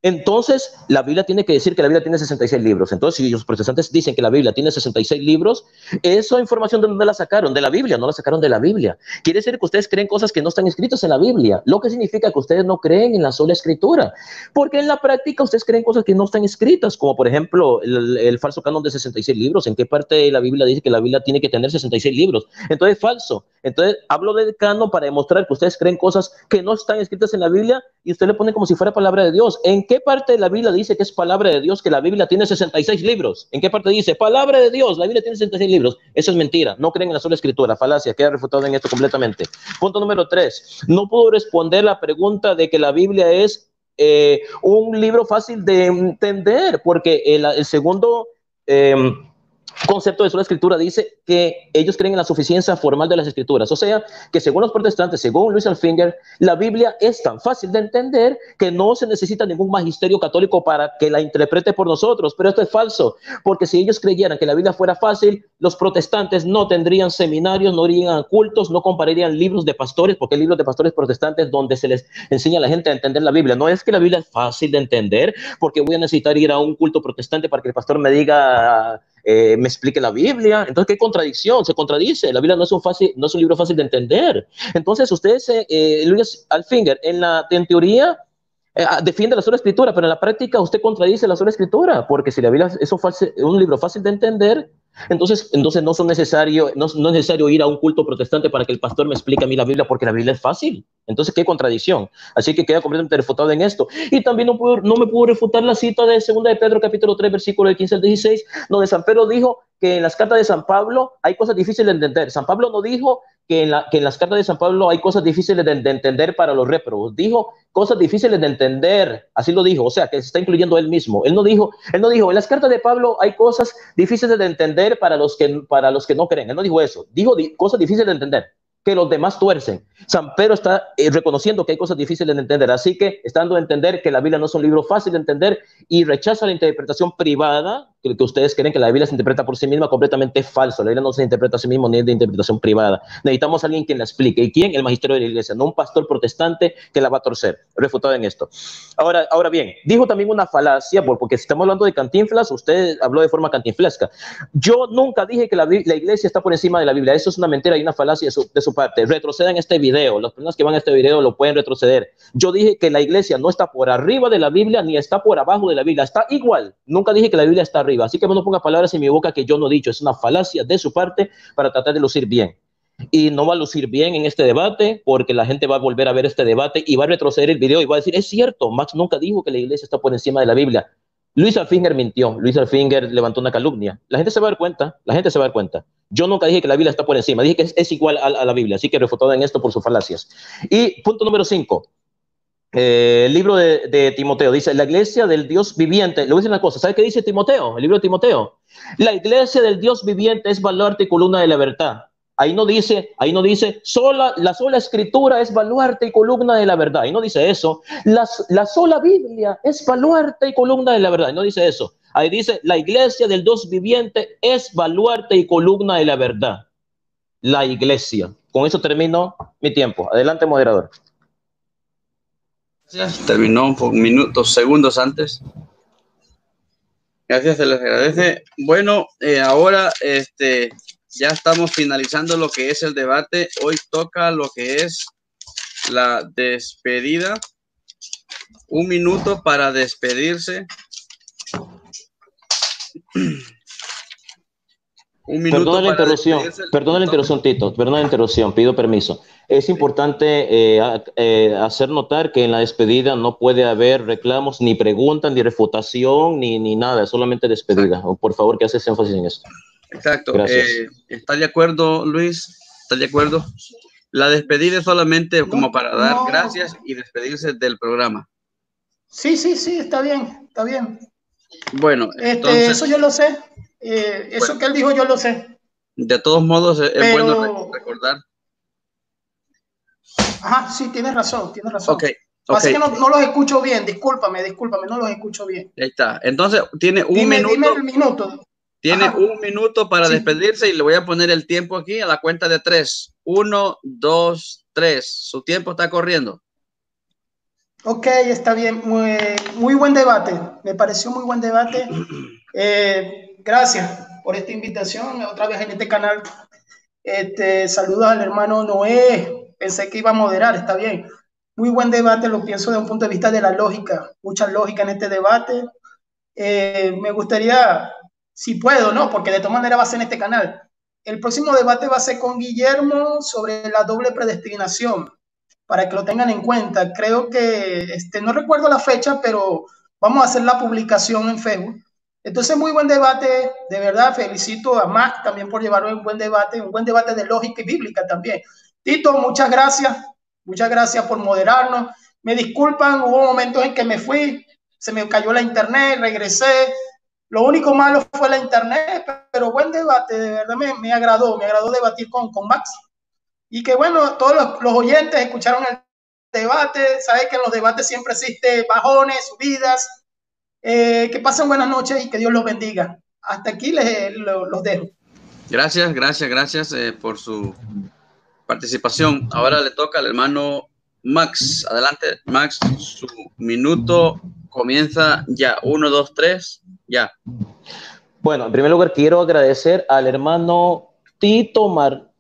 entonces la Biblia tiene que decir que la Biblia tiene 66 libros. Entonces, si los protestantes dicen que la Biblia tiene 66 libros, esa información ¿de dónde la sacaron? De la Biblia, no la sacaron de la Biblia. Quiere decir que ustedes creen cosas que no están escritas en la Biblia, lo que significa que ustedes no creen en la sola escritura, porque en la práctica ustedes creen cosas que no están escritas, como por ejemplo el falso canon de 66 libros. ¿En qué parte de la Biblia dice que la Biblia tiene que tener 66 libros? Entonces, falso. Entonces, hablo del canon para demostrar que ustedes creen cosas que no están escritas en la Biblia y usted le pone como si fuera palabra de Dios. ¿En qué parte de la Biblia dice que es palabra de Dios que la Biblia tiene 66 libros? ¿En qué parte dice palabra de Dios, la Biblia tiene 66 libros? Eso es mentira. No creen en la sola escritura, falacia. Queda refutado en esto completamente. Punto número 3. No pudo responder la pregunta de que la Biblia es un libro fácil de entender, porque el segundo concepto de sola escritura dice que ellos creen en la suficiencia formal de las escrituras. O sea, que según los protestantes, según Luis Alfinger, la Biblia es tan fácil de entender que no se necesita ningún magisterio católico para que la interprete por nosotros. Pero esto es falso, porque si ellos creyeran que la Biblia fuera fácil, los protestantes no tendrían seminarios, no irían a cultos, no comprarían libros de pastores, porque hay libros de pastores protestantes donde se les enseña a la gente a entender la Biblia. No es que la Biblia es fácil de entender, porque voy a necesitar ir a un culto protestante para que el pastor me diga... me explique la Biblia. Entonces, ¿qué contradicción? Se contradice. La Biblia no es un libro fácil de entender. Entonces, ustedes, Luis Alfinger, en teoría, defiende la sola escritura, pero en la práctica usted contradice la sola escritura, porque si la Biblia es un libro fácil de entender, entonces no es necesario ir a un culto protestante para que el pastor me explique a mí la Biblia, porque la Biblia es fácil. Entonces, qué contradicción. Así que queda completamente refutado en esto. Y también no me pudo refutar la cita de 2 de Pedro capítulo 3 versículo del 15 al 16, donde San Pedro dijo que en las cartas de San Pablo hay cosas difíciles de entender. San Pablo no dijo que en las cartas de San Pablo hay cosas difíciles de entender para los réprobos. Dijo cosas difíciles de entender, así lo dijo, o sea, que se está incluyendo él mismo. Él no dijo, en las cartas de Pablo hay cosas difíciles de entender para los que no creen. Él no dijo eso, dijo cosas difíciles de entender, que los demás tuercen. San Pedro está reconociendo que hay cosas difíciles de entender, así que está dando a entender que la Biblia no es un libro fácil de entender y rechaza la interpretación privada, que ustedes creen que la Biblia se interpreta por sí misma, completamente falso. La Biblia no se interpreta a sí misma ni es de interpretación privada. Necesitamos a alguien quien la explique. ¿Y quién? El magisterio de la iglesia, no un pastor protestante que la va a torcer. Refutado en esto. Ahora bien, dijo también una falacia, porque si estamos hablando de Cantinflas, usted habló de forma cantinflesca. Yo nunca dije que la iglesia está por encima de la Biblia. Eso es una mentira y una falacia de su parte. Retrocedan este video. Las personas que van a este video lo pueden retroceder. Yo dije que la iglesia no está por arriba de la Biblia ni está por abajo de la Biblia. Está igual. Nunca dije que la Biblia está arriba. Así que no ponga palabras en mi boca que yo no he dicho. Es una falacia de su parte para tratar de lucir bien. Y no va a lucir bien en este debate porque la gente va a volver a ver este debate y va a retroceder el video y va a decir, es cierto, Max nunca dijo que la iglesia está por encima de la Biblia. Luis Alfinger mintió, Luis Alfinger levantó una calumnia. La gente se va a dar cuenta, la gente se va a dar cuenta. Yo nunca dije que la Biblia está por encima, dije que es igual a la Biblia, así que refutado en esto por sus falacias. Y punto número 5. El libro de Timoteo dice, la iglesia del Dios viviente, le voy a decir una cosa, ¿sabe qué dice Timoteo? El libro de Timoteo. La iglesia del Dios viviente es baluarte y columna de la verdad. Ahí no dice, la sola escritura es baluarte y columna de la verdad. Ahí no dice eso. La sola Biblia es baluarte y columna de la verdad. Ahí no dice eso. Ahí dice, la iglesia del Dios viviente es baluarte y columna de la verdad. La iglesia. Con eso termino mi tiempo. Adelante, moderador. Gracias. Terminó un minuto, segundos antes. Gracias, se les agradece. Bueno, ahora ya estamos finalizando lo que es el debate. Hoy toca lo que es la despedida. Un minuto para despedirse. Perdona la interrupción, Tito. Perdona la interrupción, pido permiso. Es importante hacer notar que en la despedida no puede haber reclamos, ni preguntas, ni refutación, ni nada, solamente despedida. O por favor, que haces énfasis en esto. Exacto. Gracias. ¿Está de acuerdo, Luis? ¿Está de acuerdo? La despedida es solamente como para dar gracias y despedirse del programa. Sí, está bien, está bien. Bueno, entonces, eso yo lo sé. Eso bueno, que él dijo yo lo sé. De todos modos, es bueno recordar. Ajá, sí, tienes razón. Okay. Pasa que no los escucho bien, discúlpame, no los escucho bien. Ahí está. Entonces, tiene un minuto. Dime el minuto. Tiene un minuto para despedirse y le voy a poner el tiempo aquí a la cuenta de 3. 1, 2, 3. Su tiempo está corriendo. Ok, está bien. Muy buen debate. Me pareció muy buen debate. Gracias por esta invitación otra vez en este canal. Saludos al hermano Noé. Pensé que iba a moderar, está bien. Muy buen debate, lo pienso desde un punto de vista de la lógica. Mucha lógica en este debate. Me gustaría, si puedo, ¿no? Porque de todas maneras va a ser en este canal. El próximo debate va a ser con Guillermo sobre la doble predestinación, para que lo tengan en cuenta. Creo que, no recuerdo la fecha, pero vamos a hacer la publicación en Facebook. Entonces, muy buen debate, de verdad, felicito a Mac también por llevar un buen debate de lógica y bíblica también. Tito, muchas gracias por moderarnos. Me disculpan, hubo momentos en que me fui, se me cayó la internet, regresé. Lo único malo fue la internet, pero buen debate, de verdad me agradó debatir con Max. Y que bueno, todos los oyentes escucharon el debate, sabes que en los debates siempre existe bajones, subidas. Que pasen buenas noches y que Dios los bendiga. Hasta aquí los dejo. Gracias por su participación. Ahora le toca al hermano Max. Adelante, Max. Su minuto comienza ya. 1, 2, 3, ya. Bueno, en primer lugar quiero agradecer al hermano Tito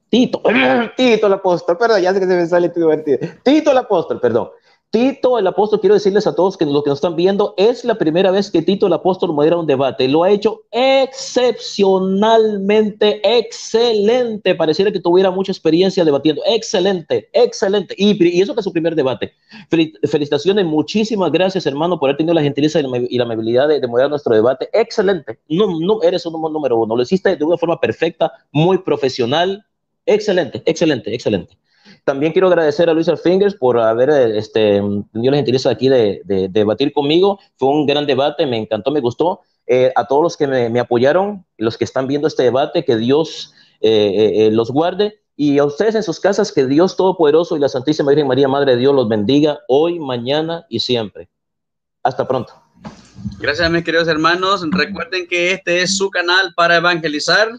el apóstol, perdón, ya sé que se me sale divertido. Tito el apóstol, perdón. Tito el apóstol, quiero decirles a todos que los que nos están viendo, es la primera vez que Tito el apóstol modera un debate. Lo ha hecho excepcionalmente excelente. Pareciera que tuviera mucha experiencia debatiendo. Excelente. Y eso que es su primer debate. Felicitaciones, muchísimas gracias, hermano, por haber tenido la gentileza y la amabilidad de moderar nuestro debate. Excelente. No eres un número uno. Lo hiciste de una forma perfecta, muy profesional. Excelente, excelente, excelente. También quiero agradecer a Luis Alfingers por haber tenido la gentileza aquí de debatir conmigo. Fue un gran debate, me encantó, me gustó. A todos los que me apoyaron, los que están viendo este debate, que Dios los guarde. Y a ustedes en sus casas, que Dios Todopoderoso y la Santísima Virgen María, Madre de Dios, los bendiga hoy, mañana y siempre. Hasta pronto. Gracias, mis queridos hermanos. Recuerden que este es su canal para evangelizar.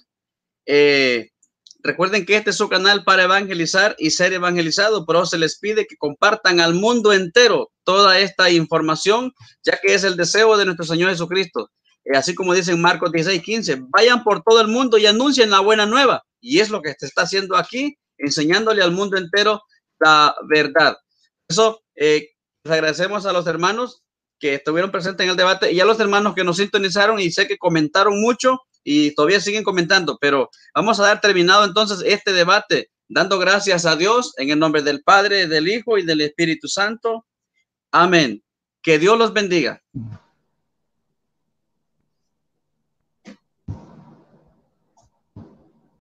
Recuerden que este es su canal para evangelizar y ser evangelizado, pero se les pide que compartan al mundo entero toda esta información, ya que es el deseo de nuestro Señor Jesucristo. Así como dice en Marcos 16:15, vayan por todo el mundo y anuncien la buena nueva. Y es lo que se está haciendo aquí, enseñándole al mundo entero la verdad. Por eso, les agradecemos a los hermanos que estuvieron presentes en el debate y a los hermanos que nos sintonizaron, y sé que comentaron mucho y todavía siguen comentando, pero vamos a dar terminado entonces este debate, dando gracias a Dios en el nombre del Padre, del Hijo y del Espíritu Santo. Amén. Que Dios los bendiga.